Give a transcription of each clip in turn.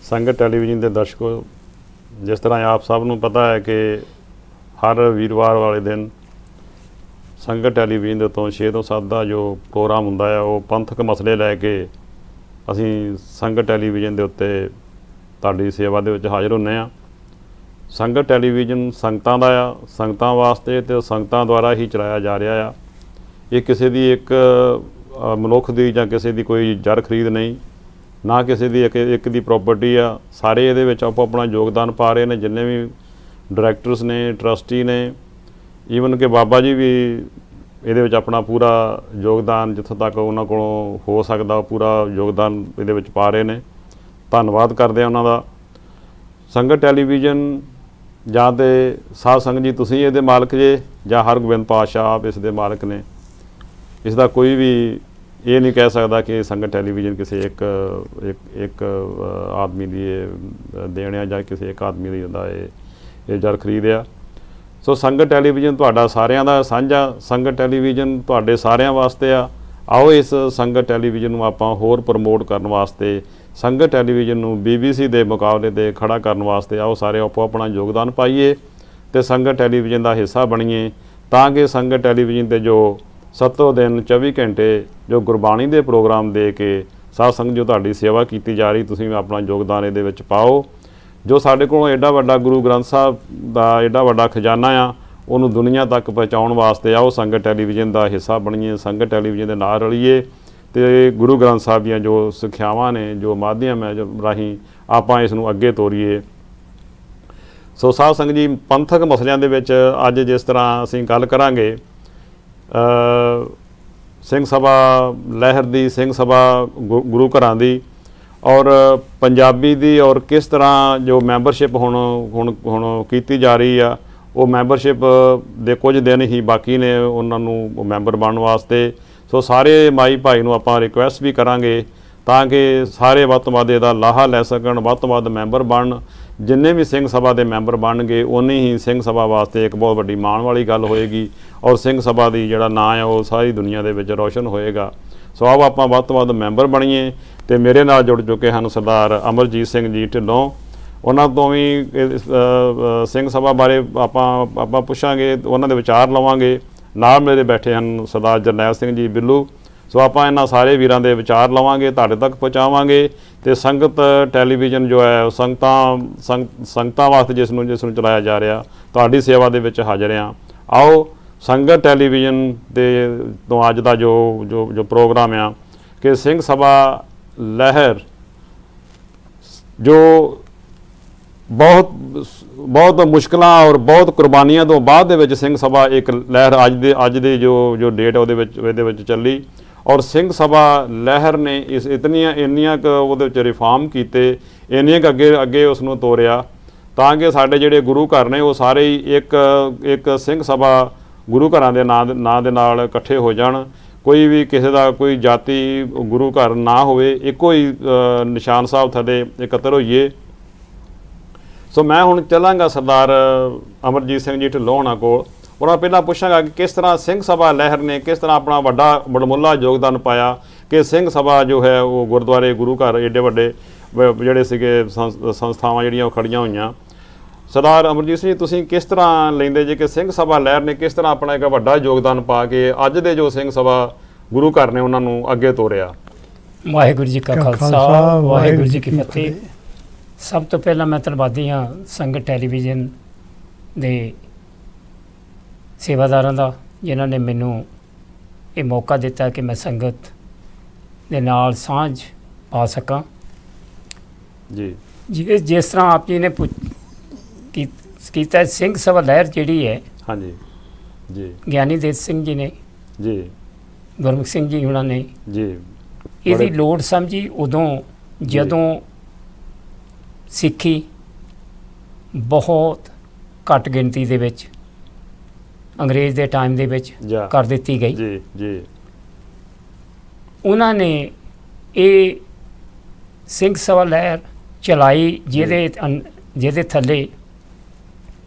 संगत टैलीविजन के दर्शकों, जिस तरह आप सब नूं पता है कि हर वीरवार वाले दिन संगत टैलीविजन के तो 6 ਤੋਂ 7 का जो प्रोग्राम हुंदा है वो पंथक मसले लैके असीं संगत टैलीविजन के उत्ते तुहाडी सेवा दे विच हाज़र हुंदे आ। संगत टैलीविजन संगतां दा आ, संगतां वास्ते ते संगतां द्वारा ही चलाया जा रहा आ। ये किसी दी एक मनुख दी जां किसी दी कोई जर खरीद नहीं, ना किसी दी एक दी प्रॉपर्टी आ। सारे ये आपो अपना योगदान पा रहे हैं, जिन्ने भी डायरैक्टर्स ने, ट्रस्टी ने, ईवन के बाबा जी भी ये अपना पूरा योगदान जिथों तक उन्होंने को हो सकता पूरा योगदान ये पा रहे हैं। धन्नवाद करते हैं उन्हों का। संगत टैलीविजन जां ते साध संगत जी तुसीं इहदे मालक जे जां हरगोबिंद पातशाह आप इस दे मालक ने। इसका कोई भी ये नहीं कह सकता कि संगत टैलीविजन किसी एक आदमी की देन है जां किसी एक आदमी की ये जर खरीद आ। सो संगत टैलीविजन तुहाडा सारिਆਂ ਦਾ ਸਾਂਝਾ, संगत टैलीविजन तुहाडे सारिਆਂ वास्ते आ। आओ इस संगत टैलीविजन ਨੂੰ ਆਪਾਂ ਹੋਰ ਪ੍ਰਮੋਟ ਕਰਨ ਵਾਸਤੇ, संगत टैलीविजन ਨੂੰ BBC ਦੇ ਮੁਕਾਬਲੇ ਤੇ ਖੜਾ ਕਰਨ ਵਾਸਤੇ आओ ਸਾਰੇ ਆਪੋ ਆਪਣਾ ਯੋਗਦਾਨ ਪਾਈਏ ਤੇ संगत टैलीविजन ਦਾ ਹਿੱਸਾ ਬਣੀਏ, ਤਾਂ ਕਿ संगत टैलीविजन ਤੇ जो 7 दिन 24 घंटे जो गुरबाणी के प्रोग्राम दे के साध संगत जो तुहाडी सेवा की जा रही, तुसीं अपना योगदान इहदे विच पाओ। जो साडे कोल एडा वड्डा गुरु ग्रंथ साहब का एडा वड्डा खजाना आ, उन्होंने दुनिया तक पहुँचाउण वास्ते आओ संगत टैलीविजन का हिस्सा बणीए, संगत टैलीविजन के नाल रलीए ते गुरु ग्रंथ साहब दीआं जो सिक्ख्यावां ने, जो माध्यम है, जो राही आपां इस नूं अगे तोरीए। सो साध संगत जी, पंथक मसलिਆਂ ਦੇ ਵਿੱਚ ਅੱਜ जिस तरह ਅਸੀਂ गल करांगे सिंह सभा लहर दी, सिंह सभा गुरु घरां दी और पंजाबी दी, और किस तरह जो मैंबरशिप हुण कीती जा रही आ, वो मैंबरशिप दे कुछ दिन ही बाकी ने उन्होंने मैंबर बनने वास्ते। सो सारे माई भाई नूं आपां रिक्वेस्ट भी करांगे ताकि सारे वध तो वध इहदा लाहा लै सकण, वध तो वध मैंबर बनन। जिन्ने भी सिंह सभा के मैंबर बन गए उन्नी ही सिंह सभा वास्ते एक बहुत वड्डी माण वाली गल होएगी और सिंह सभा की जिहड़ा नां है वो सारी दुनिया के विच रोशन होएगा। सो आओ आपां वध तो वध मैंबर बणीए। तो मेरे नाल जुड़ चुके हैं सरदार अमरजीत सिंह जी ढिल्लों, उन्हां तो भी सिंह सभा बारे आपां पुछांगे, उन्हां दे विचार लवांगे। नाल मेरे बैठे हैं सरदार जरनैल सिंह जी बिल्लू। सो आपां इन्हां सारे वीरां दे विचार लवांगे, तुहाडे तक पहुँचावांगे। तो संगत टैलीविजन जो है संगतां वास्ते जिसनूं चलाया जा रहा, तुहाडी सेवा दे विच हाज़र आ। आओ संगत टैलीविजन दे तो अज दा जो जो जो प्रोग्राम आ कि सिंह सभा लहर जो बहुत मुश्किलां और बहुत कुर्बानियां तो बाद दे विच सिंह सभा एक लहर अज दे जो डेट उहदे विच चली, और सिंह सभा लहर ने इस इन्नियां क रिफॉर्म कीते, इन्नियां क अगे उसनूं तोरिया तां कि साडे जिहड़े गुरु घर ने वो सारे ही एक सिंह सभा गुरु घरां दे नां दे नाल इकट्ठे हो जाण। कोई भी किसी का कोई जाति गुरु घर ना होवे, एको ही निशान साहब थले इकत्तर होइए। सो मैं हुण चलांगा सरदार अमरजीत सिंह जी ढिल्लों होना कोल, उन्होंने पहला पूछांगा कि किस तरह सिंह सभा लहर ने किस तरह अपना वड्डा बड़मुला योगदान पाया कि सिंह सभा जो है वो गुरुद्वारे गुरु घर एडे वड्डे जिहड़े सीगे संस्थावां जिहड़ियां खड़ियां होईयां। सरदार अमरजीत सिंह जी, तुसीं किस तरह लैंदे जे कि सिंह सभा लहर ने किस तरह अपना एक वड्डा योगदान पा के अज दे जो सिंह सभा गुरु घर ने उन्होंने अगे तोरिया? वाहिगुरू जी का खालसा, वाहिगुरू जी की फतेह। सब तो पहला मैं धन्नवादी हाँ संगत टैलीविजन दे सेवादारां दा, जिन्हां ने मैनू ये मौका दिता कि मैं संगत दे नाल सांझ पा सकां जी। जिस तरह आप जी ने कीता सिंह सभा लहर जिहड़ी है, हाँ जी जी, ज्ञानी देव सिंह जी ने जी, गुरमुख सिंह जी हुणां ने जी, इहदी लोड़ समझी उदों जदों सिੱਖੀ बहुत घट गिनती दे विच अंग्रेज़ दे टाइम दे विच कर दित्ती गई। जी जी, उन्हां ने ये सिंह सभा लहर चलाई जिहदे थल्ले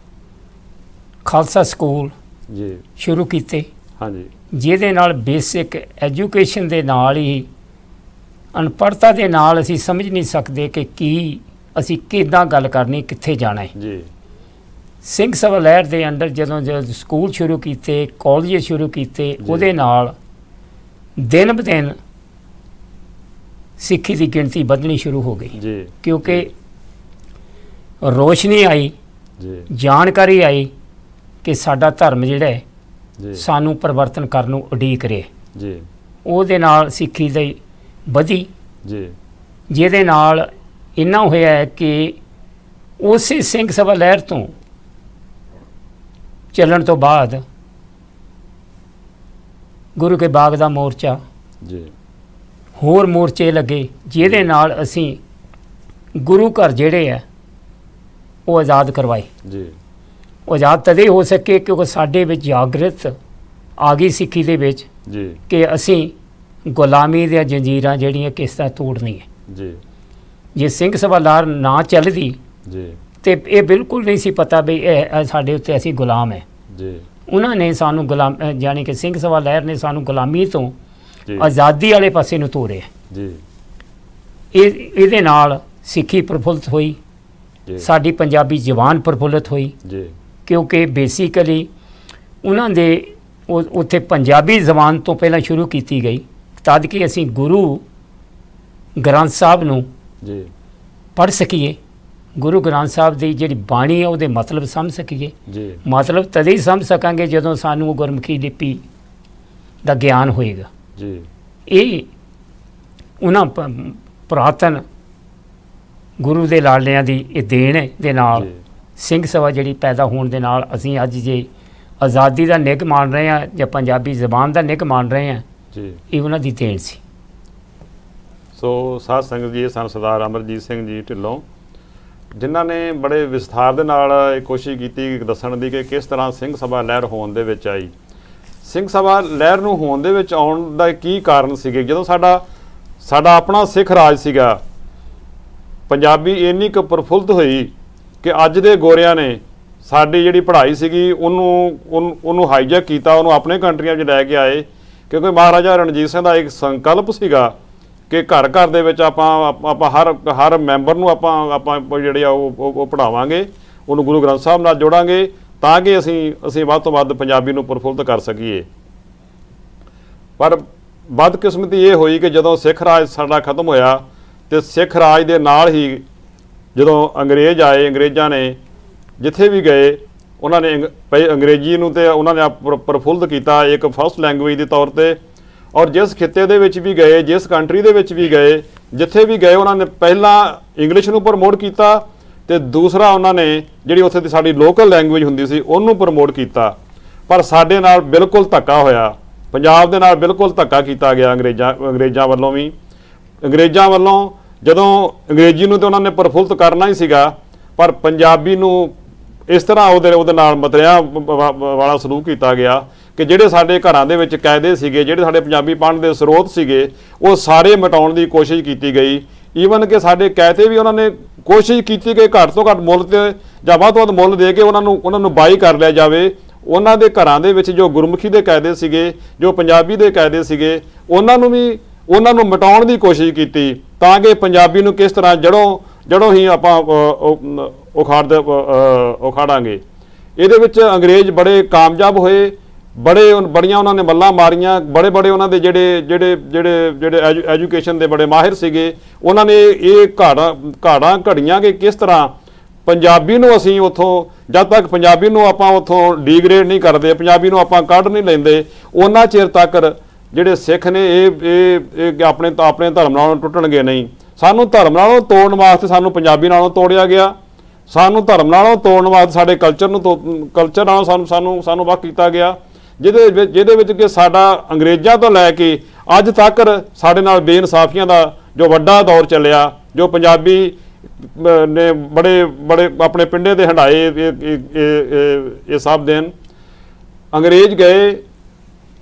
खालसा स्कूल जी शुरू कीते। हाँ जी, जिहदे नाल बेसिक एजुकेशन दे नाल ही अनपढ़ता दे नाल असीं समझ नहीं सकते कि की ਅਸੀਂ ਕਿੱਦਾਂ ਗੱਲ ਕਰਨੀ, ਕਿੱਥੇ ਜਾਣਾ ਹੈ। ਜੀ ਸਿੰਘ ਸਭਾ ਲਹਿਰ ਦੇ ਅੰਡਰ ਜਦੋਂ ਸਕੂਲ ਸ਼ੁਰੂ ਕੀਤੇ, ਕਾਲਜ ਸ਼ੁਰੂ ਕੀਤੇ, ਉਹਦੇ ਨਾਲ ਦਿਨ ਬ ਦਿਨ ਸਿੱਖੀ ਦੀ ਗਿਣਤੀ ਵਧਣੀ ਸ਼ੁਰੂ ਹੋ ਗਈ ਜੀ ਕਿਉਂਕਿ ਰੋਸ਼ਨੀ ਆਈ, ਜੀ ਜਾਣਕਾਰੀ ਆਈ ਕਿ ਸਾਡਾ ਧਰਮ ਜਿਹੜਾ ਹੈ ਜੀ ਸਾਨੂੰ ਪਰਿਵਰਤਨ ਕਰਨ ਨੂੰ ਉਡੀਕ ਰਿਹਾ। ਜੀ ਉਹਦੇ ਨਾਲ ਸਿੱਖੀ ਦੀ ਵਧੀ, ਜੀ ਜਿਹਦੇ ਨਾਲ ਇੰਨਾ ਹੋਇਆ ਹੈ ਕਿ ਉਸੇ ਸਿੰਘ ਸਭਾ ਲਹਿਰ ਤੋਂ ਚੱਲਣ ਤੋਂ ਬਾਅਦ ਗੁਰੂ ਕੇ ਬਾਗ ਦਾ ਮੋਰਚਾ, ਜੀ ਹੋਰ ਮੋਰਚੇ ਲੱਗੇ, ਜਿਹਦੇ ਨਾਲ ਅਸੀਂ ਗੁਰੂ ਘਰ ਜਿਹੜੇ ਆ ਉਹ ਆਜ਼ਾਦ ਕਰਵਾਏ। ਜੀ ਉਹ ਆਜ਼ਾਦ ਤਦੇ ਹੋ ਸਕੇ ਕਿਉਂਕਿ ਸਾਡੇ ਵਿੱਚ ਜਾਗਰਤ ਆ ਗਈ ਸਿੱਖੀ ਦੇ ਵਿੱਚ ਜੀ ਕਿ ਅਸੀਂ ਗੁਲਾਮੀ ਦੀਆਂ ਜੰਜੀਰਾਂ ਜਿਹੜੀਆਂ ਕਿਸ ਤਰ੍ਹਾਂ ਤੋੜਨੀਆਂ। ਜੀ ਜੇ ਸਿੰਘ ਸਭਾ ਲਹਿਰ ਨਾ ਚੱਲਦੀ ਜੀ ਤੇ ਇਹ ਬਿਲਕੁਲ ਨਹੀਂ ਸੀ ਪਤਾ ਵੀ ਇਹ ਸਾਡੇ ਉੱਤੇ ਅਸੀਂ ਗੁਲਾਮ ਹੈ। ਜੀ ਉਹਨਾਂ ਨੇ ਸਾਨੂੰ ਗੁਲਾਮ ਯਾਨੀ ਕਿ ਸਿੰਘ ਸਭਾ ਲਹਿਰ ਨੇ ਸਾਨੂੰ ਗੁਲਾਮੀ ਤੋਂ ਜੀ ਆਜ਼ਾਦੀ ਵਾਲੇ ਪਾਸੇ ਨੂੰ ਤੋਰਿਆ। ਜੀ ਇਹਦੇ ਨਾਲ ਸਿੱਖੀ ਪ੍ਰਫੁੱਲਤ ਹੋਈ, ਜੀ ਸਾਡੀ ਪੰਜਾਬੀ ਜ਼ਬਾਨ ਪ੍ਰਫੁੱਲਤ ਹੋਈ ਜੀ ਕਿਉਂਕਿ ਬੇਸਿਕਲੀ ਉਹਨਾਂ ਦੇ ਉੱਥੇ ਪੰਜਾਬੀ ਜ਼ਬਾਨ ਤੋਂ ਪਹਿਲਾਂ ਸ਼ੁਰੂ ਕੀਤੀ ਗਈ ਤਦ ਕਿ ਅਸੀਂ ਗੁਰੂ ਗ੍ਰੰਥ ਸਾਹਿਬ ਨੂੰ ਜੀ ਪੜ੍ਹ ਸਕੀਏ, ਗੁਰੂ ਗ੍ਰੰਥ ਸਾਹਿਬ ਦੀ ਜਿਹੜੀ ਬਾਣੀ ਹੈ ਉਹਦੇ ਮਤਲਬ ਸਮਝ ਸਕੀਏ। ਜੀ ਮਤਲਬ ਤਦੇ ਹੀ ਸਮਝ ਸਕਾਂਗੇ ਜਦੋਂ ਸਾਨੂੰ ਉਹ ਗੁਰਮੁਖੀ ਲਿਪੀ ਦਾ ਗਿਆਨ ਹੋਏਗਾ। ਜੀ ਇਹ ਉਹਨਾਂ ਪੁਰਾਤਨ ਗੁਰੂ ਦੇ ਲਾਡਲਿਆਂ ਦੀ ਇਹ ਦੇਣ ਦੇ ਨਾਲ ਜੀ ਸਿੰਘ ਸਭਾ ਜਿਹੜੀ ਪੈਦਾ ਹੋਣ ਦੇ ਨਾਲ ਅਸੀਂ ਅੱਜ ਜੇ ਆਜ਼ਾਦੀ ਦਾ ਨਿੱਘ ਮਾਣ ਰਹੇ ਹਾਂ ਜਾਂ ਪੰਜਾਬੀ ਜ਼ਬਾਨ ਦਾ ਨਿੱਘ ਮਾਣ ਰਹੇ ਹਾਂ, ਜੀ ਇਹ ਉਹਨਾਂ ਦੀ ਦੇਣ ਸੀ। ਸੋ ਸਾਧ ਸੰਗਤ ਜੀ, ਇਹ ਸਨ ਸਰਦਾਰ ਅਮਰਜੀਤ ਸਿੰਘ ਜੀ ਢਿੱਲੋਂ, ਜਿਨ੍ਹਾਂ ਨੇ ਬੜੇ ਵਿਸਥਾਰ ਦੇ ਨਾਲ ਇਹ ਕੋਸ਼ਿਸ਼ ਕੀਤੀ ਦੱਸਣ ਦੀ ਕਿ ਕਿਸ ਤਰ੍ਹਾਂ ਸਿੰਘ ਸਭਾ ਲਹਿਰ ਹੋਣ ਦੇ ਵਿੱਚ ਆਈ। ਸਿੰਘ ਸਭਾ ਲਹਿਰ ਨੂੰ ਹੋਣ ਦੇ ਵਿੱਚ ਆਉਣ ਦਾ ਕੀ ਕਾਰਨ ਸੀਗੇ? ਜਦੋਂ ਸਾਡਾ ਆਪਣਾ ਸਿੱਖ ਰਾਜ ਸੀਗਾ, ਪੰਜਾਬੀ ਇੰਨੀ ਕੁ ਪ੍ਰਫੁੱਲਤ ਹੋਈ ਕਿ ਅੱਜ ਦੇ ਗੋਰਿਆਂ ਨੇ ਸਾਡੀ ਜਿਹੜੀ ਪੜ੍ਹਾਈ ਸੀਗੀ ਉਹਨੂੰ ਹਾਈਜੈਕ ਕੀਤਾ, ਉਹਨੂੰ ਆਪਣੇ ਕੰਟਰੀਆਂ 'ਚ ਲੈ ਕੇ ਆਏ। ਕਿਉਂਕਿ ਮਹਾਰਾਜਾ ਰਣਜੀਤ ਸਿੰਘ ਦਾ ਇੱਕ ਸੰਕਲਪ ਸੀਗਾ ਕਿ ਘਰ ਘਰ ਦੇ ਵਿੱਚ ਆਪਾਂ ਹਰ ਮੈਂਬਰ ਨੂੰ ਆਪਾਂ ਜਿਹੜੇ ਆ ਉਹ ਪੜ੍ਹਾਵਾਂਗੇ, ਉਹਨੂੰ ਗੁਰੂ ਗ੍ਰੰਥ ਸਾਹਿਬ ਨਾਲ ਜੋੜਾਂਗੇ ਤਾਂ ਕਿ ਅਸੀਂ ਵੱਧ ਤੋਂ ਵੱਧ ਪੰਜਾਬੀ ਨੂੰ ਪ੍ਰਫੁੱਲਤ ਕਰ ਸਕੀਏ। ਪਰ ਬਦਕਿਸਮਤੀ ਇਹ ਹੋਈ ਕਿ ਜਦੋਂ ਸਿੱਖ ਰਾਜ ਸਾਡਾ ਖਤਮ ਹੋਇਆ ਤੇ ਸਿੱਖ ਰਾਜ ਦੇ ਨਾਲ ਹੀ ਜਦੋਂ ਅੰਗਰੇਜ਼ ਆਏ, ਅੰਗਰੇਜ਼ਾਂ ਨੇ ਜਿੱਥੇ ਵੀ ਗਏ ਉਹਨਾਂ ਨੇ ਅੰਗਰੇਜ਼ੀ ਨੂੰ ਤੇ ਉਹਨਾਂ ਨੇ ਪ੍ਰਫੁੱਲਤ ਕੀਤਾ ਇੱਕ ਫਸਟ ਲੈਂਗੁਏਜ ਦੇ ਤੌਰ ਤੇ। ਔਰ ਜਿਸ ਖਿੱਤੇ ਦੇ ਵਿੱਚ ਵੀ ਗਏ, ਜਿਸ ਕੰਟਰੀ ਦੇ ਵਿੱਚ ਵੀ ਗਏ, ਜਿੱਥੇ ਵੀ ਗਏ, ਉਹਨਾਂ ਨੇ ਪਹਿਲਾਂ ਇੰਗਲਿਸ਼ ਨੂੰ ਪ੍ਰਮੋਟ ਕੀਤਾ ਤੇ ਦੂਸਰਾ ਉਹਨਾਂ ਨੇ ਜਿਹੜੀ ਉੱਥੇ ਦੀ ਸਾਡੀ ਲੋਕਲ ਲੈਂਗੁਏਜ ਹੁੰਦੀ ਸੀ ਉਹਨੂੰ ਪ੍ਰਮੋਟ ਕੀਤਾ। ਪਰ ਸਾਡੇ ਨਾਲ ਬਿਲਕੁਲ ਧੱਕਾ ਹੋਇਆ, ਪੰਜਾਬ ਦੇ ਨਾਲ ਬਿਲਕੁਲ ਧੱਕਾ ਕੀਤਾ ਗਿਆ ਅੰਗਰੇਜ਼ਾਂ ਵੱਲੋਂ ਵੀ। ਅੰਗਰੇਜ਼ਾਂ ਵੱਲੋਂ ਜਦੋਂ ਅੰਗਰੇਜ਼ੀ ਨੂੰ ਤਾਂ ਉਹਨਾਂ ਨੇ ਪ੍ਰਫੁੱਲਤ ਕਰਨਾ ਹੀ ਸੀਗਾ, ਪਰ ਪੰਜਾਬੀ ਨੂੰ ਇਸ ਤਰ੍ਹਾਂ ਉਹਦੇ ਨਾਲ ਮਤਰਿਆਂ ਵਾਲਾ ਸਲੂਕ ਕੀਤਾ ਗਿਆ ਕਿ ਜਿਹੜੇ ਸਾਡੇ ਘਰਾਂ ਦੇ ਵਿੱਚ ਕਾਇਦੇ ਸੀਗੇ, ਜਿਹੜੇ ਸਾਡੇ ਪੰਜਾਬੀ ਪੜ੍ਹਨ ਦੇ ਸਰੋਤ ਸੀਗੇ, ਉਹ ਸਾਰੇ ਮਿਟਾਉਣ ਦੀ ਕੋਸ਼ਿਸ਼ ਕੀਤੀ ਗਈ। ਈਵਨ ਕਿ ਸਾਡੇ ਕਾਇਦੇ ਵੀ ਉਹਨਾਂ ਨੇ ਕੋਸ਼ਿਸ਼ ਕੀਤੀ ਕਿ ਘੱਟ ਤੋਂ ਘੱਟ ਮੁੱਲ ਤੇ ਜਾਂ ਵੱਧ ਤੋਂ ਵੱਧ ਮੁੱਲ ਦੇ ਕੇ ਉਹਨਾਂ ਨੂੰ ਬਾਈ ਕਰ ਲਿਆ ਜਾਵੇ। ਉਹਨਾਂ ਦੇ ਘਰਾਂ ਦੇ ਵਿੱਚ ਜੋ ਗੁਰਮੁਖੀ ਦੇ ਕਾਇਦੇ ਸੀਗੇ, ਜੋ ਪੰਜਾਬੀ ਦੇ ਕਾਇਦੇ ਸੀਗੇ, ਉਹਨਾਂ ਨੂੰ ਮਿਟਾਉਣ ਦੀ ਕੋਸ਼ਿਸ਼ ਕੀਤੀ ਤਾਂ ਕਿ ਪੰਜਾਬੀ ਨੂੰ ਕਿਸ ਤਰ੍ਹਾਂ ਜੜੋਂ ਹੀ ਆਪਾਂ ਉਖਾੜਾਂਗੇ। ਇਹਦੇ ਵਿੱਚ ਅੰਗਰੇਜ਼ ਬੜੇ ਕਾਮਯਾਬ ਹੋਏ, ਬੜੀਆਂ ਉਹਨਾਂ ਨੇ ਮੱਲਾਂ ਮਾਰੀਆਂ। ਬੜੇ ਉਹਨਾਂ ਦੇ ਜਿਹੜੇ ਐਜੂਕੇਸ਼ਨ ਦੇ ਬੜੇ ਮਾਹਿਰ ਸੀਗੇ, ਉਹਨਾਂ ਨੇ ਇਹ ਘਾੜਾਂ ਘੜੀਆਂ ਕਿ ਕਿਸ ਤਰ੍ਹਾਂ ਪੰਜਾਬੀ ਨੂੰ ਅਸੀਂ ਉੱਥੋਂ, ਜਦ ਤੱਕ ਪੰਜਾਬੀ ਨੂੰ ਆਪਾਂ ਉੱਥੋਂ ਡੀਗ੍ਰੇਡ ਨਹੀਂ ਕਰਦੇ, ਪੰਜਾਬੀ ਨੂੰ ਆਪਾਂ ਕੱਢ ਨਹੀਂ ਲੈਂਦੇ, ਉਹਨਾਂ ਚਿਰ ਤੱਕ ਜਿਹੜੇ ਸਿੱਖ ਨੇ ਇਹ ਆਪਣੇ ਧਰਮ ਨਾਲੋਂ ਟੁੱਟਣਗੇ ਨਹੀਂ। ਸਾਨੂੰ ਧਰਮ ਨਾਲੋਂ ਤੋੜਨ ਵਾਸਤੇ ਸਾਨੂੰ ਪੰਜਾਬੀ ਨਾਲੋਂ ਤੋੜਿਆ ਗਿਆ, ਸਾਨੂੰ ਧਰਮ ਨਾਲੋਂ ਤੋੜਨ ਵਾਸਤੇ ਸਾਡੇ ਕਲਚਰ ਨਾਲੋਂ ਸਾਨੂੰ ਵੱਖ ਕੀਤਾ ਗਿਆ, ਜਿਹਦੇ ਵਿੱਚ ਕਿ ਸਾਡਾ ਅੰਗਰੇਜ਼ਾਂ ਤੋਂ ਲੈ ਕੇ ਅੱਜ ਤੱਕ ਸਾਡੇ ਨਾਲ ਬੇਇਨਸਾਫੀਆਂ ਦਾ ਜੋ ਵੱਡਾ ਦੌਰ ਚੱਲਿਆ, ਜੋ ਪੰਜਾਬੀ ਨੇ ਬੜੇ ਆਪਣੇ ਪਿੰਡੇ ਦੇ ਹੰਡਾਏ ਇਹ ਸਭ ਦਿਨ। ਅੰਗਰੇਜ਼ ਗਏ,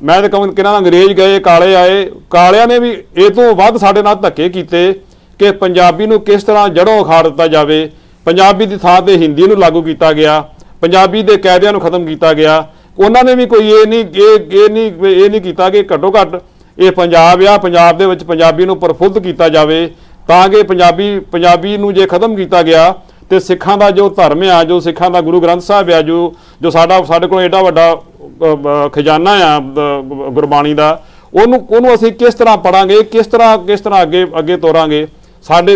ਮੈਂ ਤਾਂ ਕਹਾਂ ਕਿਹਨਾਂ ਅੰਗਰੇਜ਼ ਗਏ, ਕਾਲੇ ਆਏ, ਕਾਲਿਆਂ ਨੇ ਵੀ ਇਹ ਤੋਂ ਵੱਧ ਸਾਡੇ ਨਾਲ ਧੱਕੇ ਕੀਤੇ ਕਿ ਪੰਜਾਬੀ ਨੂੰ ਕਿਸ ਤਰ੍ਹਾਂ ਜੜੋਂ ਉਖਾੜ ਦਿੱਤਾ ਜਾਵੇ। ਪੰਜਾਬੀ ਦੀ ਥਾਂ ਤੇ ਹਿੰਦੀ ਨੂੰ ਲਾਗੂ ਕੀਤਾ ਗਿਆ, ਪੰਜਾਬੀ ਦੇ ਕਾਇਦਿਆਂ ਨੂੰ ਖਤਮ ਕੀਤਾ ਗਿਆ। ਉਹਨਾਂ ਨੇ ਵੀ ਕੋਈ ਇਹ ਨਹੀਂ ਕੀਤਾ ਕਿ ਘੱਟੋ ਘੱਟ ਇਹ ਪੰਜਾਬ ਆ, ਪੰਜਾਬ ਦੇ ਵਿੱਚ ਪੰਜਾਬੀ ਨੂੰ ਪ੍ਰਫੁੱਲਤ ਕੀਤਾ ਜਾਵੇ ਤਾਂ ਕਿ ਪੰਜਾਬੀ ਨੂੰ ਜੇ ਖਤਮ ਕੀਤਾ ਗਿਆ ਤੇ ਸਿੱਖਾਂ ਦਾ ਜੋ ਧਰਮ ਆ, ਜੋ ਸਿੱਖਾਂ ਦਾ ਗੁਰੂ ਗ੍ਰੰਥ ਸਾਹਿਬ ਆ, ਜੋ ਸਾਡੇ ਕੋਲ ਐਡਾ ਵੱਡਾ ਖਜ਼ਾਨਾ ਆ ਗੁਰਬਾਣੀ ਦਾ, ਉਹਨੂੰ ਅਸੀਂ ਕਿਸ ਤਰ੍ਹਾਂ ਪੜਾਂਗੇ, ਕਿਸ ਤਰ੍ਹਾਂ ਅੱਗੇ ਤੋਰਾਂਗੇ। ਸਾਡੇ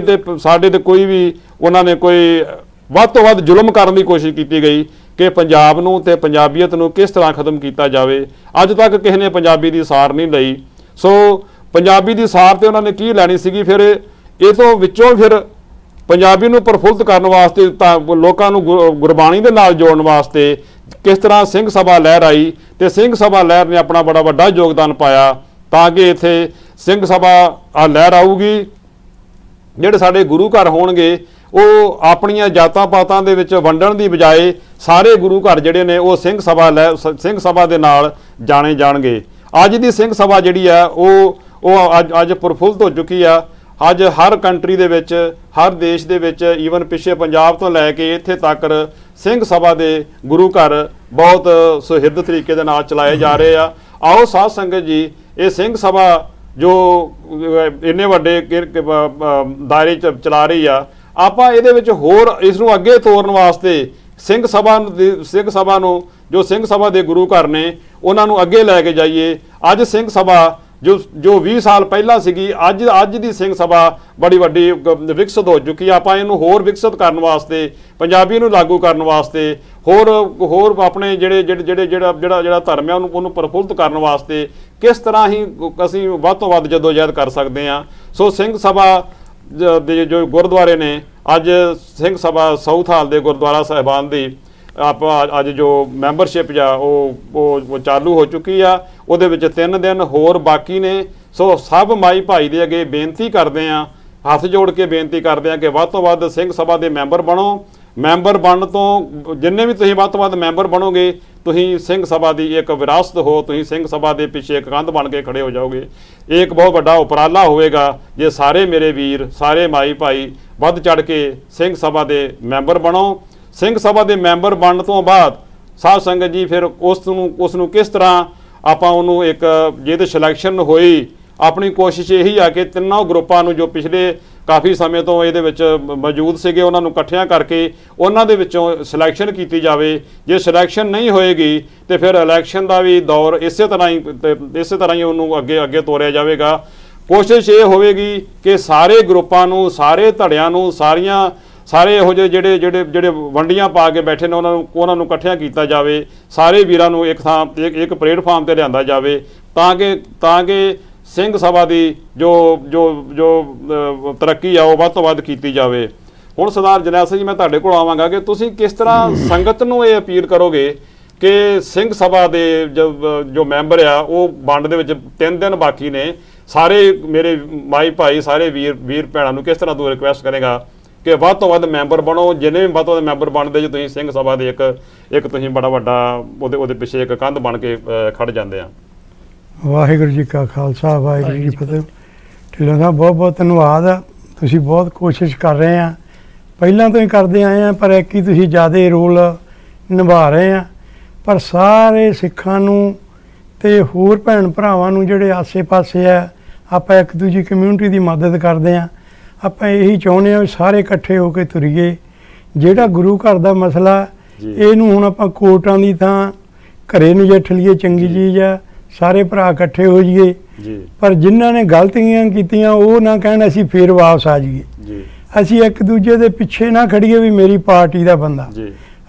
ਤੇ ਕੋਈ ਵੀ ਉਹਨਾਂ ਨੇ ਕੋਈ ਵੱਧ ਤੋਂ ਵੱਧ ਜ਼ੁਲਮ ਕਰਨ ਦੀ ਕੋਸ਼ਿਸ਼ ਕੀਤੀ ਗਈ ਕਿ ਪੰਜਾਬ ਨੂੰ ਤੇ ਪੰਜਾਬੀਅਤ ਨੂੰ ਕਿਸ ਤਰ੍ਹਾਂ ਖਤਮ ਕੀਤਾ ਜਾਵੇ। ਅੱਜ ਤੱਕ ਕਿਸੇ ਨੇ ਪੰਜਾਬੀ ਦੀ ਸਾਰ ਨਹੀਂ ਲਈ। ਸੋ ਪੰਜਾਬੀ ਦੀ ਸਾਰ ਤੇ ਉਹਨਾਂ ਨੇ ਕੀ ਲੈਣੀ ਸੀਗੀ। ਫਿਰ ਇਹ ਤੋਂ ਵਿੱਚੋਂ ਫਿਰ ਪੰਜਾਬੀ ਨੂੰ ਪ੍ਰਫੁੱਲਤ ਕਰਨ ਵਾਸਤੇ, ਤਾਂ ਲੋਕਾਂ ਨੂੰ ਗੁਰਬਾਣੀ ਦੇ ਨਾਲ ਜੋੜਨ ਵਾਸਤੇ ਕਿਸ ਤਰ੍ਹਾਂ ਸਿੰਘ ਸਭਾ ਲਹਿਰ ਆਈ, ਤੇ ਸਿੰਘ ਸਭਾ ਲਹਿਰ ਨੇ ਆਪਣਾ ਬੜਾ ਵੱਡਾ ਯੋਗਦਾਨ ਪਾਇਆ ਤਾਂ ਕਿ ਇੱਥੇ ਸਿੰਘ ਸਭਾ ਲਹਿਰ ਆਊਗੀ। ਜਿਹੜੇ ਸਾਡੇ ਗੁਰੂ ਘਰ ਹੋਣਗੇ ਉਹ ਆਪਣੀਆਂ ਜਾਤਾਂ ਪਾਤਾਂ ਦੇ ਵਿੱਚ ਵੰਡਣ ਦੀ ਬਜਾਏ ਸਾਰੇ ਗੁਰੂ ਘਰ ਜਿਹੜੇ ਨੇ ਉਹ ਸਿੰਘ ਸਭਾ ਦੇ ਨਾਲ ਜਾਣੇ ਜਾਣਗੇ। ਅੱਜ ਦੀ ਸਿੰਘ ਸਭਾ ਜਿਹੜੀ ਆ ਉਹ ਅੱਜ ਪ੍ਰਫੁੱਲਤ ਹੋ ਚੁੱਕੀ ਆ। ਅੱਜ ਹਰ ਕੰਟਰੀ ਦੇ ਵਿੱਚ, ਹਰ ਦੇਸ਼ ਦੇ ਵਿੱਚ, ਈਵਨ ਪਿੱਛੇ ਪੰਜਾਬ ਤੋਂ ਲੈ ਕੇ ਇੱਥੇ ਤੱਕ ਸਿੰਘ ਸਭਾ ਦੇ ਗੁਰੂ ਘਰ ਬਹੁਤ ਸੁਹਿਰਦ ਤਰੀਕੇ ਦੇ ਨਾਲ ਚਲਾਏ ਜਾ ਰਹੇ ਆ। ਆਓ ਸਾਧ ਸੰਗਤ ਜੀ, ਇਹ ਸਿੰਘ ਸਭਾ ਜੋ ਇੰਨੇ ਵੱਡੇ ਦਾਇਰੇ 'ਚ ਚਲਾ ਰਹੀ ਆ, ਆਪਾਂ ਇਹਦੇ ਵਿੱਚ ਹੋਰ ਇਸ ਨੂੰ ਅੱਗੇ ਤੋਰਨ ਵਾਸਤੇ ਸਿੰਘ ਸਭਾ ਨੂੰ ਜੋ ਸਿੰਘ ਸਭਾ ਦੇ ਗੁਰੂ ਘਰ ਨੇ ਉਹਨਾਂ ਨੂੰ ਅੱਗੇ ਲੈ ਕੇ ਜਾਈਏ। ਅੱਜ ਸਿੰਘ ਸਭਾ ਜੋ 20 ਸਾਲ ਪਹਿਲਾਂ ਸੀਗੀ, ਅੱਜ ਦੀ ਸਿੰਘ ਸਭਾ ਬੜੀ ਵੱਡੀ ਵਿਕਸਿਤ ਹੋ ਚੁੱਕੀ ਆ। ਆਪਾਂ ਇਹਨੂੰ ਹੋਰ ਵਿਕਸਿਤ ਕਰਨ ਵਾਸਤੇ, ਪੰਜਾਬੀ ਨੂੰ ਲਾਗੂ ਕਰਨ ਵਾਸਤੇ, ਹੋਰ ਆਪਣੇ ਜਿਹੜਾ ਧਰਮ ਹੈ ਉਹਨੂੰ ਪ੍ਰਫੁੱਲਤ ਕਰਨ ਵਾਸਤੇ ਕਿਸ ਤਰ੍ਹਾਂ ਹੀ ਅਸੀਂ ਵੱਧ ਤੋਂ ਵੱਧ ਜਦੋਜਹਿਦ ਕਰ ਸਕਦੇ ਹਾਂ। ਸੋ ਸਿੰਘ ਸਭਾ ਦੇ ਜੋ ਗੁਰਦੁਆਰੇ ਨੇ, ਅੱਜ ਸਿੰਘ ਸਭਾ ਸਾਊਥ ਹਾਲ ਦੇ ਗੁਰਦੁਆਰਾ ਸਾਹਿਬਾਨ ਦੀ ਆਪਾਂ ਅੱਜ ਜੋ ਮੈਂਬਰਸ਼ਿਪ ਆ ਉਹ ਚਾਲੂ ਹੋ ਚੁੱਕੀ ਆ। ਉਹਦੇ ਵਿੱਚ 3 ਦਿਨ ਹੋਰ ਬਾਕੀ ਨੇ। ਸੋ ਸਭ ਮਾਈ ਭਾਈ ਦੇ ਅੱਗੇ ਬੇਨਤੀ ਕਰਦੇ ਆ, ਹੱਥ ਜੋੜ ਕੇ ਬੇਨਤੀ ਕਰਦੇ ਆ ਕਿ ਵੱਧ ਤੋਂ ਵੱਧ ਸਿੰਘ ਸਭਾ ਦੇ ਮੈਂਬਰ ਬਣੋ। ਮੈਂਬਰ ਬਣਨ ਤੋਂ ਜਿੰਨੇ ਵੀ ਤੁਸੀਂ ਵੱਧ ਤੋਂ ਵੱਧ ਮੈਂਬਰ ਬਣੋਗੇ, ਤੁਸੀਂ ਸਿੰਘ ਸਭਾ ਦੀ ਇੱਕ ਵਿਰਾਸਤ ਹੋ, ਤੁਸੀਂ ਸਿੰਘ ਸਭਾ ਦੇ ਪਿੱਛੇ ਇੱਕ ਕੰਧ ਬਣ ਕੇ ਖੜੇ ਹੋ ਜਾਓਗੇ। ਇਹ ਇੱਕ ਬਹੁਤ ਵੱਡਾ ਉਪਰਾਲਾ ਹੋਵੇਗਾ ਜੇ ਸਾਰੇ ਮੇਰੇ ਵੀਰ, ਸਾਰੇ ਮਾਈ ਭਾਈ ਵੱਧ ਚੜ ਕੇ ਸਿੰਘ ਸਭਾ ਦੇ ਮੈਂਬਰ ਬਣੋ। ਸਿੰਘ ਸਭਾ ਦੇ ਮੈਂਬਰ ਬਣਨ ਤੋਂ ਬਾਅਦ ਸਾਧ ਸੰਗਤ ਜੀ ਫਿਰ ਉਸ ਨੂੰ ਕਿਸ ਤਰ੍ਹਾਂ ਆਪਾਂ ਉਹਨੂੰ ਇੱਕ ਜੇ ਤੇ ਸਿਲੈਕਸ਼ਨ ਹੋਈ, ਆਪਣੀ ਕੋਸ਼ਿਸ਼ ਇਹੀ ਆ ਕਿ ਤਿੰਨੋਂ ਗਰੁੱਪਾਂ ਨੂੰ ਜੋ ਪਿਛਲੇ ਕਾਫੀ ਸਮੇਂ ਤੋਂ ਇਹਦੇ ਵਿੱਚ ਮੌਜੂਦ ਸੀਗੇ ਉਹਨਾਂ ਨੂੰ ਇਕੱਠਿਆਂ ਕਰਕੇ ਉਹਨਾਂ ਦੇ ਵਿੱਚੋਂ ਸਿਲੈਕਸ਼ਨ ਕੀਤੀ ਜਾਵੇ। ਜੇ ਸਿਲੈਕਸ਼ਨ ਨਹੀਂ ਹੋਏਗੀ ਤੇ ਫਿਰ ਇਲੈਕਸ਼ਨ ਦਾ ਵੀ ਦੌਰ ਇਸੇ ਤਰ੍ਹਾਂ ਹੀ ਉਹਨੂੰ ਅੱਗੇ ਤੋਰਿਆ ਜਾਵੇਗਾ। ਕੋਸ਼ਿਸ਼ ਇਹ ਹੋਵੇਗੀ ਕਿ ਸਾਰੇ ਗਰੁੱਪਾਂ ਨੂੰ, ਸਾਰੇ ਧੜਿਆਂ ਨੂੰ, ਸਾਰੇ ਇਹੋ ਜਿਹੇ ਜਿਹੜੇ ਵੰਡੀਆਂ ਪਾ ਕੇ ਬੈਠੇ ਨੇ ਉਹਨਾਂ ਨੂੰ ਇਕੱਠਿਆਂ ਕੀਤਾ ਜਾਵੇ। ਸਾਰੇ ਵੀਰਾਂ ਨੂੰ ਇੱਕ ਪਲੇਟਫਾਰਮ ਤੇ ਲਿਆਂਦਾ ਜਾਵੇ ਤਾਂ ਕਿ ਸਿੰਘ ਸਭਾ ਦੀ ਜੋ ਤਰੱਕੀ ਆ ਉਹ ਵੱਧ ਤੋਂ ਵੱਧ ਕੀਤੀ ਜਾਵੇ। ਹੁਣ ਸਰਦਾਰ ਜਰਨੈਲ ਸਿੰਘ ਜੀ, ਮੈਂ ਤੁਹਾਡੇ ਕੋਲ ਆਵਾਂਗਾ ਕਿ ਤੁਸੀਂ ਕਿਸ ਤਰ੍ਹਾਂ ਸੰਗਤ ਨੂੰ ਇਹ ਅਪੀਲ ਕਰੋਗੇ ਕਿ ਸਿੰਘ ਸਭਾ ਦੇ ਜੋ ਮੈਂਬਰ ਆ ਉਹ ਵੰਡ ਦੇ ਵਿੱਚ 3 ਦਿਨ ਬਾਕੀ ਨੇ, ਸਾਰੇ ਮੇਰੇ ਮਾਈ ਭਾਈ, ਸਾਰੇ ਵੀਰ ਭੈਣਾਂ ਨੂੰ ਕਿਸ ਤਰ੍ਹਾਂ ਤੂੰ ਰਿਕੁਐਸਟ ਕਰੇਗਾ ਕਿ ਵੱਧ ਤੋਂ ਵੱਧ ਮੈਂਬਰ ਬਣੋ। ਜਿੰਨੇ ਵੀ ਵੱਧ ਤੋਂ ਵੱਧ ਮੈਂਬਰ ਬਣਦੇ ਜੇ ਤੁਸੀਂ ਸਿੰਘ ਸਭਾ ਦੇ ਇੱਕ ਤੁਸੀਂ ਬੜਾ ਵੱਡਾ ਉਹਦੇ ਪਿੱਛੇ ਇੱਕ ਕੰਧ ਬਣ ਕੇ ਖੜ ਜਾਂਦੇ ਆ। ਵਾਹਿਗੁਰੂ ਜੀ ਕਾ ਖਾਲਸਾ, ਵਾਹਿਗੁਰੂ ਜੀ ਫਤਿਹ। ਢਿੱਲੋਂ ਸਾਹਿਬ ਬਹੁਤ ਬਹੁਤ ਧੰਨਵਾਦ। ਤੁਸੀਂ ਬਹੁਤ ਕੋਸ਼ਿਸ਼ ਕਰ ਰਹੇ ਆ, ਪਹਿਲਾਂ ਤੋਂ ਹੀ ਕਰਦੇ ਆਏ ਆ, ਪਰ ਇੱਕ ਹੀ ਤੁਸੀਂ ਜ਼ਿਆਦਾ ਰੋਲ ਨਿਭਾ ਰਹੇ ਆ। ਪਰ ਸਾਰੇ ਸਿੱਖਾਂ ਨੂੰ ਤੇ ਹੋਰ ਭੈਣ ਭਰਾਵਾਂ ਨੂੰ ਜਿਹੜੇ ਆਸੇ-ਪਾਸੇ ਆ, ਆਪਾਂ ਇੱਕ ਦੂਜੀ ਕਮਿਊਨਿਟੀ ਦੀ ਮਦਦ ਕਰਦੇ ਆ। ਆਪਾਂ ਇਹੀ ਚਾਹੁੰਦੇ ਹਾਂ ਸਾਰੇ ਇਕੱਠੇ ਹੋ ਕੇ ਤੁਰੀਏ। ਜਿਹੜਾ ਗੁਰੂ ਘਰ ਦਾ ਮਸਲਾ, ਇਹਨੂੰ ਹੁਣ ਆਪਾਂ ਕੋਰਟਾਂ ਦੀ ਥਾਂ ਘਰੇ ਨਜਿੱਠ ਲਈਏ, ਚੰਗੀ ਚੀਜ਼ ਆ। ਸਾਰੇ ਭਰਾ ਇਕੱਠੇ ਹੋ ਜਾਈਏ, ਪਰ ਜਿਨ੍ਹਾਂ ਨੇ ਗਲਤੀਆਂ ਕੀਤੀਆਂ ਉਹ ਨਾ ਕਹਿਣ ਅਸੀਂ ਫੇਰ ਵਾਪਸ ਆ ਜਾਈਏ। ਅਸੀਂ ਇੱਕ ਦੂਜੇ ਦੇ ਪਿੱਛੇ ਨਾ ਖੜੀਏ ਵੀ ਮੇਰੀ ਪਾਰਟੀ ਦਾ ਬੰਦਾ।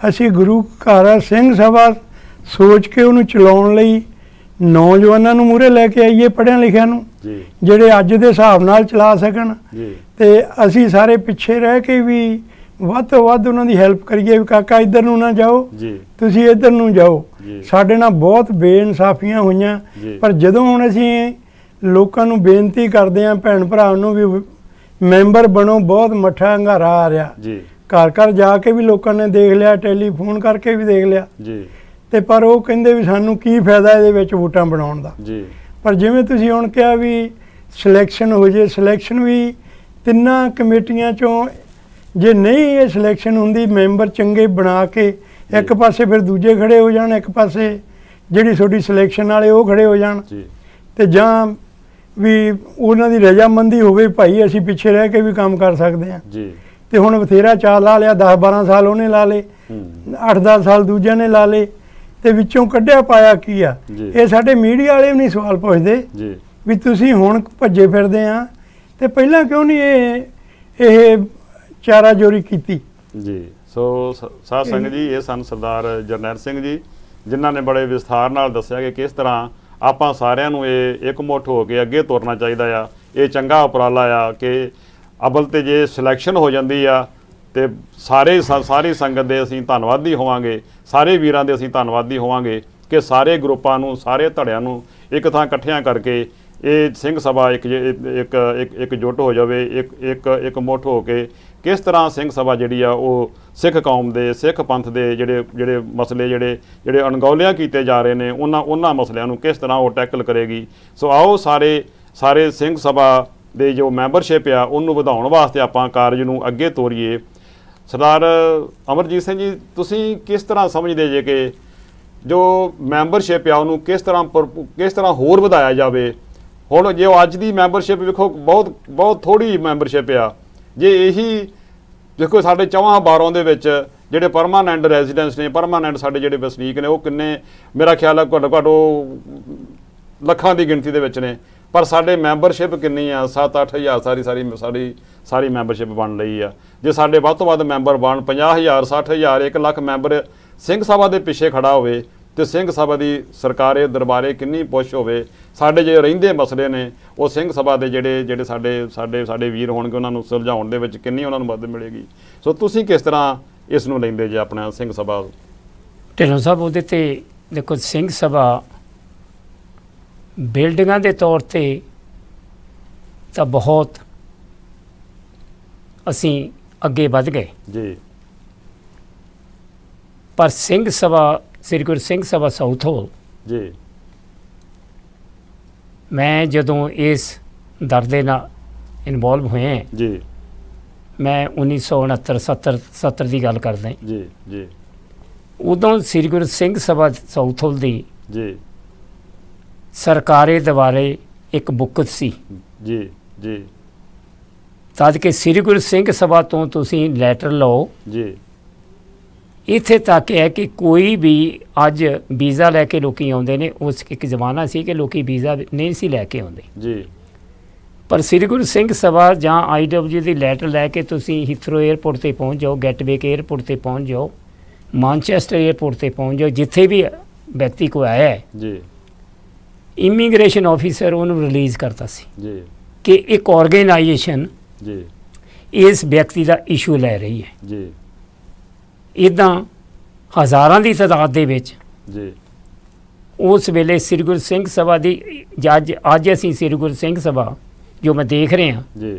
ਅਸੀਂ ਗੁਰੂ ਘਰ ਸਿੰਘ ਸਭਾ ਸੋਚ ਕੇ ਉਹਨੂੰ ਚਲਾਉਣ ਲਈ ਨੌਜਵਾਨਾਂ ਨੂੰ ਮੂਹਰੇ ਲੈ ਕੇ ਆਈਏ, ਪੜ੍ਹਿਆਂ ਲਿਖਿਆਂ ਨੂੰ, ਜਿਹੜੇ ਅੱਜ ਦੇ ਹਿਸਾਬ ਨਾਲ ਚਲਾ ਸਕਣ। ਤੇ ਅਸੀਂ ਸਾਰੇ ਪਿੱਛੇ ਰਹਿ ਕੇ ਵੀ ਵੱਧ ਤੋਂ ਵੱਧ ਉਹਨਾਂ ਦੀ ਹੈਲਪ ਕਰੀਏ ਵੀ ਕਾਕਾ ਇੱਧਰ ਨੂੰ ਨਾ ਜਾਓ, ਤੁਸੀਂ ਇੱਧਰ ਨੂੰ ਜਾਓ। ਸਾਡੇ ਨਾਲ ਬਹੁਤ ਬੇਇਨਸਾਫੀਆਂ ਹੋਈਆਂ, ਪਰ ਜਦੋਂ ਹੁਣ ਅਸੀਂ ਲੋਕਾਂ ਨੂੰ ਬੇਨਤੀ ਕਰਦੇ ਹਾਂ, ਭੈਣ ਭਰਾ ਨੂੰ ਵੀ ਮੈਂਬਰ ਬਣੋ, ਬਹੁਤ ਮੱਠਾ ਹੰਗਾਰਾ ਆ ਰਿਹਾ। ਘਰ ਘਰ ਜਾ ਕੇ ਵੀ ਲੋਕਾਂ ਨੇ ਦੇਖ ਲਿਆ, ਟੈਲੀਫੋਨ ਕਰਕੇ ਵੀ ਦੇਖ ਲਿਆ, ਤੇ ਪਰ ਉਹ ਕਹਿੰਦੇ ਵੀ ਸਾਨੂੰ ਕੀ ਫਾਇਦਾ ਇਹਦੇ ਵਿੱਚ ਵੋਟਾਂ ਬਣਾਉਣ ਦਾ। ਪਰ ਜਿਵੇਂ ਤੁਸੀਂ ਹੁਣ ਕਿਹਾ ਵੀ ਸਿਲੈਕਸ਼ਨ ਹੋ ਜੇ, ਸਿਲੈਕਸ਼ਨ ਵੀ ਤਿੰਨਾਂ ਕਮੇਟੀਆਂ ਚੋਂ ਜੇ ਨਹੀਂ ਇਹ ਸਿਲੈਕਸ਼ਨ ਹੁੰਦੀ, ਮੈਂਬਰ ਚੰਗੇ ਬਣਾ ਕੇ ਇੱਕ ਪਾਸੇ ਫਿਰ ਦੂਜੇ ਖੜੇ ਹੋ ਜਾਣ, ਇੱਕ ਪਾਸੇ ਜਿਹੜੀ ਤੁਹਾਡੀ ਸਿਲੈਕਸ਼ਨ ਵਾਲੇ ਉਹ ਖੜੇ ਹੋ ਜਾਣ, ਤੇ ਜਾਂ ਵੀ ਉਹਨਾਂ ਦੀ ਰਜਾਮੰਦੀ ਹੋਵੇ, ਭਾਈ ਅਸੀਂ ਪਿੱਛੇ ਰਹਿ ਕੇ ਵੀ ਕੰਮ ਕਰ ਸਕਦੇ ਹਾਂ। ਜੀ ਤੇ ਹੁਣ ਬਥੇਰਾ ਚਾਲ ਲਾ ਲਿਆ, 10-12 ਸਾਲ ਉਹਨੇ ਲਾ ਲਏ, 8-10 ਸਾਲ ਦੂਜਿਆਂ ਨੇ ਲਾ ਲਏ, ਤੇ ਵਿੱਚੋਂ ਕੱਢਿਆ ਪਾਇਆ ਕੀ ਆ? ਜੀ। ਇਹ ਸਾਡੇ ਮੀਡੀਆ ਵਾਲੇ ਵੀ ਨਹੀਂ ਸਵਾਲ ਪੁੱਛਦੇ ਜੀ ਵੀ ਤੁਸੀਂ ਹੁਣ ਭੱਜੇ ਫਿਰਦੇ ਆ ਤੇ ਪਹਿਲਾਂ ਕਿਉਂ ਨਹੀਂ ਇਹ ਚਾਰਾ ਜੋਰੀ ਕੀਤੀ? ਜੀ। ਸੋ ਸਾਧ ਸੰਗਤ ਜੀ, ਇਹ ਸਨ ਸਰਦਾਰ ਜਰਨੈਲ ਸਿੰਘ ਜੀ, ਜਿਨ੍ਹਾਂ ਨੇ ਬੜੇ ਵਿਸਥਾਰ ਨਾਲ ਦੱਸਿਆ ਕਿ ਕਿਸ ਤਰ੍ਹਾਂ ਆਪਾਂ ਸਾਰਿਆਂ ਨੂੰ ਇਹ ਇਕਮੁੱਠ ਹੋ ਕੇ ਅੱਗੇ ਤੁਰਨਾ ਚਾਹੀਦਾ ਆ। ਇਹ ਚੰਗਾ ਉਪਰਾਲਾ ਆ ਕਿ ਅਵਲ ਤੇ ਜੇ ਸਿਲੈਕਸ਼ਨ ਹੋ ਜਾਂਦੀ ਆ ਤੇ ਸਾਰੀ ਸੰਗਤ ਦੇ ਅਸੀਂ ਧੰਨਵਾਦੀ ਹੋਵਾਂਗੇ, ਸਾਰੇ ਵੀਰਾਂ ਦੇ ਅਸੀਂ ਧੰਨਵਾਦੀ ਹੋਵਾਂਗੇ ਕਿ ਸਾਰੇ ਗਰੁੱਪਾਂ ਨੂੰ, ਸਾਰੇ ਧੜਿਆਂ ਨੂੰ ਇੱਕ ਥਾਂ ਇਕੱਠਿਆਂ ਕਰਕੇ ਇਹ ਸਿੰਘ ਸਭਾ ਇੱਕ ਜੁੱਟ ਹੋ ਜਾਵੇ, ਇੱਕ ਮੁੱਠ ਹੋ ਕੇ ਕਿਸ ਤਰ੍ਹਾਂ ਸਿੰਘ ਸਭਾ ਜਿਹੜੀ ਆ ਉਹ ਸਿੱਖ ਕੌਮ ਦੇ, ਸਿੱਖ ਪੰਥ ਦੇ ਜਿਹੜੇ ਮਸਲੇ ਜਿਹੜੇ ਅਣਗੌਲਿਆਂ ਕੀਤੇ ਜਾ ਰਹੇ ਨੇ ਉਹਨਾਂ ਮਸਲਿਆਂ ਨੂੰ ਕਿਸ ਤਰ੍ਹਾਂ ਉਹ ਟੈਕਲ ਕਰੇਗੀ। ਸੋ ਆਓ ਸਾਰੇ ਸਿੰਘ ਸਭਾ ਦੇ ਜੋ ਮੈਂਬਰਸ਼ਿਪ ਆ ਉਹਨੂੰ ਵਧਾਉਣ ਵਾਸਤੇ ਆਪਾਂ ਕਾਰਜ ਨੂੰ ਅੱਗੇ ਤੋਰੀਏ। ਸਰਦਾਰ ਅਮਰਜੀਤ ਸਿੰਘ ਜੀ, ਤੁਸੀਂ ਕਿਸ ਤਰ੍ਹਾਂ ਸਮਝਦੇ ਜੇ ਕਿ ਜੋ ਮੈਂਬਰਸ਼ਿਪ ਆ ਉਹਨੂੰ ਕਿਸ ਤਰ੍ਹਾਂ ਹੋਰ ਵਧਾਇਆ ਜਾਵੇ? ਹੁਣ ਜੇ ਅੱਜ ਦੀ ਮੈਂਬਰਸ਼ਿਪ ਵੇਖੋ, ਬਹੁਤ ਥੋੜੀ ਮੈਂਬਰਸ਼ਿਪ ਆ। ਜੇ ਇਹੀ ਦੇਖੋ ਸਾਡੇ 4 ਬਾਰਾਂ ਦੇ ਵਿੱਚ ਜਿਹੜੇ ਪਰਮਾਨੈਂਟ ਰੈਜ਼ੀਡੈਂਸ ਨੇ, ਪਰਮਾਨੈਂਟ ਸਾਡੇ ਜਿਹੜੇ ਵਸਨੀਕ ਨੇ, ਉਹ ਕਿੰਨੇ, ਮੇਰਾ ਖਿਆਲ ਹੈ ਘੱਟੋ ਉਹ ਲੱਖਾਂ ਦੀ ਗਿਣਤੀ ਦੇ ਵਿੱਚ ਨੇ, ਪਰ ਸਾਡੇ ਮੈਂਬਰਸ਼ਿਪ ਕਿੰਨੀ ਆ? 7-8 ਹਜ਼ਾਰ ਸਾਰੀ ਮੈਂਬਰਸ਼ਿਪ ਬਣ ਲਈ ਆ। ਜੇ ਸਾਡੇ ਵੱਧ ਤੋਂ ਵੱਧ ਮੈਂਬਰ ਬਣ 50,000 60,000 1 ਲੱਖ ਮੈਂਬਰ ਸਿੰਘ ਸਭਾ ਦੇ ਪਿੱਛੇ ਖੜਾ ਹੋਵੇ ਤੇ ਸਿੰਘ ਸਭਾ ਦੀ ਸਰਕਾਰੇ ਦਰਬਾਰੇ ਕਿੰਨੀ ਪੁਸ਼ ਹੋਵੇ, ਸਾਡੇ ਜੇ ਰਹਿੰਦੇ ਮਸਲੇ ਨੇ ਉਹ ਸਿੰਘ ਸਭਾ ਦੇ ਜਿਹੜੇ ਸਾਡੇ ਵੀਰ ਹੋਣਗੇ ਉਹਨਾਂ ਨੂੰ ਸੁਲਝਾਉਣ ਦੇ ਵਿੱਚ ਕਿੰਨੀ ਉਹਨਾਂ ਨੂੰ ਮਦਦ ਮਿਲੇਗੀ। ਸੋ ਤੁਸੀਂ ਕਿਸ ਤਰ੍ਹਾਂ ਇਸ ਨੂੰ ਲੈਂਦੇ ਜੇ ਆਪਣਾ ਸਿੰਘ ਸਭਾ? ਢਿੱਲੋਂ ਸਾਹਿਬ, ਉਹਦੇ ਤੇ ਦੇਖੋ, ਸਿੰਘ ਸਭਾ ਬਿਲਡਿੰਗਾਂ ਦੇ ਤੌਰ ਤੇ ਤਾਂ ਬਹੁਤ ਅਸੀਂ ਅੱਗੇ ਵੱਧ ਗਏ ਜੀ, ਪਰ ਸਿੰਘ ਸਭਾ, ਸ੍ਰੀ ਗੁਰੂ ਸਿੰਘ ਸਭਾ ਸਾਊਥ ਹਾਲ, ਜੀ, ਮੈਂ ਜਦੋਂ ਇਸ ਦਰ ਦੇ ਨਾਲ ਇਨਵੋਲਵ ਹੋਏ, ਜੀ, ਮੈਂ 1969 70 ਦੀ ਗੱਲ ਕਰਦਾ, ਜੀ, ਜੀ, ਉਦੋਂ ਸ੍ਰੀ ਗੁਰੂ ਸਿੰਘ ਸਭਾ ਸਾਊਥ ਹਾਲ ਦੀ ਜੀ, ਸਰਕਾਰੇ ਦੁਆਰੇ ਇੱਕ ਬੁੱਕਤ ਸੀ ਜੀ, ਜੀ, ਤਦ ਕਿ ਸ੍ਰੀ ਗੁਰੂ ਸਿੰਘ ਸਭਾ ਤੋਂ ਤੁਸੀਂ ਲੈਟਰ ਲਓ। ਜੀ, ਇੱਥੇ ਤੱਕ ਹੈ ਕਿ ਕੋਈ ਵੀ ਅੱਜ ਵੀਜ਼ਾ ਲੈ ਕੇ ਲੋਕੀ ਆਉਂਦੇ ਨੇ, ਉਸ ਇੱਕ ਜ਼ਮਾਨਾ ਸੀ ਕਿ ਲੋਕੀ ਵੀਜ਼ਾ ਨਹੀਂ ਸੀ ਲੈ ਕੇ ਆਉਂਦੇ, ਜੀ, ਪਰ ਸ੍ਰੀ ਗੁਰੂ ਸਿੰਘ ਸਭਾ ਜਾਂ IW ਦੀ ਲੈਟਰ ਲੈ ਕੇ ਤੁਸੀਂ ਹੀਥਰੋ ਏਅਰਪੋਰਟ ਤੇ ਪਹੁੰਚ ਜਾਓ, ਗੈਟਵੇਕ ਏਅਰਪੋਰਟ ਤੇ ਪਹੁੰਚ ਜਾਓ, ਮਾਨਚੈਸਟਰ ਏਅਰਪੋਰਟ ਤੇ ਪਹੁੰਚ ਜਾਓ, ਜਿੱਥੇ ਵੀ ਵਿਅਕਤੀ ਕੋ ਆਇਆ ਹੈ, ਜੀ, ਇਮੀਗ੍ਰੇਸ਼ਨ ਆਫਿਸਰ ਉਹਨੂੰ ਰਿਲੀਜ਼ ਕਰਤਾ ਸੀ ਜੀ, ਕਿ ਇੱਕ ਆਰਗੇਨਾਈਜੇਸ਼ਨ ਜੀ, ਇਸ ਵਿਅਕਤੀ ਦਾ ਇਸ਼ੂ ਲੈ ਰਹੀ ਹੈ। ਜੀ, ਇੱਦਾਂ ਹਜ਼ਾਰਾਂ ਦੀ ਤਾਦਾਦ ਦੇ ਵਿੱਚ ਜੀ, ਉਸ ਵੇਲੇ ਸ੍ਰੀ ਗੁਰੂ ਸਿੰਘ ਸਭਾ ਦੀ ਅੱਜ ਅਸੀਂ ਸ੍ਰੀ ਗੁਰੂ ਸਿੰਘ ਸਭਾ ਜੋ ਮੈਂ ਦੇਖ ਰਿਹਾ, ਜੀ,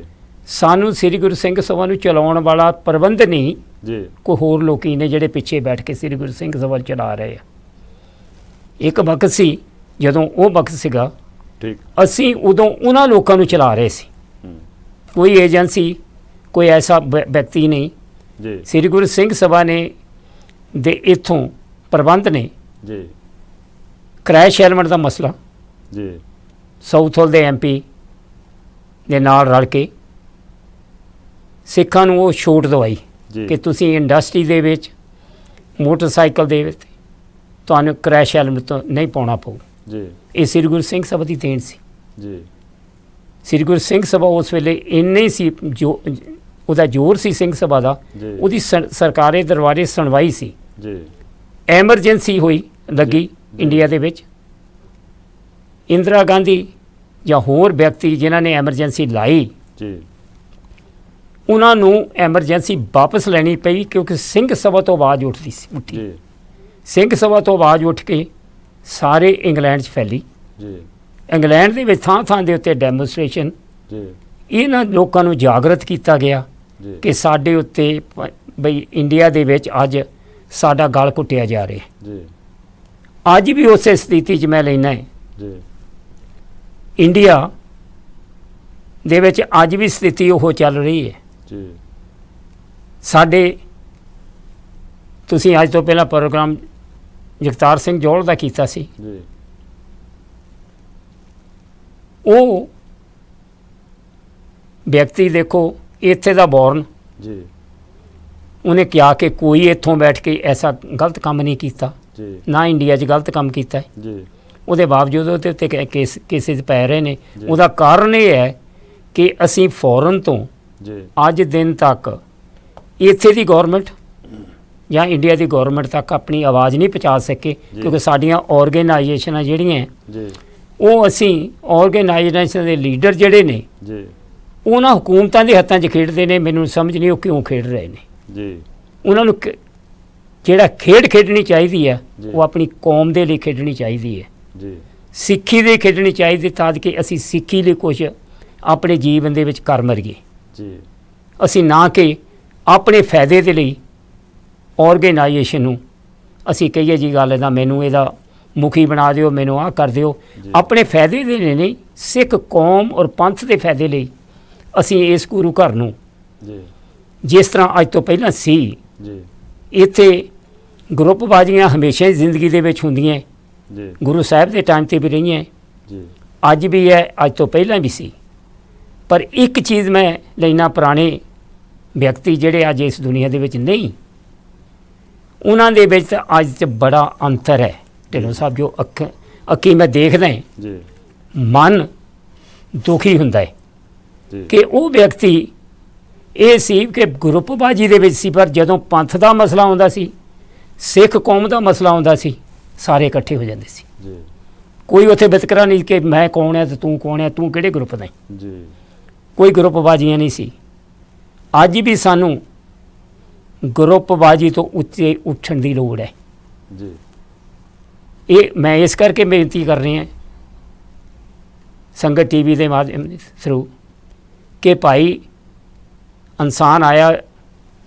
ਸਾਨੂੰ ਸ੍ਰੀ ਗੁਰੂ ਸਿੰਘ ਸਭਾ ਨੂੰ ਚਲਾਉਣ ਵਾਲਾ ਪ੍ਰਬੰਧ ਨਹੀਂ, ਜੀ, ਕੋਈ ਹੋਰ ਲੋਕੀ ਨੇ ਜਿਹੜੇ ਪਿੱਛੇ ਬੈਠ ਕੇ ਸ੍ਰੀ ਗੁਰੂ ਸਿੰਘ ਸਭਾ ਚਲਾ ਰਹੇ ਆ। ਇੱਕ ਵਕਤ ਸੀ ਜਦੋਂ ਉਹ ਵਕਤ ਸੀਗਾ, ਠੀਕ, ਅਸੀਂ ਉਦੋਂ ਉਹਨਾਂ ਲੋਕਾਂ ਨੂੰ ਚਲਾ ਰਹੇ ਸੀ, ਕੋਈ ਏਜੰਸੀ, ਕੋਈ ਐਸਾ ਵਿਅਕਤੀ ਨਹੀਂ। ਜੀ, ਸ੍ਰੀ ਗੁਰੂ ਸਿੰਘ ਸਭਾ ਨੇ ਦੇ ਇੱਥੋਂ ਪ੍ਰਬੰਧ ਨੇ ਜੀ, ਕ੍ਰੈਸ਼ ਹੈਲਮਟ ਦਾ ਮਸਲਾ ਜੀ, ਸਾਊਥ ਹਾਲ ਦੇ MP ਦੇ ਨਾਲ ਰਲ ਕੇ ਸਿੱਖਾਂ ਨੂੰ ਉਹ ਛੋਟ ਦਵਾਈ ਜੀ, ਕਿ ਤੁਸੀਂ ਇੰਡਸਟਰੀ ਦੇ ਵਿੱਚ ਮੋਟਰਸਾਈਕਲ ਦੇ ਵਿੱਚ ਤੁਹਾਨੂੰ ਕ੍ਰੈਸ਼ ਹੈਲਮਟ ਤੋਂ ਨਹੀਂ ਪਾਉਣਾ ਪਊ। ਜੀ, ਇਹ ਸ੍ਰੀ ਗੁਰੂ ਸਿੰਘ ਸਭਾ ਦੀ ਦੇਣ ਸੀ। ਜੀ, ਸ੍ਰੀ ਗੁਰੂ ਸਿੰਘ ਸਭਾ ਉਸ ਵੇਲੇ ਇੰਨੇ ਸੀ, ਜੋ ਉਹਦਾ ਜ਼ੋਰ ਸੀ ਸਿੰਘ ਸਭਾ ਦਾ, ਜੀ, ਉਹਦੀ ਸਰਕਾਰੇ ਦਰਬਾਰੇ ਸੁਣਵਾਈ ਸੀ। ਜੀ, ਐਮਰਜੈਂਸੀ ਹੋਈ ਲੱਗੀ ਜੀ। ਇੰਡੀਆ ਦੇ ਵਿੱਚ, ਇੰਦਰਾ ਗਾਂਧੀ ਜਾਂ ਹੋਰ ਵਿਅਕਤੀ ਜਿਨ੍ਹਾਂ ਨੇ ਐਮਰਜੈਂਸੀ ਲਾਈ, ਜੀ, ਉਹਨਾਂ ਨੂੰ ਐਮਰਜੈਂਸੀ ਵਾਪਸ ਲੈਣੀ ਪਈ ਕਿਉਂਕਿ ਸਿੰਘ ਸਭਾ ਤੋਂ ਆਵਾਜ਼ ਉੱਠੀ। ਜੀ, ਸਿੰਘ ਸਭਾ ਤੋਂ ਆਵਾਜ਼ ਉੱਠ ਕੇ ਸਾਰੇ ਇੰਗਲੈਂਡ 'ਚ ਫੈਲੀ। ਜੀ, ਇੰਗਲੈਂਡ ਦੇ ਵਿੱਚ ਥਾਂ ਦੇ ਉੱਤੇ ਡੈਮੋਨਸਟ੍ਰੇਸ਼ਨ, ਜੀ, ਇਹਨਾਂ ਲੋਕਾਂ ਨੂੰ ਜਾਗਰਤ ਕੀਤਾ ਗਿਆ ਜੀ, ਕਿ ਸਾਡੇ ਉੱਤੇ ਬਈ ਇੰਡੀਆ ਦੇ ਵਿੱਚ ਅੱਜ ਸਾਡਾ ਗਲ ਘੁੱਟਿਆ ਜਾ ਰਿਹਾ। ਜੀ, ਅੱਜ ਵੀ ਉਸੇ ਸਥਿਤੀ 'ਚ ਮੈਂ ਲੈਣਾ ਹੈ। ਜੀ, ਇੰਡੀਆ ਦੇ ਵਿੱਚ ਅੱਜ ਵੀ ਸਥਿਤੀ ਉਹ ਚੱਲ ਰਹੀ ਹੈ। ਜੀ, ਸਾਡੇ, ਤੁਸੀਂ ਅੱਜ ਤੋਂ ਪਹਿਲਾਂ ਪ੍ਰੋਗਰਾਮ ਜਗਤਾਰ ਸਿੰਘ ਜੋਹਲ ਦਾ ਕੀਤਾ ਸੀ, ਜੀ, ਉਹ ਵਿਅਕਤੀ ਦੇਖੋ ਇੱਥੇ ਦਾ ਬੋਰਨ, ਜੀ ਉਹਨੇ ਕਿਹਾ ਕਿ ਕੋਈ ਇੱਥੋਂ ਬੈਠ ਕੇ ਐਸਾ ਗਲਤ ਕੰਮ ਨਹੀਂ ਕੀਤਾ, ਜੀ ਨਾ ਇੰਡੀਆ 'ਚ ਗਲਤ ਕੰਮ ਕੀਤਾ ਹੈ। ਜੀ ਉਹਦੇ ਬਾਵਜੂਦ ਉਹਦੇ ਉੱਤੇ ਕੇਸਿਸ ਪੈ ਰਹੇ ਨੇ। ਜੀ। ਉਹਦਾ ਕਾਰਨ ਇਹ ਹੈ ਕਿ ਅਸੀਂ ਫੋਰਨ ਤੋਂ ਜੀ ਅੱਜ ਦਿਨ ਤੱਕ ਇੱਥੇ ਦੀ ਗੌਰਮੈਂਟ ਜਾਂ ਇੰਡੀਆ ਦੀ ਗੌਰਮੈਂਟ ਤੱਕ ਆਪਣੀ ਆਵਾਜ਼ ਨਹੀਂ ਪਹੁੰਚਾ ਸਕੇ, ਜੀ। ਕਿਉਂਕਿ ਸਾਡੀਆਂ ਆਰਗੇਨਾਈਜੇਸ਼ਨਾਂ ਜਿਹੜੀਆਂ ਜੀ ਉਹ ਅਸੀਂ ਆਰਗੇਨਾਈਜੇਸ਼ਨ ਦੇ ਲੀਡਰ ਜਿਹੜੇ ਨੇ ਜੀ ਉਹਨਾਂ ਹੁਕੂਮਤਾਂ ਦੇ ਹੱਥਾਂ 'ਚ ਖੇਡਦੇ ਨੇ। ਮੈਨੂੰ ਸਮਝ ਨਹੀਂ ਉਹ ਕਿਉਂ ਖੇਡ ਰਹੇ ਨੇ। ਜੀ ਉਹਨਾਂ ਨੂੰ ਜਿਹੜਾ ਖੇਡ ਖੇਡਣੀ ਚਾਹੀਦੀ ਹੈ ਜੀ। ਉਹ ਆਪਣੀ ਕੌਮ ਦੇ ਲਈ ਖੇਡਣੀ ਚਾਹੀਦੀ ਹੈ, ਜੀ ਸਿੱਖੀ ਦੇ ਖੇਡਣੀ ਚਾਹੀਦੀ, ਤਾਂ ਕਿ ਅਸੀਂ ਸਿੱਖੀ ਲਈ ਕੁਛ ਆਪਣੇ ਜੀਵਨ ਦੇ ਵਿੱਚ ਕਰ ਮਰੀਏ। ਜੀ ਅਸੀਂ ਨਾ ਕਿ ਆਪਣੇ ਫਾਇਦੇ ਦੇ ਲਈ ਆਰਗੇਨਾਈਜੇਸ਼ਨ ਨੂੰ ਅਸੀਂ ਕਹੀਏ ਜੀ ਗੱਲ ਇਹਦਾ ਮੈਨੂੰ ਇਹਦਾ ਮੁਖੀ ਬਣਾ ਦਿਓ, ਮੈਨੂੰ ਆਹ ਕਰ ਦਿਓ। ਜੀ। ਆਪਣੇ ਫਾਇਦੇ ਦੇ ਲਈ ਨਹੀਂ, ਸਿੱਖ ਕੌਮ ਔਰ ਪੰਥ ਦੇ ਫਾਇਦੇ ਲਈ ਅਸੀਂ ਇਸ ਗੁਰੂ ਘਰ ਨੂੰ ਜੀ ਜਿਸ ਤਰ੍ਹਾਂ ਅੱਜ ਤੋਂ ਪਹਿਲਾਂ ਸੀ, ਜੀ ਇੱਥੇ ਗਰੁੱਪਬਾਜ਼ੀਆਂ ਹਮੇਸ਼ਾ ਹੀ ਜ਼ਿੰਦਗੀ ਦੇ ਵਿੱਚ ਹੁੰਦੀਆਂ, ਜੀ ਗੁਰੂ ਸਾਹਿਬ ਦੇ ਟਾਈਮ ਤੇ ਵੀ ਰਹੀਆਂ, ਜੀ ਅੱਜ ਵੀ ਹੈ, ਅੱਜ ਤੋਂ ਪਹਿਲਾਂ ਵੀ ਸੀ। ਪਰ ਇੱਕ ਚੀਜ਼ ਮੈਂ ਲੈਣਾ, ਪੁਰਾਣੇ ਵਿਅਕਤੀ ਜਿਹੜੇ ਅੱਜ ਇਸ ਦੁਨੀਆ ਦੇ ਵਿੱਚ ਨਹੀਂ, ਉਹਨਾਂ ਦੇ ਵਿੱਚ ਤਾਂ ਅੱਜ 'ਚ ਬੜਾ ਅੰਤਰ ਹੈ। ਢਿੱਲੋਂ ਸਾਹਿਬ ਜੋ ਅੱਖੀਂ ਮੈਂ ਦੇਖਦਾ ਹਾਂ, ਜੀ ਮਨ ਦੁਖੀ ਹੁੰਦਾ ਹੈ ਜੀ ਕਿ ਉਹ ਵਿਅਕਤੀ ਇਹ ਸੀ ਕਿ ਗਰੁੱਪਬਾਜ਼ੀ ਦੇ ਵਿੱਚ ਸੀ, ਪਰ ਜਦੋਂ ਪੰਥ ਦਾ ਮਸਲਾ ਆਉਂਦਾ ਸੀ, ਸਿੱਖ ਕੌਮ ਦਾ ਮਸਲਾ ਆਉਂਦਾ ਸੀ, ਸਾਰੇ ਇਕੱਠੇ ਹੋ ਜਾਂਦੇ ਸੀ। ਜੀ ਕੋਈ ਉੱਥੇ ਵਿਤਕਰਾ ਨਹੀਂ ਕਿ ਮੈਂ ਕੌਣ ਹੈ ਤੇ ਤੂੰ ਕੌਣ ਹੈ, ਤੂੰ ਕਿਹੜੇ ਗਰੁੱਪ ਦਾ ਹੈ। ਜੀ ਕੋਈ ਗਰੁੱਪਬਾਜ਼ੀਆਂ ਨਹੀਂ ਸੀ। ਅੱਜ ਵੀ ਸਾਨੂੰ ਗਰੁੱਪਬਾਜ਼ੀ ਤੋਂ ਉੱਚੇ ਉੱਠਣ ਦੀ ਲੋੜ ਹੈ। ਜੀ ਇਹ ਮੈਂ ਇਸ ਕਰਕੇ ਬੇਨਤੀ ਕਰ ਰਹੀ ਹਾਂ ਸੰਗਤ ਟੀਵੀ ਦੇ ਮਾਧਿਅਮ ਦੇ ਥਰੂ ਕਿ ਭਾਈ ਇਨਸਾਨ ਆਇਆ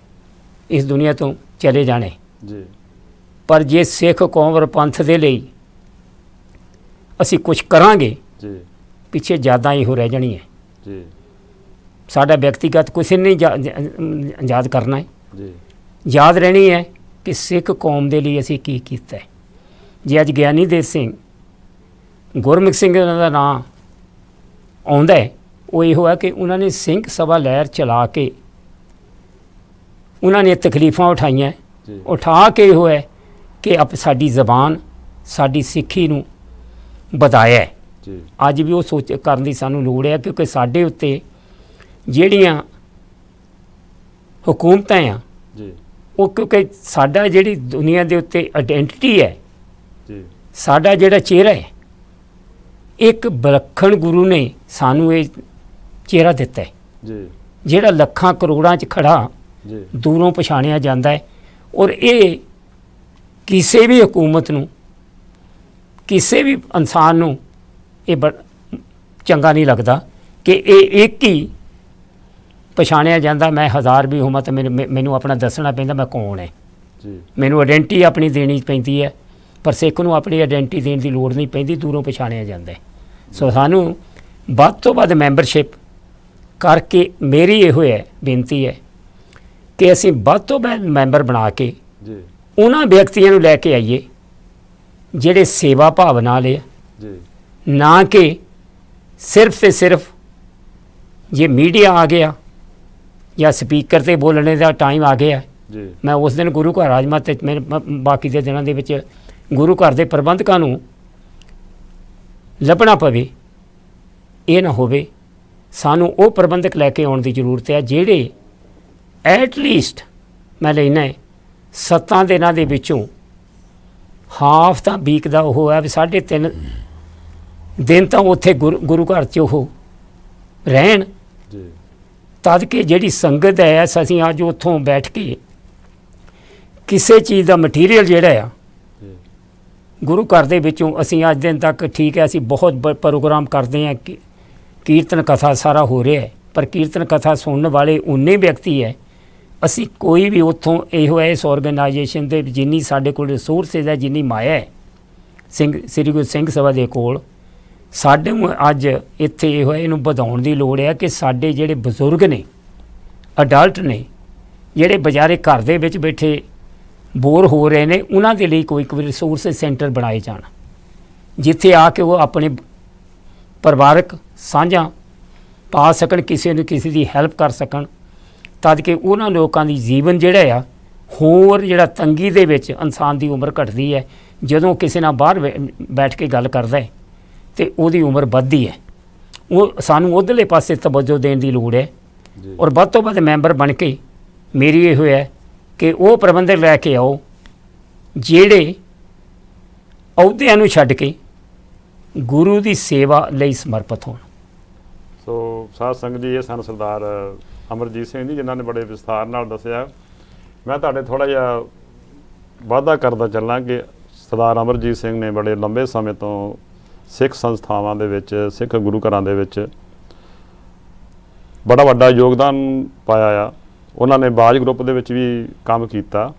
ਇਸ ਦੁਨੀਆ ਤੋਂ ਚਲੇ ਜਾਣੇ, ਜੀ ਪਰ ਜੇ ਸਿੱਖ ਕੌਮ ਔਰ ਪੰਥ ਦੇ ਲਈ ਅਸੀਂ ਕੁਝ ਕਰਾਂਗੇ, ਜੀ ਪਿੱਛੇ ਯਾਦਾਂ ਹੀ ਹੋ ਰਹਿ ਜਾਣੀਆਂ। ਜੀ ਸਾਡਾ ਵਿਅਕਤੀਗਤ ਕੁਛ ਨਹੀਂ ਯਾਦ ਕਰਨਾ ਹੈ, ਜੀ ਯਾਦ ਰਹਿਣੀ ਹੈ ਕਿ ਸਿੱਖ ਕੌਮ ਦੇ ਲਈ ਅਸੀਂ ਕੀ ਕੀਤਾ ਹੈ। ਜੇ ਅੱਜ ਗਿਆਨੀ ਦੇਵ ਸਿੰਘ, ਗੁਰਮੁਖ ਸਿੰਘ ਉਹਨਾਂ ਦਾ ਨਾਂ ਆਉਂਦਾ ਹੈ, ਉਹ ਇਹੋ ਹੈ ਕਿ ਉਹਨਾਂ ਨੇ ਸਿੰਘ ਸਭਾ ਲਹਿਰ ਚਲਾ ਕੇ ਉਹਨਾਂ ਨੇ ਤਕਲੀਫਾਂ ਉਠਾਈਆਂ, ਜੀ ਉਠਾ ਕੇ ਇਹੋ ਹੈ ਕਿ ਸਾਡੀ ਜ਼ਬਾਨ, ਸਾਡੀ ਸਿੱਖੀ ਨੂੰ ਵਧਾਇਆ ਹੈ। ਜੀ ਅੱਜ ਵੀ ਉਹ ਸੋਚ ਕਰਨ ਦੀ ਸਾਨੂੰ ਲੋੜ ਹੈ, ਕਿਉਂਕਿ ਸਾਡੇ ਉੱਤੇ ਜਿਹੜੀਆਂ ਹੁਕੂਮਤਾਂ ਆ, ਜੀ ਉਹ ਕਿਉਂਕਿ ਸਾਡਾ ਜਿਹੜੀ ਦੁਨੀਆ ਦੇ ਉੱਤੇ ਆਇਡੈਂਟੀਟੀ ਹੈ, ਜੀ ਸਾਡਾ ਜਿਹੜਾ ਚਿਹਰਾ ਹੈ, ਇੱਕ ਵਿਲੱਖਣ ਗੁਰੂ ਨੇ ਸਾਨੂੰ ਇਹ ਚਿਹਰਾ ਦਿੱਤਾ ਹੈ, ਜੀ ਜਿਹੜਾ ਲੱਖਾਂ ਕਰੋੜਾਂ 'ਚ ਖੜਾ ਜੀ ਦੂਰੋਂ ਪਛਾਣਿਆ ਜਾਂਦਾ ਹੈ। ਔਰ ਇਹ ਕਿਸੇ ਵੀ ਹਕੂਮਤ ਨੂੰ, ਕਿਸੇ ਵੀ ਇਨਸਾਨ ਨੂੰ ਇਹ ਚੰਗਾ ਨਹੀਂ ਲੱਗਦਾ ਕਿ ਇਹ ਇੱਕ ਹੀ ਪਛਾਣਿਆ ਜਾਂਦਾ। ਮੈਂ ਹਜ਼ਾਰ ਵੀ ਹੋਵਾਂ ਤਾਂ ਮੈਨੂੰ ਆਪਣਾ ਦੱਸਣਾ ਪੈਂਦਾ ਮੈਂ ਕੌਣ ਹੈ, ਜੀ ਮੈਨੂੰ ਆਇਡੈਂਟੀ ਆਪਣੀ ਦੇਣੀ ਪੈਂਦੀ ਹੈ। ਪਰ ਸਿੱਖ ਨੂੰ ਆਪਣੀ ਆਇਡੈਂਟੀ ਦੇਣ ਦੀ ਲੋੜ ਨਹੀਂ ਪੈਂਦੀ, ਦੂਰੋਂ ਪਛਾਣਿਆ ਜਾਂਦਾ ਹੈ। ਸੋ ਸਾਨੂੰ ਵੱਧ ਤੋਂ ਵੱਧ ਮੈਂਬਰਸ਼ਿਪ ਕਰਕੇ ਮੇਰੀ ਇਹੋ ਹੈ ਬੇਨਤੀ ਹੈ ਕਿ ਅਸੀਂ ਵੱਧ ਤੋਂ ਵੱਧ ਮੈਂਬਰ ਬਣਾ ਕੇ ਜੀ ਉਹਨਾਂ ਵਿਅਕਤੀਆਂ ਨੂੰ ਲੈ ਕੇ ਆਈਏ ਜਿਹੜੇ ਸੇਵਾ ਭਾਵ ਨਾਲ ਹੈ, ਜੀ ਨਾ ਕਿ ਸਿਰਫ ਤੇ ਸਿਰਫ ਜੇ ਮੀਡੀਆ ਆ ਗਿਆ ਜਾਂ ਸਪੀਕਰ ਤੇ ਬੋਲਣੇ ਦਾ ਟਾਈਮ ਆ ਗਿਆ। ਜੀ ਮੈਂ ਉਸ ਦਿਨ ਗੁਰੂ ਘਰ ਰਾਜਮਾ ਤੇ ਬਾਕੀ ਦੇ ਦਿਨਾਂ ਦੇ ਵਿੱਚ ਗੁਰੂ ਘਰ ਦੇ ਪ੍ਰਬੰਧਕਾਂ ਨੂੰ ਲੱਭਣਾ ਪਵੇ, ਇਹ ਨਾ ਹੋਵੇ। ਸਾਨੂੰ ਉਹ ਪ੍ਰਬੰਧਕ ਲੈ ਕੇ ਆਉਣ ਦੀ ਜ਼ਰੂਰਤ ਹੈ ਜਿਹੜੇ ਐਟਲੀਸਟ ਮੈਂ ਲੈਣਾ ਹੈ 7 ਦਿਨਾਂ ਦੇ ਵਿੱਚੋਂ ਹਾਫ ਤਾਂ ਵੀਕ ਦਾ ਉਹ ਹੈ ਵੀ 3.5 ਦਿਨ ਤਾਂ ਉੱਥੇ ਗੁਰੂ ਘਰ 'ਚ ਉਹ ਰਹਿਣ, ਜੀ ਤਦ ਕਿ ਜਿਹੜੀ ਸੰਗਤ ਹੈ ਅਸੀਂ ਅੱਜ ਉੱਥੋਂ ਬੈਠ ਕੇ ਕਿਸੇ ਚੀਜ਼ ਦਾ ਮਟੀਰੀਅਲ ਜਿਹੜਾ ਆ ਜੀ ਗੁਰੂ ਘਰ ਦੇ ਵਿੱਚੋਂ ਅਸੀਂ ਅੱਜ ਦਿਨ ਤੱਕ ਠੀਕ ਹੈ ਅਸੀਂ ਬਹੁਤ ਪ੍ਰੋਗਰਾਮ ਕਰਦੇ ਹਾਂ, ਕੀਰਤਨ ਕਥਾ ਸਾਰਾ ਹੋ ਰਿਹਾ ਹੈ, ਪਰ ਕੀਰਤਨ ਕਥਾ ਸੁਣਨ ਵਾਲੇ ਉਨੇ ਵਿਅਕਤੀ ਹੈ। ਅਸੀਂ ਕੋਈ ਵੀ ਉੱਥੋਂ ਇਹੋ ਹੈ ਇਸ ਆਰਗੇਨਾਈਜੇਸ਼ਨ ਦੇ ਜਿੰਨੀ ਸਾਡੇ ਕੋਲ ਰਿਸੋਰਸਿਸ ਹੈ, ਜਿੰਨੀ ਮਾਇਆ ਹੈ ਸ੍ਰੀ ਗੁਰੂ ਸਿੰਘ ਸਭਾ ਦੇ ਕੋਲ, ਸਾਡੇ ਨੂੰ ਅੱਜ ਇੱਥੇ ਇਹੋ ਹੈ ਇਹਨੂੰ ਵਧਾਉਣ ਦੀ ਲੋੜ ਹੈ ਕਿ ਸਾਡੇ ਜਿਹੜੇ ਬਜ਼ੁਰਗ ਨੇ, ਅਡਲਟ ਨੇ, ਜਿਹੜੇ ਬਜ਼ਾਰੇ ਘਰ ਦੇ ਵਿੱਚ ਬੈਠੇ ਬੋਰ ਹੋ ਰਹੇ ਨੇ, ਉਹਨਾਂ ਦੇ ਲਈ ਕੋਈ ਰਿਸੋਰਸ ਸੈਂਟਰ ਬਣਾਏ ਜਾਣ, ਜਿੱਥੇ ਆ ਕੇ ਉਹ ਆਪਣੇ ਪਰਿਵਾਰਕ ਸਾਂਝਾਂ ਪਾ ਸਕਣ, ਕਿਸੇ ਨੂੰ ਕਿਸੇ ਦੀ ਹੈਲਪ ਕਰ ਸਕਣ, ਤਦ ਕਿ ਉਹਨਾਂ ਲੋਕਾਂ ਦੀ ਜੀਵਨ ਜਿਹੜਾ ਆ ਹੋਰ ਜਿਹੜਾ ਤੰਗੀ ਦੇ ਵਿੱਚ ਇਨਸਾਨ ਦੀ ਉਮਰ ਘਟਦੀ ਹੈ, ਜਦੋਂ ਕਿਸੇ ਨਾਲ ਬਾਹਰ ਬੈਠ ਕੇ ਗੱਲ ਕਰਦਾ ਹੈ ਤੇ ਉਹਦੀ ਉਮਰ ਵੱਧਦੀ ਹੈ। ਉਹ ਸਾਨੂੰ ਉੱਧਰਲੇ ਪਾਸੇ ਤਵੱਜੋ ਦੇਣ ਦੀ ਲੋੜ ਹੈ। ਔਰ ਵੱਧ ਤੋਂ ਵੱਧ ਮੈਂਬਰ ਬਣ ਕੇ ਮੇਰੀ ਇਹੋ ਹੈ ਕਿ ਉਹ ਪ੍ਰਬੰਧਕ ਲੈ ਕੇ ਆਓ ਜਿਹੜੇ ਅਹੁਦਿਆਂ ਨੂੰ ਛੱਡ ਕੇ ਗੁਰੂ ਦੀ ਸੇਵਾ ਲਈ ਸਮਰਪਿਤ ਹੋਣ। ਸੋ ਸਾਧ ਸੰਗਤ ਜੀ, ਇਹ ਸਨ ਸਰਦਾਰ ਅਮਰਜੀਤ ਸਿੰਘ ਜੀ, ਜਿਨ੍ਹਾਂ ਨੇ ਬੜੇ ਵਿਸਥਾਰ ਨਾਲ ਦੱਸਿਆ। ਮੈਂ ਤੁਹਾਡੇ ਥੋੜ੍ਹਾ ਜਿਹਾ ਵਾਅਦਾ ਕਰਦਾ ਚੱਲਾਂ ਕਿ ਸਰਦਾਰ ਅਮਰਜੀਤ ਸਿੰਘ ਨੇ ਬੜੇ ਲੰਬੇ ਸਮੇਂ ਤੋਂ ਸਿੱਖ ਸੰਸਥਾਵਾਂ ਦੇ ਵਿੱਚ, ਸਿੱਖ ਗੁਰੂ ਘਰਾਂ ਦੇ ਵਿੱਚ ਬੜਾ ਵੱਡਾ ਯੋਗਦਾਨ ਪਾਇਆ ਆ। ਉਹਨਾਂ ਨੇ ਬਾਜ ਗਰੁੱਪ ਦੇ ਵਿੱਚ ਵੀ ਕੰਮ ਕੀਤਾ।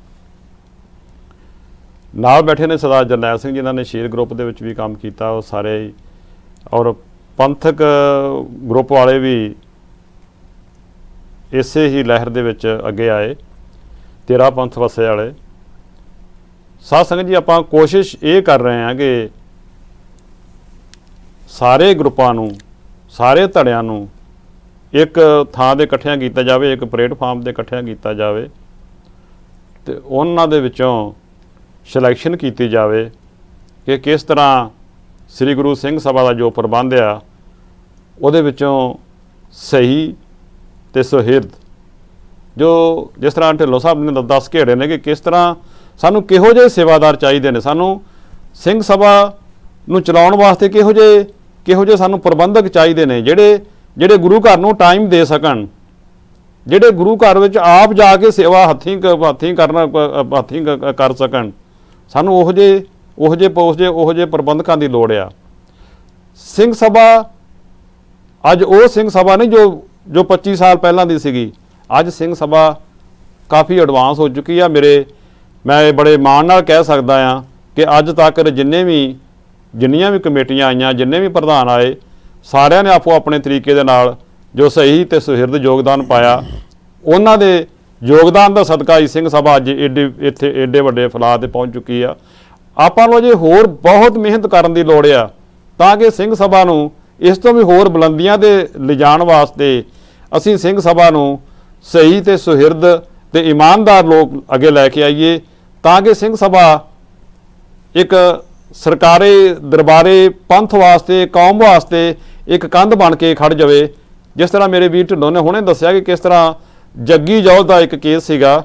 ਨਾਲ ਬੈਠੇ ਨੇ ਸਰਦਾਰ ਜਰਨੈਲ ਸਿੰਘ, ਜਿਨ੍ਹਾਂ ਨੇ ਸ਼ੇਰ ਗਰੁੱਪ ਦੇ ਵਿੱਚ ਵੀ ਕੰਮ ਕੀਤਾ। ਉਹ ਸਾਰੇ ਔਰ ਪੰਥਕ ਗਰੁੱਪ ਵਾਲੇ ਵੀ ਇਸੇ ਹੀ ਲਹਿਰ ਦੇ ਵਿੱਚ ਅੱਗੇ ਆਏ, ਤੇਰਾ ਪੰਥ ਵਸੇ ਵਾਲੇ। ਸਾਧ ਸੰਗਤ ਜੀ, ਆਪਾਂ ਕੋਸ਼ਿਸ਼ ਇਹ ਕਰ ਰਹੇ ਹਾਂ ਕਿ ਸਾਰੇ ਗਰੁੱਪਾਂ ਨੂੰ, ਸਾਰੇ ਧੜਿਆਂ ਨੂੰ ਇੱਕ ਥਾਂ 'ਤੇ ਇਕੱਠਿਆਂ ਕੀਤਾ ਜਾਵੇ, ਇੱਕ ਪਲੇਟਫਾਰਮ 'ਤੇ ਇਕੱਠਿਆਂ ਕੀਤਾ ਜਾਵੇ ਅਤੇ ਉਹਨਾਂ ਦੇ ਵਿੱਚੋਂ ਸਿਲੈਕਸ਼ਨ ਕੀਤੀ ਜਾਵੇ ਕਿ ਕਿਸ ਤਰ੍ਹਾਂ ਸ੍ਰੀ ਗੁਰੂ ਸਿੰਘ ਸਭਾ ਦਾ ਜੋ ਪ੍ਰਬੰਧ ਆ ਉਹਦੇ ਵਿੱਚੋਂ ਸਹੀ ਅਤੇ ਸੁਹਿਰਦ, ਜੋ ਜਿਸ ਤਰ੍ਹਾਂ ਢਿੱਲੋਂ ਸਾਹਿਬ ਨੇ ਦੱਸ ਘੇੜੇ ਨੇ ਕਿ ਕਿਸ ਤਰ੍ਹਾਂ ਸਾਨੂੰ ਕਿਹੋ ਜਿਹੇ ਸੇਵਾਦਾਰ ਚਾਹੀਦੇ ਨੇ, ਸਾਨੂੰ ਸਿੰਘ ਸਭਾ ਨੂੰ ਚਲਾਉਣ ਵਾਸਤੇ ਕਿਹੋ ਜਿਹੇ ਸਾਨੂੰ ਪ੍ਰਬੰਧਕ ਚਾਹੀਦੇ ਨੇ, ਜਿਹੜੇ ਗੁਰੂ ਘਰ ਨੂੰ ਟਾਈਮ ਦੇ ਸਕਣ, ਜਿਹੜੇ ਗੁਰੂ ਘਰ ਵਿੱਚ ਆਪ ਜਾ ਕੇ ਸੇਵਾ ਹੱਥੀਂ ਕਰ ਸਕਣ। ਸਾਨੂੰ ਉਹੋ ਜਿਹੇ ਪ੍ਰਬੰਧਕਾਂ ਦੀ ਲੋੜ ਆ। ਸਿੰਘ ਸਭਾ ਅੱਜ ਉਹ ਸਿੰਘ ਸਭਾ ਨਹੀਂ ਜੋ 25 ਸਾਲ ਪਹਿਲਾਂ ਦੀ ਸੀਗੀ। ਅੱਜ ਸਿੰਘ ਸਭਾ ਕਾਫੀ ਐਡਵਾਂਸ ਹੋ ਚੁੱਕੀ ਆ। ਮੈਂ ਬੜੇ ਮਾਣ ਨਾਲ ਕਹਿ ਸਕਦਾ ਹਾਂ ਕਿ ਅੱਜ ਤੱਕ ਜਿੰਨੀਆਂ ਵੀ ਕਮੇਟੀਆਂ ਆਈਆਂ, ਜਿੰਨੇ ਵੀ ਪ੍ਰਧਾਨ ਆਏ, ਸਾਰਿਆਂ ਨੇ ਆਪੋ ਆਪਣੇ ਤਰੀਕੇ ਦੇ ਨਾਲ ਜੋ ਸਹੀ ਅਤੇ ਸੁਹਿਰਦ ਯੋਗਦਾਨ ਪਾਇਆ। ਉਹਨਾਂ ਦੇ ਯੋਗਦਾਨ ਦਾ ਸਦਕਾ ਹੀ ਸਿੰਘ ਸਭਾ ਅੱਜ ਏਡੇ ਵੱਡੇ ਫਲਾਹ 'ਤੇ ਪਹੁੰਚ ਚੁੱਕੀ ਆ। ਆਪਾਂ ਨੂੰ ਅਜੇ ਹੋਰ ਬਹੁਤ ਮਿਹਨਤ ਕਰਨ ਦੀ ਲੋੜ ਆ ਤਾਂ ਕਿ ਸਿੰਘ ਸਭਾ ਨੂੰ ਇਸ ਤੋਂ ਵੀ ਹੋਰ ਬੁਲੰਦੀਆਂ 'ਤੇ ਲਿਜਾਣ ਵਾਸਤੇ ਅਸੀਂ ਸਿੰਘ ਸਭਾ ਨੂੰ ਸਹੀ ਅਤੇ ਸੁਹਿਰਦ ਅਤੇ ਇਮਾਨਦਾਰ ਲੋਕ ਅੱਗੇ ਲੈ ਕੇ ਆਈਏ, ਤਾਂ ਕਿ ਸਿੰਘ ਸਭਾ ਇੱਕ ਸਰਕਾਰੀ ਦਰਬਾਰੇ ਪੰਥ ਵਾਸਤੇ, ਕੌਮ ਵਾਸਤੇ ਇੱਕ ਕੰਧ ਬਣ ਕੇ ਖੜ੍ਹ ਜਾਵੇ। ਜਿਸ ਤਰ੍ਹਾਂ ਮੇਰੇ ਵੀਰ ਢਿੱਲੋਂ ਨੇ ਹੁਣੇ ਦੱਸਿਆ ਕਿ ਕਿਸ ਤਰ੍ਹਾਂ ਜੱਗੀ ਜੌਹਲ ਦਾ ਇੱਕ ਕੇਸ ਸੀਗਾ।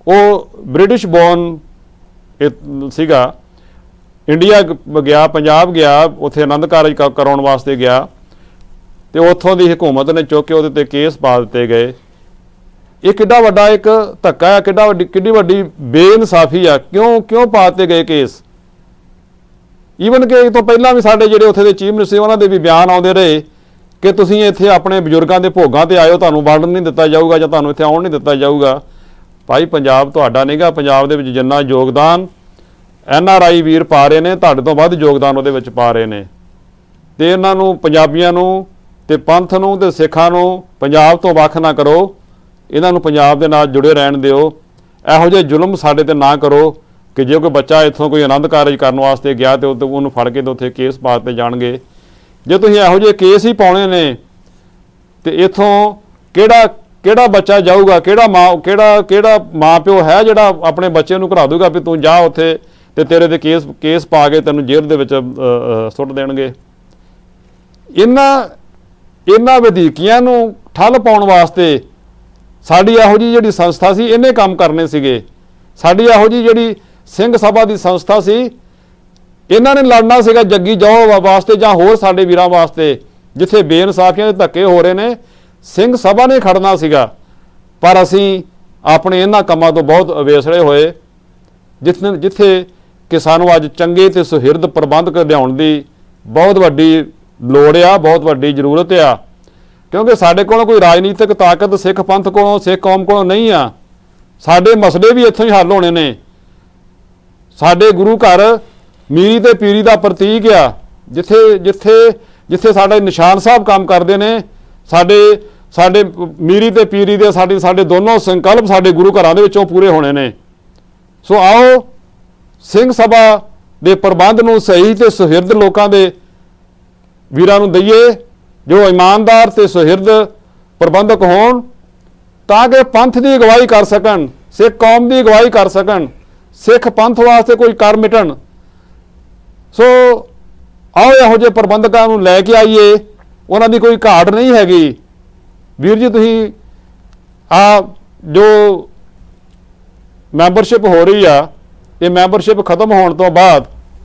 ਉਹ ਬ੍ਰਿਟਿਸ਼ ਬੋਰਨ ਸੀਗਾ, ਇੰਡੀਆ ਗਿਆ, ਪੰਜਾਬ ਗਿਆ, ਉੱਥੇ ਆਨੰਦ ਕਾਰਜ ਕਰਾਉਣ ਵਾਸਤੇ ਗਿਆ ਅਤੇ ਉੱਥੋਂ ਦੀ ਹਕੂਮਤ ਨੇ ਚੁੱਕ ਕੇ ਉਹਦੇ 'ਤੇ ਕੇਸ ਪਾ ਦਿੱਤੇ ਗਏ। ਇਹ ਕਿੱਡਾ ਵੱਡਾ ਇੱਕ ਧੱਕਾ ਆ, ਕਿੱਡੀ ਵੱਡੀ ਬੇਇਨਸਾਫੀ ਆ। ਕਿਉਂ ਪਾ ਦਿੱਤੇ ਗਏ ਕੇਸ? ਈਵਨ ਕਿ ਇਹ ਤੋਂ ਪਹਿਲਾਂ ਵੀ ਸਾਡੇ ਜਿਹੜੇ ਉੱਥੇ ਦੇ ਚੀਫ ਮਿਨਿਸਟਰ, ਉਹਨਾਂ ਦੇ ਵੀ ਬਿਆਨ ਆਉਂਦੇ ਰਹੇ ਕਿ ਤੁਸੀਂ ਇੱਥੇ ਆਪਣੇ ਬਜ਼ੁਰਗਾਂ ਦੇ ਭੋਗਾਂ 'ਤੇ ਆਇਓ, ਤੁਹਾਨੂੰ ਵੜਨ ਨਹੀਂ ਦਿੱਤਾ ਜਾਊਗਾ ਜਾਂ ਤੁਹਾਨੂੰ ਇੱਥੇ ਆਉਣ ਨਹੀਂ ਦਿੱਤਾ ਜਾਊਗਾ। ਭਾਈ, ਪੰਜਾਬ ਤੁਹਾਡਾ ਨਹੀਂਗਾ। ਪੰਜਾਬ ਦੇ ਵਿੱਚ ਜਿੰਨਾ ਯੋਗਦਾਨ NRI ਵੀਰ ਪਾ ਰਹੇ ਨੇ, ਤੁਹਾਡੇ ਤੋਂ ਵੱਧ ਯੋਗਦਾਨ ਉਹਦੇ ਵਿੱਚ ਪਾ ਰਹੇ ਨੇ। ਅਤੇ ਇਹਨਾਂ ਨੂੰ, ਪੰਜਾਬੀਆਂ ਨੂੰ ਅਤੇ ਪੰਥ ਨੂੰ ਅਤੇ ਸਿੱਖਾਂ ਨੂੰ ਪੰਜਾਬ ਤੋਂ ਵੱਖ ਨਾ ਕਰੋ। ਇਹਨਾਂ ਨੂੰ ਪੰਜਾਬ ਦੇ ਨਾਲ ਜੁੜੇ ਰਹਿਣ ਦਿਓ। ਇਹੋ ਜਿਹੇ ਜ਼ੁਲਮ ਸਾਡੇ 'ਤੇ ਨਾ ਕਰੋ ਕਿ ਜੇ ਕੋਈ ਬੱਚਾ ਇੱਥੋਂ ਕੋਈ ਆਨੰਦ ਕਾਰਜ ਕਰਨ ਵਾਸਤੇ ਗਿਆ ਅਤੇ ਉਹਨੂੰ ਫੜ ਕੇ ਉੱਥੇ ਕੇਸ ਪਾ ਦਿੱਤੇ ਜਾਣਗੇ। ਜੇ ਤੁਸੀਂ ਇਹੋ ਜਿਹੇ ਕੇਸ ਹੀ ਪਾਉਣੇ ਨੇ ਤੇ ਇੱਥੋਂ ਕਿਹੜਾ ਬੱਚਾ ਜਾਊਗਾ, ਕਿਹੜਾ ਮਾਂ ਪਿਓ ਹੈ ਜਿਹੜਾ ਆਪਣੇ ਬੱਚੇ ਨੂੰ ਘਰਾ ਦੂਗਾ ਵੀ ਤੂੰ ਜਾ ਉੱਥੇ ਤੇ ਤੇਰੇ ਤੇ ਕੇਸ ਪਾ ਕੇ ਤੈਨੂੰ ਜੇਲ੍ਹ ਦੇ ਵਿੱਚ ਸੁੱਟ ਦੇਣਗੇ। ਇਹਨਾਂ ਵਧੀਕੀਆਂ ਨੂੰ ਠੱਲ ਪਾਉਣ ਵਾਸਤੇ ਸਾਡੀ ਇਹੋ ਜਿਹੀ ਜਿਹੜੀ ਸੰਸਥਾ ਸੀ, ਇਹਨੇ ਕੰਮ ਕਰਨੇ ਸੀਗੇ। ਸਾਡੀ ਇਹੋ ਜਿਹੀ ਜਿਹੜੀ ਸਿੰਘ ਸਭਾ ਦੀ ਸੰਸਥਾ ਸੀ, ਇਹਨਾਂ ਨੇ ਲੜਨਾ ਸੀਗਾ ਜੱਗੀ ਜੌਹਲ ਵਾਸਤੇ ਜਾਂ ਹੋਰ ਸਾਡੇ ਵੀਰਾਂ ਵਾਸਤੇ ਜਿੱਥੇ ਬੇਇਨਸਾਫੀਆਂ ਦੇ ਧੱਕੇ ਹੋ ਰਹੇ ਨੇ। ਸਿੰਘ ਸਭਾ ਨੇ ਖੜਨਾ ਸੀਗਾ, ਪਰ ਅਸੀਂ ਆਪਣੇ ਇਹਨਾਂ ਕੰਮਾਂ ਤੋਂ ਬਹੁਤ ਅਵੇਸਲੇ ਹੋਏ ਜਿੱਥੇ ਕਿ ਸਾਨੂੰ ਅੱਜ ਚੰਗੇ ਅਤੇ ਸੁਹਿਰਦ ਪ੍ਰਬੰਧਕ ਲਿਆਉਣ ਦੀ ਬਹੁਤ ਵੱਡੀ ਲੋੜ ਆ, ਬਹੁਤ ਵੱਡੀ ਜ਼ਰੂਰਤ ਆ। ਕਿਉਂਕਿ ਸਾਡੇ ਕੋਲੋਂ ਕੋਈ ਰਾਜਨੀਤਿਕ ਤਾਕਤ ਸਿੱਖ ਪੰਥ ਕੋਲੋਂ, ਸਿੱਖ ਕੌਮ ਕੋਲੋਂ ਨਹੀਂ ਆ। ਸਾਡੇ ਮਸਲੇ ਵੀ ਇੱਥੋਂ ਹੀ ਹੱਲ ਹੋਣੇ ਨੇ। ਸਾਡੇ ਗੁਰੂ ਘਰ ਮੀਰੀ ਤੇ ਪੀਰੀ ਦਾ ਪ੍ਰਤੀਕ ਆ। ਜਿੱਥੇ ਸਾਡੇ ਨਿਸ਼ਾਨ ਸਾਹਿਬ ਕੰਮ ਕਰਦੇ ਨੇ, ਸਾਡੇ ਮੀਰੀ ਤੇ ਪੀਰੀ ਦੇ ਸਾਡੇ ਦੋਨੋਂ ਸੰਕਲਪ ਸਾਡੇ ਗੁਰੂ ਘਰਾਂ ਦੇ ਵਿੱਚੋਂ ਪੂਰੇ ਹੋਣੇ ਨੇ। ਸੋ ਆਓ ਸਿੰਘ ਸਭਾ ਦੇ ਪ੍ਰਬੰਧ ਨੂੰ ਸਹੀ ਤੇ ਸੁਹਿਰਦ ਲੋਕਾਂ ਦੇ ਵੀਰਾਂ ਨੂੰ ਦਈਏ ਜੋ ਇਮਾਨਦਾਰ ਤੇ ਸੁਹਿਰਦ ਪ੍ਰਬੰਧਕ ਹੋਣ, ਤਾਂ ਕਿ ਪੰਥ ਦੀ ਅਗਵਾਈ ਕਰ ਸਕਣ, ਸਿੱਖ ਕੌਮ ਦੀ ਅਗਵਾਈ ਕਰ ਸਕਣ, ਸਿੱਖ ਪੰਥ ਵਾਸਤੇ ਕੋਈ ਕਰ ਮਿਟਣ। ਸੋ ਆਓ ਇਹੋ ਜਿਹੇ ਪ੍ਰਬੰਧਕਾਂ ਨੂੰ ਲੈ ਕੇ ਆਈਏ, ਉਹਨਾਂ ਦੀ ਕੋਈ ਘਾਟ ਨਹੀਂ ਹੈਗੀ। ਵੀਰ ਜੀ ਤੁਸੀਂ ਆ ਜੋ ਮੈਂਬਰਸ਼ਿਪ ਹੋ ਰਹੀ ਆ, ਇਹ ਮੈਂਬਰਸ਼ਿਪ ਖਤਮ ਹੋਣ ਤੋਂ ਬਾਅਦ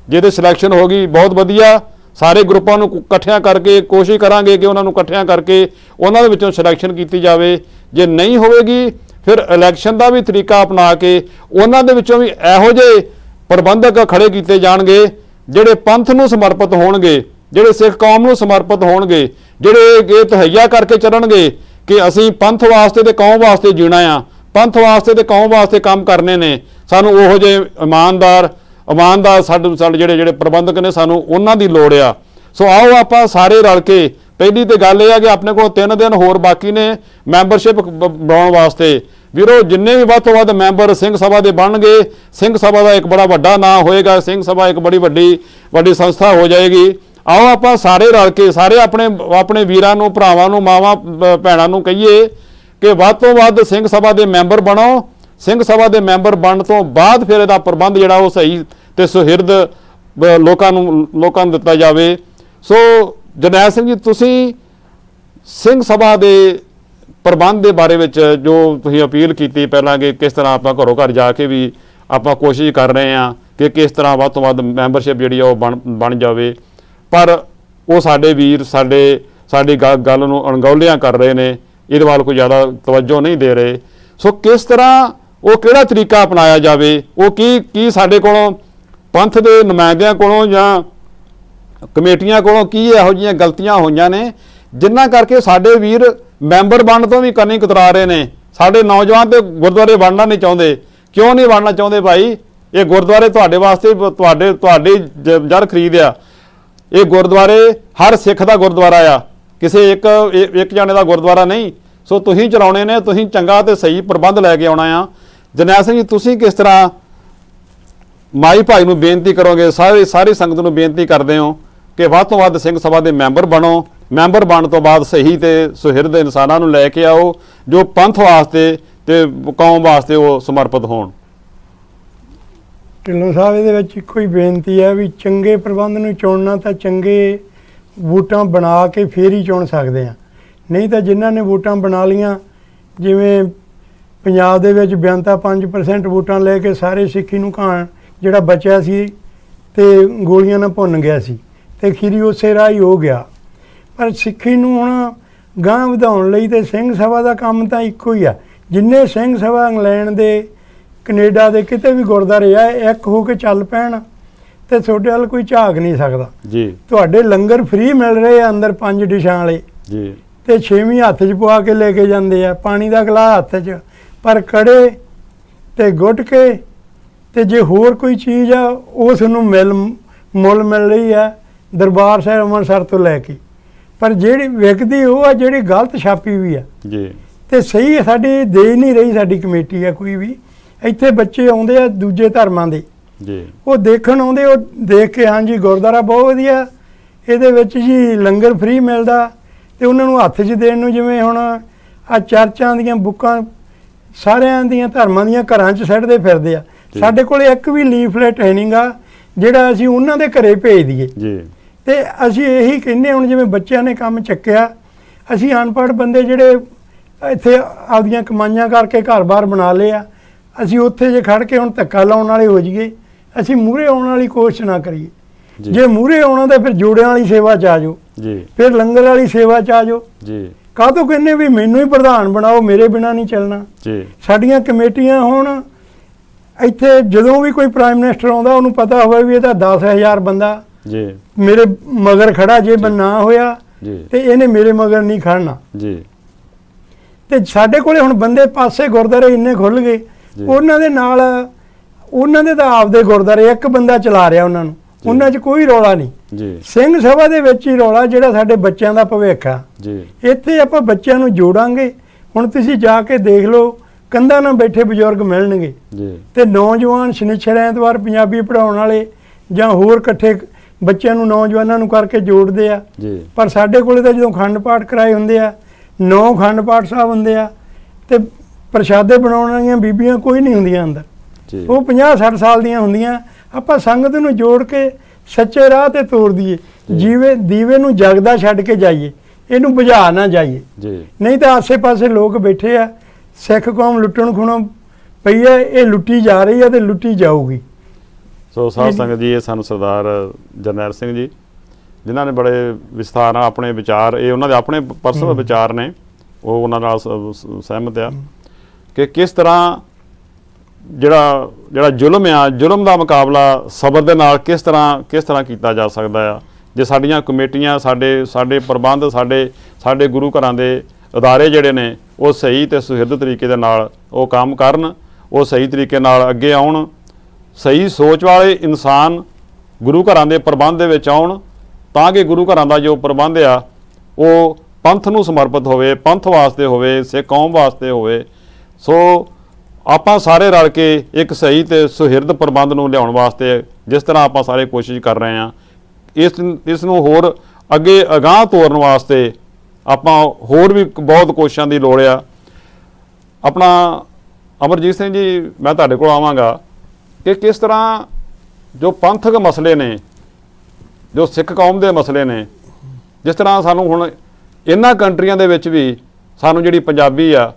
ਜਿਹਦੇ ਸਿਲੈਕਸ਼ਨ ਹੋ ਗਈ, ਬਹੁਤ ਵਧੀਆ। ਸਾਰੇ ਗਰੁੱਪਾਂ ਨੂੰ ਇਕੱਠਿਆਂ ਕਰਕੇ ਕੋਸ਼ਿਸ਼ ਕਰਾਂਗੇ ਕਿ ਉਹਨਾਂ ਨੂੰ ਇਕੱਠਿਆਂ ਕਰਕੇ ਉਹਨਾਂ ਦੇ ਵਿੱਚੋਂ ਸਿਲੈਕਸ਼ਨ ਕੀਤੀ ਜਾਵੇ। ਜੇ ਨਹੀਂ ਹੋਵੇਗੀ ਫਿਰ ਇਲੈਕਸ਼ਨ ਦਾ ਵੀ ਤਰੀਕਾ ਅਪਣਾ ਕੇ ਉਹਨਾਂ ਦੇ ਵਿੱਚੋਂ ਵੀ ਇਹੋ ਜਿਹੇ ਪ੍ਰਬੰਧਕ ਖੜੇ ਕੀਤੇ ਜਾਣਗੇ ਜਿਹੜੇ ਪੰਥ ਨੂੰ ਸਮਰਪਿਤ ਹੋਣਗੇ, ਜਿਹੜੇ ਸਿੱਖ ਕੌਮ ਨੂੰ ਸਮਰਪਿਤ ਹੋਣਗੇ, ਜਿਹੜੇ ਇਹ ਤਹਈਆ ਕਰਕੇ ਚੱਲਣਗੇ ਕਿ ਅਸੀਂ ਪੰਥ ਵਾਸਤੇ ਤੇ ਕੌਮ ਵਾਸਤੇ ਜੀਣਾ ਆ, ਪੰਥ ਵਾਸਤੇ ਤੇ ਕੌਮ ਵਾਸਤੇ ਕੰਮ ਕਰਨੇ ਨੇ। ਸਾਨੂੰ ਉਹੋ ਜਿਹੇ ਇਮਾਨਦਾਰ ਸਾਡੇ ਜਿਹੜੇ ਪ੍ਰਬੰਧਕ ਨੇ, ਸਾਨੂੰ ਉਹਨਾਂ ਦੀ ਲੋੜ ਆ। ਸੋ ਆਓ ਆਪਾਂ ਸਾਰੇ ਰਲ ਕੇ, ਪਹਿਲੀ ਤੇ ਗੱਲ ਇਹ ਆ ਕਿ ਆਪਣੇ ਕੋਲ 3 ਦਿਨ ਹੋਰ ਬਾਕੀ ਨੇ ਮੈਂਬਰਸ਼ਿਪ ਬਣਾਉਣ ਵਾਸਤੇ। ਵੀਰੋ ਜਿੰਨੇ ਵੀ ਵੱਧ ਤੋਂ ਵੱਧ ਮੈਂਬਰ ਸਿੰਘ ਸਭਾ ਦੇ ਬਣਨਗੇ, ਸਿੰਘ ਸਭਾ ਦਾ ਇੱਕ ਬੜਾ ਵੱਡਾ ਨਾਂ ਹੋਏਗਾ, ਸਿੰਘ ਸਭਾ ਇੱਕ ਬੜੀ ਵੱਡੀ ਸੰਸਥਾ ਹੋ ਜਾਏਗੀ। ਆਓ ਆਪਾਂ ਸਾਰੇ ਰਲ ਕੇ, ਸਾਰੇ ਆਪਣੇ ਵੀਰਾਂ ਨੂੰ, ਭਰਾਵਾਂ ਨੂੰ, ਮਾਵਾਂ ਭੈਣਾਂ ਨੂੰ ਕਹੀਏ ਕਿ ਵੱਧ ਤੋਂ ਵੱਧ ਸਿੰਘ ਸਭਾ ਦੇ ਮੈਂਬਰ ਬਣੋ। ਸਿੰਘ ਸਭਾ ਦੇ ਮੈਂਬਰ ਬਣਨ ਤੋਂ ਬਾਅਦ ਫਿਰ ਇਹਦਾ ਪ੍ਰਬੰਧ ਜਿਹੜਾ ਉਹ ਸਹੀ ਤੇ ਸੁਹਿਰਦ ਲੋਕਾਂ ਨੂੰ ਦਿੱਤਾ ਜਾਵੇ। ਸੋ ਜਰਨੈਲ ਸਿੰਘ ਜੀ, ਤੁਸੀਂ ਸਿੰਘ ਸਭਾ ਦੇ ਪ੍ਰਬੰਧ ਦੇ ਬਾਰੇ ਵਿੱਚ ਜੋ ਤੁਸੀਂ ਅਪੀਲ ਕੀਤੀ ਪਹਿਲਾਂ ਕਿ ਕਿਸ ਤਰ੍ਹਾਂ ਆਪਾਂ ਘਰੋਂ ਘਰ ਜਾ ਕੇ ਵੀ ਆਪਾਂ ਕੋਸ਼ਿਸ਼ ਕਰ ਰਹੇ ਹਾਂ ਕਿ ਕਿਸ ਤਰ੍ਹਾਂ ਵੱਧ ਤੋਂ ਵੱਧ ਮੈਂਬਰਸ਼ਿਪ ਜਿਹੜੀ ਆ ਉਹ ਬਣ ਜਾਵੇ, ਪਰ ਉਹ ਸਾਡੇ ਵੀਰ ਸਾਡੀ ਗੱਲ ਨੂੰ ਅਣਗੌਲਿਆਂ ਕਰ ਰਹੇ ਨੇ, ਇਹਦੇ ਵੱਲ ਕੋਈ ਜ਼ਿਆਦਾ ਤਵੱਜੋ ਨਹੀਂ ਦੇ ਰਹੇ। ਸੋ ਕਿਸ ਤਰ੍ਹਾਂ ਉਹ ਕਿਹੜਾ ਤਰੀਕਾ ਅਪਣਾਇਆ ਜਾਵੇ, ਉਹ ਕੀ ਸਾਡੇ ਕੋਲੋਂ ਪੰਥ ਦੇ ਨੁਮਾਇੰਦਿਆਂ ਕੋਲੋਂ ਜਾਂ ਕਮੇਟੀਆਂ ਕੋਲੋਂ ਕੀ ਇਹੋ ਜਿਹੀਆਂ ਗਲਤੀਆਂ ਹੋਈਆਂ ਨੇ ਜਿਨ੍ਹਾਂ ਕਰਕੇ ਸਾਡੇ ਵੀਰ ਮੈਂਬਰ ਬਣਨ ਤੋਂ ਵੀ ਕੰਨੀ ਕਤਰਾ ਰਹੇ ਨੇ। ਸਾਡੇ ਨੌਜਵਾਨ ਤੇ ਗੁਰਦੁਆਰੇ ਬਣਨਾ ਨਹੀਂ ਚਾਹੁੰਦੇ। ਕਿਉਂ ਨਹੀਂ ਬਣਨਾ ਚਾਹੁੰਦੇ ਭਾਈ? ਇਹ ਗੁਰਦੁਆਰੇ ਤੁਹਾਡੇ ਵਾਸਤੇ, ਤੁਹਾਡੀ ਜਰ ਖਰੀਦ ਆ। ਇਹ ਗੁਰਦੁਆਰੇ ਹਰ ਸਿੱਖ ਦਾ ਗੁਰਦੁਆਰਾ ਆ, ਕਿਸੇ ਇੱਕ ਜਾਣੇ ਦਾ ਗੁਰਦੁਆਰਾ ਨਹੀਂ। ਸੋ ਤੁਸੀਂ ਚਲਾਉਣੇ ਨੇ, ਤੁਸੀਂ ਚੰਗਾ ਤੇ ਸਹੀ ਪ੍ਰਬੰਧ ਲੈ ਕੇ ਆਉਣਾ ਆ। ਜਰਨੈਲ ਸਿੰਘ ਜੀ, ਤੁਸੀਂ ਕਿਸ ਤਰ੍ਹਾਂ ਮਾਈ ਭਾਈ ਨੂੰ ਬੇਨਤੀ ਕਰੋਗੇ, ਸਾਰੀ ਸੰਗਤ ਨੂੰ ਬੇਨਤੀ ਕਰਦੇ ਹੋ ਕਿ ਵੱਧ ਤੋਂ ਵੱਧ ਸਿੰਘ ਸਭਾ ਦੇ ਮੈਂਬਰ ਬਣੋ, ਮੈਂਬਰ ਬਣਨ ਤੋਂ ਬਾਅਦ ਸਹੀ ਤੇ ਸੁਹਿਰਦ ਇਨਸਾਨਾਂ ਨੂੰ ਲੈ ਕੇ ਆਓ ਜੋ ਪੰਥ ਵਾਸਤੇ ਤੇ ਕੌਮ ਵਾਸਤੇ ਉਹ ਸਮਰਪਿਤ ਹੋਣ। ਢਿੱਲੋਂ ਸਾਹਿਬ, ਇਹਦੇ ਵਿੱਚ ਇੱਕੋ ਹੀ ਬੇਨਤੀ ਹੈ ਵੀ ਚੰਗੇ ਪ੍ਰਬੰਧ ਨੂੰ ਚੁਣਨਾ ਤਾਂ ਚੰਗੇ ਵੋਟਾਂ ਬਣਾ ਕੇ ਫੇਰ ਹੀ ਚੁਣ ਸਕਦੇ ਆ, ਨਹੀਂ ਤਾਂ ਜਿਨ੍ਹਾਂ ਨੇ ਵੋਟਾਂ ਬਣਾ ਲੀਆਂ, ਜਿਵੇਂ ਪੰਜਾਬ ਦੇ ਵਿੱਚ ਬਿਆਨਤਾ 5% ਵੋਟਾਂ ਲੈ ਕੇ ਸਾਰੇ ਸਿੱਖੀ ਨੂੰ ਘਾਣ ਜਿਹੜਾ ਬਚਿਆ ਸੀ ਤੇ ਗੋਲੀਆਂ ਨਾਲ ਭੁੰਨ ਗਿਆ ਸੀ ਤੇ ਖੀਰੀ ਉਸੇ ਰਾਹ ਹੀ ਹੋ ਗਿਆ। ਪਰ ਸਿੱਖੀ ਨੂੰ ਹੁਣ ਗਾਂਹ ਵਧਾਉਣ ਲਈ ਤੇ ਸਿੰਘ ਸਭਾ ਦਾ ਕੰਮ ਤਾਂ ਇੱਕੋ ਹੀ ਆ। ਜਿੰਨੇ ਸਿੰਘ ਸਭਾ ਇੰਗਲੈਂਡ ਦੇ, ਕੈਨੇਡਾ ਦੇ, ਕਿਤੇ ਵੀ ਗੁਰਦੁਆਰੇ ਆ, ਇੱਕ ਹੋ ਕੇ ਚੱਲ ਪੈਣ ਤੇ ਤੁਹਾਡੇ ਵੱਲ ਕੋਈ ਝਾਕ ਨਹੀਂ ਸਕਦਾ ਜੀ। ਤੁਹਾਡੇ ਲੰਗਰ ਫ੍ਰੀ ਮਿਲ ਰਹੇ ਆ ਅੰਦਰ 5 ਡਿਸ਼ਾਂ ਵਾਲੇ ਜੀ, ਤੇ 6ਵੀਂ ਹੱਥ 'ਚ ਪਵਾ ਕੇ ਲੈ ਕੇ ਜਾਂਦੇ ਆ, ਪਾਣੀ ਦਾ ਗਲਾਸ ਹੱਥ 'ਚ, ਪਰ ਕੜੇ ਤੇ ਗੁਟਕੇ ਤੇ ਜੇ ਹੋਰ ਕੋਈ ਚੀਜ਼ ਆ ਉਸ ਨੂੰ ਮੁੱਲ ਮਿਲ ਰਹੀ ਆ ਦਰਬਾਰ ਸਾਹਿਬ ਅੰਮ੍ਰਿਤਸਰ ਤੋਂ ਲੈ ਕੇ। ਪਰ ਜਿਹੜੀ ਵਿਕਦੀ ਉਹ ਆ ਜਿਹੜੀ ਗਲਤ ਛਾਪੀ ਵੀ ਆ ਜੀ, ਤੇ ਸਹੀ ਸਾਡੀ ਦੇ ਨਹੀਂ ਰਹੀ ਸਾਡੀ ਕਮੇਟੀ ਆ ਕੋਈ ਵੀ। ਇੱਥੇ ਬੱਚੇ ਆਉਂਦੇ ਆ ਦੂਜੇ ਧਰਮਾਂ ਦੇ ਜੀ, ਉਹ ਦੇਖਣ ਆਉਂਦੇ, ਉਹ ਦੇਖ ਕੇ ਹਾਂਜੀ ਗੁਰਦੁਆਰਾ ਬਹੁਤ ਵਧੀਆ, ਇਹਦੇ ਵਿੱਚ ਜੀ ਲੰਗਰ ਫ੍ਰੀ ਮਿਲਦਾ, ਤੇ ਉਹਨਾਂ ਨੂੰ ਹੱਥ 'ਚ ਦੇਣ ਨੂੰ ਜਿਵੇਂ ਹੁਣ ਆ ਚਰਚਾਂ ਦੀਆਂ ਬੁੱਕਾਂ ਸਾਰਿਆਂ ਦੀਆਂ ਧਰਮਾਂ ਦੀਆਂ ਘਰਾਂ 'ਚ ਸਿੱਟਦੇ ਫਿਰਦੇ ਆ। ਸਾਡੇ ਕੋਲ ਇੱਕ ਵੀ ਲੀਫਲੈਟ ਹੈ ਨਹੀਂ ਗਾ ਜਿਹੜਾ ਅਸੀਂ ਉਹਨਾਂ ਦੇ ਘਰੇ ਭੇਜ ਦਈਏ ਜੀ। ਤੇ ਅਸੀਂ ਇਹੀ ਕਹਿੰਦੇ ਹੁਣ ਜਿਵੇਂ ਬੱਚਿਆਂ ਨੇ ਕੰਮ ਚੱਕਿਆ, ਅਸੀਂ ਅਨਪੜ੍ਹ ਬੰਦੇ ਜਿਹੜੇ ਇੱਥੇ ਆਪਦੀਆਂ ਕਮਾਈਆਂ ਕਰਕੇ ਘਰ-ਬਾਰ ਬਣਾ ਲਏ ਆ, ਅਸੀਂ ਉੱਥੇ ਜੇ ਖੜ ਕੇ ਹੁਣ ਧੱਕਾ ਲਾਉਣ ਵਾਲੇ ਹੋ ਜਾਈਏ, ਅਸੀਂ ਮੂਹਰੇ ਆਉਣ ਵਾਲੀ ਕੋਸ਼ਿਸ਼ ਨਾ ਕਰੀਏ। ਜੇ ਮੂਹਰੇ ਆਉਣਾ ਤਾਂ ਫਿਰ ਜੋੜਿਆਂ ਵਾਲੀ ਸੇਵਾ 'ਚ ਆ ਜਾਓ ਜੀ, ਫਿਰ ਲੰਗਰ ਵਾਲੀ ਸੇਵਾ 'ਚ ਆ ਜਾਓ ਜੀ। ਕਾਹਤੋਂ ਕਹਿੰਦੇ ਵੀ ਮੈਨੂੰ ਹੀ ਪ੍ਰਧਾਨ ਬਣਾਓ, ਮੇਰੇ ਬਿਨਾਂ ਨਹੀਂ ਚੱਲਣਾ ਜੀ। ਸਾਡੀਆਂ ਕਮੇਟੀਆਂ ਹੁਣ ਇੱਥੇ ਜਦੋਂ ਵੀ ਕੋਈ ਪ੍ਰਾਈਮ ਮਿਨਿਸਟਰ ਆਉਂਦਾ ਉਹਨੂੰ ਪਤਾ ਹੋਵੇ ਵੀ ਇਹਦਾ 10,000 ਬੰਦਾ ਜੀ ਮੇਰੇ ਮਗਰ ਖੜਾ, ਜੇ ਨਾ ਹੋਇਆ ਤੇ ਇਹਨੇ ਮੇਰੇ ਮਗਰ ਨਹੀਂ ਖੜਨਾ ਜੀ। ਤੇ ਸਾਡੇ ਕੋਲੇ ਹੁਣ ਬੰਦੇ ਪਾਸੇ ਗੁਰਦੁਆਰੇ ਇੰਨੇ ਖੁੱਲ ਗਏ, ਉਹਨਾਂ ਦੇ ਨਾਲ ਉਹਨਾਂ ਦੇ ਤਾਂ ਆਪਦੇ ਗੁਰਦੁਆਰੇ ਇੱਕ ਬੰਦਾ ਚਲਾ ਰਿਹਾ ਉਹਨਾਂ ਨੂੰ, ਉਹਨਾਂ 'ਚ ਕੋਈ ਰੌਲਾ ਨਹੀਂ ਜੀ। ਸਿੰਘ ਸਭਾ ਦੇ ਵਿੱਚ ਹੀ ਰੌਲਾ ਜਿਹੜਾ ਸਾਡੇ ਬੱਚਿਆਂ ਦਾ ਭਵਿੱਖ ਆ ਜੀ। ਇੱਥੇ ਆਪਾਂ ਬੱਚਿਆਂ ਨੂੰ ਜੋੜਾਂਗੇ। ਹੁਣ ਤੁਸੀਂ ਜਾ ਕੇ ਦੇਖ ਲਓ, ਕੰਧਾਂ ਨਾਲ ਬੈਠੇ ਬਜ਼ੁਰਗ ਮਿਲਣਗੇ ਜੀ, ਤੇ ਨੌਜਵਾਨ ਸ਼ਨੀਚਰ ਐਤਵਾਰ ਪੰਜਾਬੀ ਪੜ੍ਹਾਉਣ ਵਾਲੇ ਜਾਂ ਹੋਰ ਇਕੱਠੇ ਬੱਚਿਆਂ ਨੂੰ ਨੌਜਵਾਨਾਂ ਨੂੰ ਕਰਕੇ ਜੋੜਦੇ ਆ। ਜੀ ਪਰ ਸਾਡੇ ਕੋਲੇ ਤਾਂ ਜਦੋਂ ਅਖੰਡ ਪਾਠ ਕਰਾਏ ਹੁੰਦੇ ਆ 9 ਅਖੰਡ ਪਾਠ ਸਾਹਿਬ ਹੁੰਦੇ ਆ ਤੇ ਪ੍ਰਸ਼ਾਦੇ ਬਣਾਉਣ ਵਾਲੀਆਂ ਬੀਬੀਆਂ ਕੋਈ ਨਹੀਂ ਹੁੰਦੀਆਂ ਅੰਦਰ। ਜੀ ਉਹ 50-60 ਸਾਲ ਦੀਆਂ ਹੁੰਦੀਆਂ। ਆਪਾਂ ਸੰਗਤ ਨੂੰ ਜੋੜ ਕੇ ਸੱਚੇ ਰਾਹ ਤੇ ਤੋਰ ਦਈਏ, ਜੀਵੇ ਦੀਵੇ ਨੂੰ ਜਗਦਾ ਛੱਡ ਕੇ ਜਾਈਏ, ਇਹਨੂੰ ਬੁਝਾ ਨਾ ਜਾਈਏ। ਜੀ ਨਹੀਂ ਤਾਂ ਆਸੇ-ਪਾਸੇ ਲੋਕ ਬੈਠੇ ਆ, ਸਿੱਖ ਕੌਮ ਲੁੱਟਣ ਖੁਣੋਂ ਪਈ ਹੈ, ਇਹ ਲੁੱਟੀ ਜਾ ਰਹੀ ਹੈ ਤੇ ਲੁੱਟੀ ਜਾਊਗੀ। ਸੋ ਸਾਧ ਸੰਗਤ ਜੀ, ਇਹ ਸਾਨੂੰ ਸਰਦਾਰ ਜਰਨੈਲ ਸਿੰਘ ਜੀ, ਜਿਨ੍ਹਾਂ ਨੇ ਬੜੇ ਵਿਸਥਾਰ ਨਾਲ ਆਪਣੇ ਵਿਚਾਰ, ਇਹ ਉਹਨਾਂ ਦੇ ਆਪਣੇ ਪਰਸਨਲ ਵਿਚਾਰ ਨੇ, ਉਹ ਉਹਨਾਂ ਨਾਲ ਸਹਿਮਤ ਆ ਕਿ ਕਿਸ ਤਰ੍ਹਾਂ ਜਿਹੜਾ ਜ਼ੁਲਮ ਆ, ਜ਼ੁਲਮ ਦਾ ਮੁਕਾਬਲਾ ਸਬਰ ਦੇ ਨਾਲ ਕਿਸ ਤਰ੍ਹਾਂ ਕੀਤਾ ਜਾ ਸਕਦਾ ਆ। ਜੇ ਸਾਡੀਆਂ ਕਮੇਟੀਆਂ, ਸਾਡੇ ਪ੍ਰਬੰਧ, ਸਾਡੇ ਗੁਰੂ ਘਰਾਂ ਦੇ ਅਦਾਰੇ ਜਿਹੜੇ ਨੇ ਉਹ ਸਹੀ ਤੇ ਸੁਹਿਰਦ ਤਰੀਕੇ ਦੇ ਨਾਲ ਉਹ ਕੰਮ ਕਰਨ, ਉਹ ਸਹੀ ਤਰੀਕੇ ਨਾਲ ਅੱਗੇ ਆਉਣ, ਸਹੀ ਸੋਚ ਵਾਲੇ ਇਨਸਾਨ ਗੁਰੂ ਘਰਾਂ ਦੇ ਪ੍ਰਬੰਧ ਦੇ ਵਿੱਚ ਆਉਣ, ਤਾਂ ਕਿ ਗੁਰੂ ਘਰਾਂ ਦਾ ਜੋ ਪ੍ਰਬੰਧ ਆ ਉਹ ਪੰਥ ਨੂੰ ਸਮਰਪਿਤ ਹੋਵੇ, ਪੰਥ ਵਾਸਤੇ ਹੋਵੇ, ਸਿੱਖ ਕੌਮ ਵਾਸਤੇ ਹੋਵੇ। ਸੋ ਆਪਾਂ ਸਾਰੇ ਰਲ ਕੇ ਇੱਕ ਸਹੀ ਤੇ ਸੁਹਿਰਦ ਪ੍ਰਬੰਧ ਨੂੰ ਲਿਆਉਣ ਵਾਸਤੇ ਜਿਸ ਤਰ੍ਹਾਂ ਆਪਾਂ ਸਾਰੇ ਕੋਸ਼ਿਸ਼ ਕਰ ਰਹੇ ਹਾਂ, ਇਸ ਨੂੰ ਹੋਰ ਅੱਗੇ ਅਗਾਂਹ ਤੋਰਨ ਵਾਸਤੇ ਆਪਾਂ ਹੋਰ ਵੀ ਬਹੁਤ ਕੋਸ਼ਿਸ਼ਾਂ ਦੀ ਲੋੜ ਆ। ਆਪਣਾ ਅਮਰਜੀਤ ਸਿੰਘ ਜੀ, ਮੈਂ ਤੁਹਾਡੇ ਕੋਲ ਆਵਾਂਗਾ ਕਿ ਕਿਸ ਤਰ੍ਹਾਂ ਜੋ ਪੰਥਕ ਮਸਲੇ ਨੇ, ਜੋ ਸਿੱਖ ਕੌਮ ਦੇ ਮਸਲੇ ਨੇ, ਜਿਸ ਤਰ੍ਹਾਂ ਸਾਨੂੰ ਹੁਣ ਇਹਨਾਂ ਕੰਟਰੀਆਂ ਦੇ ਵਿੱਚ ਵੀ ਸਾਨੂੰ ਜਿਹੜੀ ਪੰਜਾਬੀ ਆ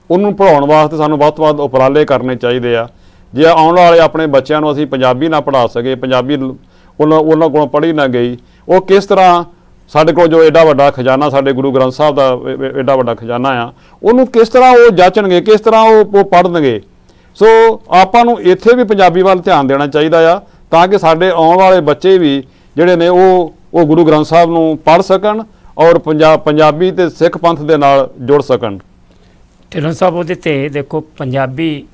ਉਹਨੂੰ ਪੜ੍ਹਾਉਣ ਵਾਸਤੇ ਸਾਨੂੰ ਵੱਧ ਤੋਂ ਵੱਧ ਉਪਰਾਲੇ ਕਰਨੇ ਚਾਹੀਦੇ ਆ। ਜੇ ਆਉਣ ਵਾਲੇ ਆਪਣੇ ਬੱਚਿਆਂ ਨੂੰ ਅਸੀਂ ਪੰਜਾਬੀ ਨਾ ਪੜ੍ਹਾ ਸਕੇ, ਪੰਜਾਬੀ ਉਹਨਾਂ ਕੋਲੋਂ ਪੜ੍ਹੀ ਨਾ ਗਈ, ਉਹ ਕਿਸ ਤਰ੍ਹਾਂ ਸਾਡੇ ਕੋਲ ਜੋ ਐਡਾ ਵੱਡਾ ਖਜ਼ਾਨਾ, ਸਾਡੇ ਗੁਰੂ ਗ੍ਰੰਥ ਸਾਹਿਬ ਦਾ ਐਡਾ ਵੱਡਾ ਖਜ਼ਾਨਾ ਆ, ਉਹਨੂੰ ਕਿਸ ਤਰ੍ਹਾਂ ਉਹ ਜਾਚਣਗੇ, ਕਿਸ ਤਰ੍ਹਾਂ ਉਹ ਪੜ੍ਹਨਗੇ। ਸੋ ਆਪਾਂ ਨੂੰ ਇੱਥੇ ਵੀ ਪੰਜਾਬੀ ਵੱਲ ਧਿਆਨ ਦੇਣਾ ਚਾਹੀਦਾ ਆ, ਤਾਂ ਕਿ ਸਾਡੇ ਆਉਣ ਵਾਲੇ ਬੱਚੇ ਵੀ ਜਿਹੜੇ ਨੇ ਉਹ ਗੁਰੂ ਗ੍ਰੰਥ ਸਾਹਿਬ ਨੂੰ ਪੜ੍ਹ ਸਕਣ ਔਰ ਪੰਜਾਬੀ ਤੇ ਸਿੱਖ ਪੰਥ ਦੇ ਨਾਲ ਜੁੜ ਸਕਣ। ਢਿੱਲੋਂ ਸਾਹਿਬ, ਉਹਦੇ 'ਤੇ ਦੇਖੋ, ਪੰਜਾਬੀ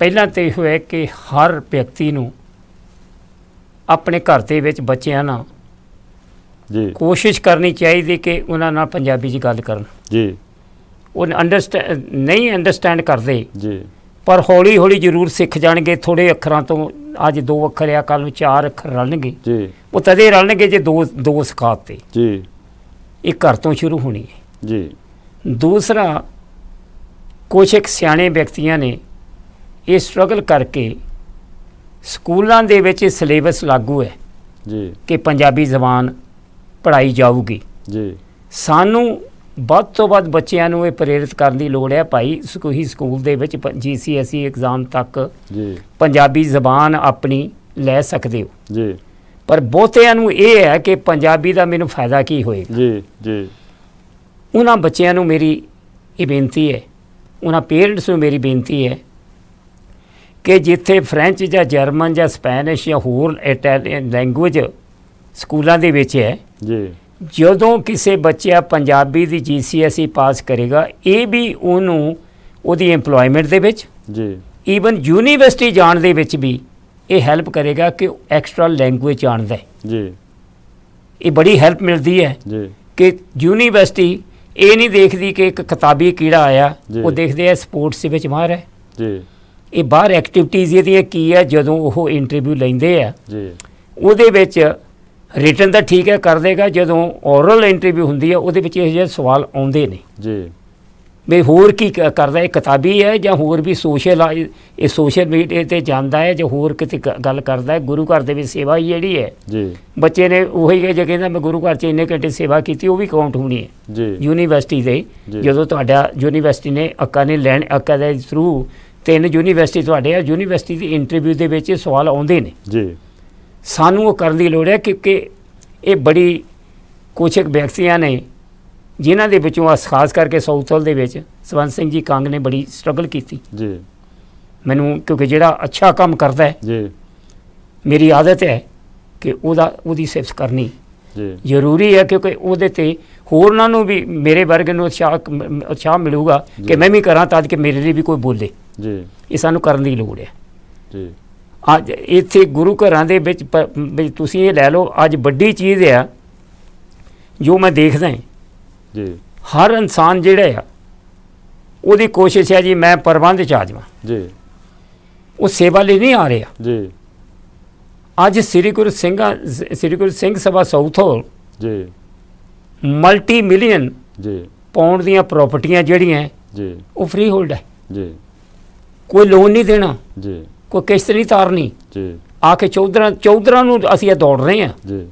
ਪਹਿਲਾਂ ਤਾਂ ਇਹ ਹੋਇਆ ਕਿ ਹਰ ਵਿਅਕਤੀ ਨੂੰ ਆਪਣੇ ਘਰ ਦੇ ਵਿੱਚ ਬੱਚਿਆਂ ਨਾਲ ਜੀ ਕੋਸ਼ਿਸ਼ ਕਰਨੀ ਚਾਹੀਦੀ ਕਿ ਉਹਨਾਂ ਨਾਲ ਪੰਜਾਬੀ 'ਚ ਗੱਲ ਕਰਨ। ਜੀ ਉਹ ਨਹੀਂ ਅੰਡਰਸਟੈਂਡ ਕਰਦੇ, ਜੀ ਪਰ ਹੌਲੀ ਹੌਲੀ ਜ਼ਰੂਰ ਸਿੱਖ ਜਾਣਗੇ। ਥੋੜ੍ਹੇ ਅੱਖਰਾਂ ਤੋਂ ਅੱਜ 2 ਅੱਖਰ ਆ, ਕੱਲ੍ਹ ਨੂੰ 4 ਅੱਖਰ ਰਲਣਗੇ। ਜੀ ਉਹ ਤਦੇ ਰਲਣਗੇ ਜੇ ਦੋ ਸਿਖਾਤੇ। ਜੀ ਇਹ ਘਰ ਤੋਂ ਸ਼ੁਰੂ ਹੋਣੀ ਹੈ। ਜੀ ਦੂਸਰਾ, ਕੁਛ ਇੱਕ ਸਿਆਣੇ ਵਿਅਕਤੀਆਂ ਨੇ ਇਹ ਸਟਰਗਲ ਕਰਕੇ ਸਕੂਲਾਂ ਦੇ ਵਿੱਚ ਸਿਲੇਬਸ ਲਾਗੂ ਹੈ ਜੀ ਕਿ ਪੰਜਾਬੀ ਜ਼ਬਾਨ ਪੜ੍ਹਾਈ ਜਾਊਗੀ। ਜੀ ਸਾਨੂੰ ਵੱਧ ਤੋਂ ਵੱਧ ਬੱਚਿਆਂ ਨੂੰ ਇਹ ਪ੍ਰੇਰਿਤ ਕਰਨ ਦੀ ਲੋੜ ਹੈ, ਭਾਈ ਕੋਈ ਸਕੂਲ ਦੇ ਵਿੱਚ GCSE ਐਗਜ਼ਾਮ ਤੱਕ ਜੀ ਪੰਜਾਬੀ ਜ਼ਬਾਨ ਆਪਣੀ ਲੈ ਸਕਦੇ ਹੋ। ਜੀ ਪਰ ਬਹੁਤਿਆਂ ਨੂੰ ਇਹ ਹੈ ਕਿ ਪੰਜਾਬੀ ਦਾ ਮੈਨੂੰ ਫਾਇਦਾ ਕੀ ਹੋਏਗਾ। ਜੀ ਜੀ ਉਹਨਾਂ ਬੱਚਿਆਂ ਨੂੰ ਮੇਰੀ ਇਹ ਬੇਨਤੀ ਹੈ, ਉਹਨਾਂ ਪੇਰੈਂਟਸ ਨੂੰ ਮੇਰੀ ਬੇਨਤੀ ਹੈ ਕਿ ਜਿੱਥੇ ਫਰੈਂਚ ਜਾਂ ਜਰਮਨ ਜਾਂ ਸਪੈਨਿਸ਼ ਜਾਂ ਹੋਰ ਇਟਾਲੀਅਨ ਲੈਂਗੁਏਜ ਸਕੂਲਾਂ ਦੇ ਵਿੱਚ ਹੈ, ਜੀ ਜਦੋਂ ਕਿਸੇ ਬੱਚਾ ਪੰਜਾਬੀ ਦੀ GCSE ਪਾਸ ਕਰੇਗਾ, ਇਹ ਵੀ ਉਹਨੂੰ ਉਹਦੀ ਐਮਪਲੋਇਮੈਂਟ ਦੇ ਵਿੱਚ, ਜੀ ਈਵਨ ਯੂਨੀਵਰਸਿਟੀ ਜਾਣ ਦੇ ਵਿੱਚ ਵੀ ਇਹ ਹੈਲਪ ਕਰੇਗਾ ਕਿ ਐਕਸਟਰਾ ਲੈਂਗੁਏਜ ਜਾਣਦਾ ਹੈ। ਜੀ ਇਹ ਬੜੀ ਹੈਲਪ ਮਿਲਦੀ ਹੈ ਜੀ ਕਿ ਯੂਨੀਵਰਸਿਟੀ ਇਹ ਨਹੀਂ ਦੇਖਦੀ ਕਿ ਇੱਕ ਕਿਤਾਬੀ ਕੀੜਾ ਆਇਆ, ਜੀ। ਉਹ ਦੇਖਦੇ ਆ ਸਪੋਰਟਸ ਦੇ ਵਿੱਚ ਮਾਹਰ ਹੈ, ਜੀ ਇਹ ਬਾਹਰ ਐਕਟੀਵਿਟੀਜ਼ ਇਹਦੀਆਂ ਕੀ ਹੈ। ਜਦੋਂ ਉਹ ਇੰਟਰਵਿਊ ਲੈਂਦੇ ਆ ਜੀ ਉਹਦੇ ਵਿੱਚ ਰਿਟਨ ਤਾਂ ਠੀਕ ਹੈ ਕਰ ਦੇਗਾ, ਜਦੋਂ ਔਰਲ ਇੰਟਰਵਿਊ ਹੁੰਦੀ ਹੈ ਉਹਦੇ ਵਿੱਚ ਇਹੋ ਜਿਹੇ ਸਵਾਲ ਆਉਂਦੇ ਨੇ ਜੀ ਵੀ ਹੋਰ ਕੀ ਕਰਦਾ, ਇਹ ਕਿਤਾਬੀ ਹੈ ਜਾਂ ਹੋਰ ਵੀ ਇਹ ਸੋਸ਼ਲ ਮੀਡੀਆ 'ਤੇ ਜਾਂਦਾ ਹੈ ਜਾਂ ਹੋਰ ਕਿਤੇ ਗੱਲ ਕਰਦਾ ਹੈ। ਗੁਰੂ ਘਰ ਦੇ ਵਿੱਚ ਸੇਵਾ ਹੀ ਜਿਹੜੀ ਹੈ, ਜੀ ਬੱਚੇ ਨੇ ਉਹੀ ਜੇ ਕਹਿੰਦਾ ਮੈਂ ਗੁਰੂ ਘਰ 'ਚ ਇੰਨੇ ਘੰਟੇ ਸੇਵਾ ਕੀਤੀ, ਉਹ ਵੀ ਕਾਊਂਟ ਹੋਣੀ ਹੈ ਜੀ ਯੂਨੀਵਰਸਿਟੀ ਦੇ। ਜੀ। ਜਦੋਂ ਤੁਹਾਡਾ ਯੂਨੀਵਰਸਿਟੀ ਨੇ ਅੱਕਾ ਦੇ ਥਰੂ 3 ਯੂਨੀਵਰਸਿਟੀ ਤੁਹਾਡੇ ਆ, ਯੂਨੀਵਰਸਿਟੀ ਦੀ ਇੰਟਰਵਿਊ ਦੇ ਵਿੱਚ ਇਹ ਸਵਾਲ ਆਉਂਦੇ ਨੇ। ਜੀ ਸਾਨੂੰ ਉਹ ਕਰਨ ਦੀ ਲੋੜ ਹੈ ਕਿਉਂਕਿ ਇਹ ਬੜੀ ਕੁਛ ਵਿਅਕਤੀਆਂ ਨੇ ਜਿਨ੍ਹਾਂ ਦੇ ਵਿੱਚੋਂ ਖਾਸ ਕਰਕੇ ਸਾਊਥਲ ਦੇ ਵਿੱਚ ਸਵੰਤ ਸਿੰਘ ਜੀ ਕੰਗ ਨੇ ਬੜੀ ਸਟਰਗਲ ਕੀਤੀ। ਜੀ ਮੈਨੂੰ ਕਿਉਂਕਿ ਜਿਹੜਾ ਅੱਛਾ ਕੰਮ ਕਰਦਾ ਹੈ, ਜੀ ਮੇਰੀ ਆਦਤ ਹੈ ਕਿ ਉਹਦੀ ਸਿਫਤ ਕਰਨੀ ਜੀ ਜ਼ਰੂਰੀ ਹੈ, ਕਿਉਂਕਿ ਉਹਦੇ 'ਤੇ ਹੋਰਨਾਂ ਨੂੰ ਵੀ ਮੇਰੇ ਵਰਗੇ ਨੂੰ ਉਤਸ਼ਾਹ ਮਿਲੂਗਾ ਕਿ ਮੈਂ ਵੀ ਕਰਾਂ ਤਾਂ ਕਿ ਮੇਰੇ ਲਈ ਵੀ ਕੋਈ ਬੋਲੇ। ਜੀ ਇਹ ਸਾਨੂੰ ਕਰਨ ਦੀ ਲੋੜ ਹੈ। ਜੀ ਅੱਜ ਇੱਥੇ ਗੁਰੂ ਘਰਾਂ ਦੇ ਵਿੱਚ ਵੀ ਤੁਸੀਂ ਇਹ ਲੈ ਲਓ, ਅੱਜ ਵੱਡੀ ਚੀਜ਼ ਆ ਜੋ ਮੈਂ ਦੇਖਦਾ ਜੀ ਹਰ ਇਨਸਾਨ ਜਿਹੜਾ ਆ ਉਹਦੀ ਕੋਸ਼ਿਸ਼ ਹੈ ਜੀ ਮੈਂ ਪ੍ਰਬੰਧ 'ਚ ਆ ਜਾਵਾਂ, ਜੀ ਉਹ ਸੇਵਾ ਲਈ ਨਹੀਂ ਆ ਰਿਹਾ। ਜੀ ਅੱਜ ਸ੍ਰੀ ਗੁਰੂ ਸਿੰਘ ਸਭਾ ਸਾਊਥ ਹਾਲ ਜੀ ਮਲਟੀ ਮਿਲੀਅਨ ਜੀ ਪਾਉਂਡ ਦੀਆਂ ਪ੍ਰਾਪਰਟੀਆਂ ਜਿਹੜੀਆਂ ਜੀ ਉਹ ਫ੍ਰੀ ਹੋਲਡ ਹੈ। ਜੀ ਕੋਈ ਲੋਨ ਨਹੀਂ ਦੇਣਾ, ਜੀ ਕੋਈ ਕਿਸ਼ਤ ਨਹੀਂ ਤਾਰਨੀ। ਜੀ ਆ ਕੇ ਚੌਧਰਾਂ ਨੂੰ ਅਸੀਂ ਇਹ ਦੌੜ ਰਹੇ ਹਾਂ, ਜੀ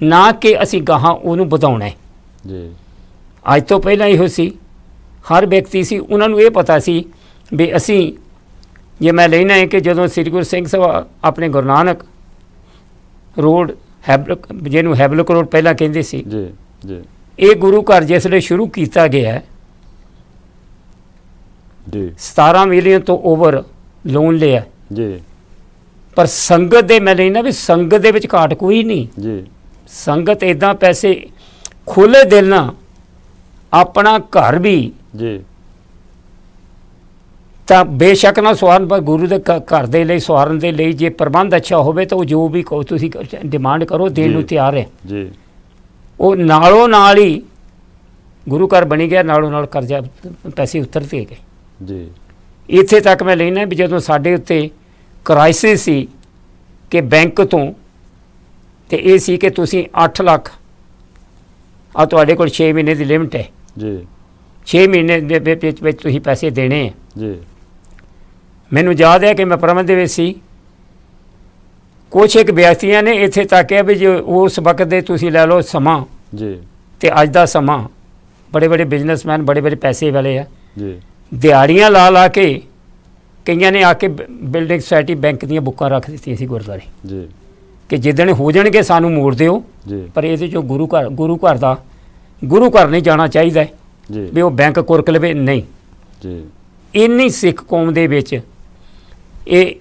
ਨਾ ਕਿ ਅਸੀਂ ਗਾਹਾਂ ਉਹਨੂੰ ਵਧਾਉਣਾ ਹੈ। ਜੀ ਅੱਜ ਤੋਂ ਪਹਿਲਾਂ ਇਹੋ ਸੀ, ਹਰ ਵਿਅਕਤੀ ਸੀ, ਉਹਨਾਂ ਨੂੰ ਇਹ ਪਤਾ ਸੀ ਵੀ ਅਸੀਂ ਜੇ ਮੈਂ ਲੈਣਾ ਹੈ ਕਿ ਜਦੋਂ ਸ੍ਰੀ ਗੁਰੂ ਸਿੰਘ ਸਭਾ ਆਪਣੇ ਗੁਰੂ ਨਾਨਕ ਰੋਡ ਜਿਹਨੂੰ ਹੈਬਲਕ ਰੋਡ ਪਹਿਲਾਂ ਕਹਿੰਦੇ ਸੀ, ਜੀ ਜੀ ਇਹ ਗੁਰੂ ਘਰ ਜਿਸ ਵੇਲੇ ਸ਼ੁਰੂ ਕੀਤਾ ਗਿਆ ਜੀ 17 ਮਿਲੀਅਨ ਤੋਂ ਓਵਰ ਲੋਨ ਲਿਆ, ਜੀ ਪਰ ਸੰਗਤ ਦੇ ਮੈਂ ਲੈਣਾ ਵੀ ਸੰਗਤ ਦੇ ਵਿੱਚ ਘਾਟ ਕੋਈ ਨਹੀਂ। ਜੀ ਸੰਗਤ ਇੱਦਾਂ ਪੈਸੇ ਖੁੱਲ੍ਹੇ ਦਿਲ ਨਾਲ ਆਪਣਾ ਘਰ ਵੀ ਜੀ ਤਾਂ ਬੇਸ਼ੱਕ ਨਾ ਸਵਾਰਨ, ਪਰ ਗੁਰੂ ਦੇ ਘਰ ਦੇ ਲਈ ਸਵਾਰਨ ਦੇ ਲਈ ਜੇ ਪ੍ਰਬੰਧ ਅੱਛਾ ਹੋਵੇ ਤਾਂ ਉਹ ਜੋ ਵੀ ਤੁਸੀਂ ਡਿਮਾਂਡ ਕਰੋ ਦੇਣ ਨੂੰ ਤਿਆਰ ਹੈ। ਜੀ ਉਹ ਨਾਲੋਂ ਨਾਲ ਹੀ ਗੁਰੂ ਘਰ ਬਣੀ ਗਿਆ, ਨਾਲੋਂ ਨਾਲ ਕਰਜ਼ਾ ਪੈਸੇ ਉਤਰਦੇ ਗਏ। ਜੀ ਇੱਥੇ ਤੱਕ ਮੈਂ ਲੈਣਾ ਵੀ ਜਦੋਂ ਸਾਡੇ ਉੱਤੇ ਕ੍ਰਾਈਸਿਸ ਸੀ ਕਿ ਬੈਂਕ ਤੋਂ ਤੇ ਇਹ ਸੀ ਕਿ ਤੁਸੀਂ 8 ਲੱਖ ਆ ਤੁਹਾਡੇ ਕੋਲ 6 ਮਹੀਨੇ ਦੀ ਲਿਮਟ ਹੈ, ਜੀ 6 ਮਹੀਨੇ ਦੇ ਵਿੱਚ ਤੁਸੀਂ ਪੈਸੇ ਦੇਣੇ ਹੈ। ਜੀ ਮੈਨੂੰ ਯਾਦ ਹੈ ਕਿ ਮੈਂ ਪ੍ਰਬੰਧ ਦੇ ਵਿੱਚ ਸੀ, ਕੁਛ ਇੱਕ ਵਿਅਕਤੀਆਂ ਨੇ ਇੱਥੇ ਤੱਕ ਕਿਹਾ ਵੀ ਜੇ ਉਸ ਵਕਤ ਦੇ ਤੁਸੀਂ ਲੈ ਲਓ ਸਮਾਂ ਜੀ ਤੇ ਅੱਜ ਦਾ ਸਮਾਂ, ਬੜੇ ਬੜੇ ਬਿਜ਼ਨਸਮੈਨ ਬੜੇ ਬੜੇ ਪੈਸੇ ਵਾਲੇ ਆ, ਜੀ ਦਿਹਾੜੀਆਂ ਲਾ ਕੇ ਕਈਆਂ ਨੇ ਆ ਕੇ ਬਿਲਡਿੰਗ ਸੁਸਾਇਟੀ ਬੈਂਕ ਦੀਆਂ ਬੁੱਕਾਂ ਰੱਖ ਦਿੱਤੀਆਂ ਸੀ ਗੁਰਦੁਆਰੇ ਜੀ ਕਿ ਜਿੱਦਣ ਹੋ ਜਾਣਗੇ ਸਾਨੂੰ ਮੋੜ ਦਿਓ। ਜੀ ਪਰ ਇਹਦੇ 'ਚੋਂ ਗੁਰੂ ਘਰ ਨਹੀਂ ਜਾਣਾ ਚਾਹੀਦਾ ਹੈ ਜੀ ਵੀ ਉਹ ਬੈਂਕ ਕੁਰਕ ਲਵੇ, ਨਹੀਂ। ਜੀ ਇੰਨੀ ਸਿੱਖ ਕੌਮ ਦੇ ਵਿੱਚ ਇਹ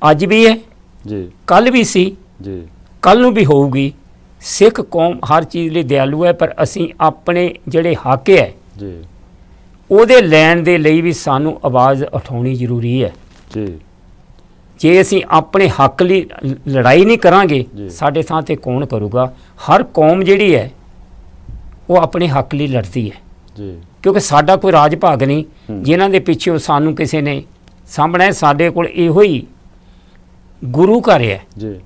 ਅੱਜ ਵੀ ਹੈ, ਜੀ ਕੱਲ੍ਹ ਵੀ ਸੀ, ਜੀ ਕੱਲ੍ਹ ਨੂੰ ਵੀ ਹੋਊਗੀ। ਸਿੱਖ ਕੌਮ ਹਰ ਚੀਜ਼ ਲਈ ਦਿਆਲੂ ਹੈ, ਪਰ ਅਸੀਂ ਆਪਣੇ ਜਿਹੜੇ ਹੱਕ ਹੈ ਜੀ ਉਹਦੇ ਲੈਣ ਦੇ ਲਈ ਵੀ ਸਾਨੂੰ ਆਵਾਜ਼ ਉਠਾਉਣੀ ਜ਼ਰੂਰੀ ਹੈ। ਜੀ ਜੇ ਅਸੀਂ ਆਪਣੇ ਹੱਕ ਲਈ ਲੜਾਈ ਨਹੀਂ ਕਰਾਂਗੇ, ਜੀ। ਸਾਡੇ ਥਾਂ ਤੇ ਕੌਣ ਕਰੂਗਾ? ਹਰ ਕੌਮ ਜਿਹੜੀ ਹੈ ਉਹ ਆਪਣੇ ਹੱਕ ਲਈ ਲੜਦੀ ਹੈ, ਜੀ ਕਿਉਂਕਿ ਸਾਡਾ ਕੋਈ ਰਾਜ ਭਾਗ ਨਹੀਂ ਜਿਨ੍ਹਾਂ ਦੇ ਪਿੱਛੇ ਸਾਨੂੰ ਕਿਸੇ ਨੇ ਸਾਂਭਣਾ ਹੈ। ਸਾਡੇ ਕੋਲ ਇਹੋ ਹੀ ਗੁਰੂ ਘਰ ਹੈ, ਜੀ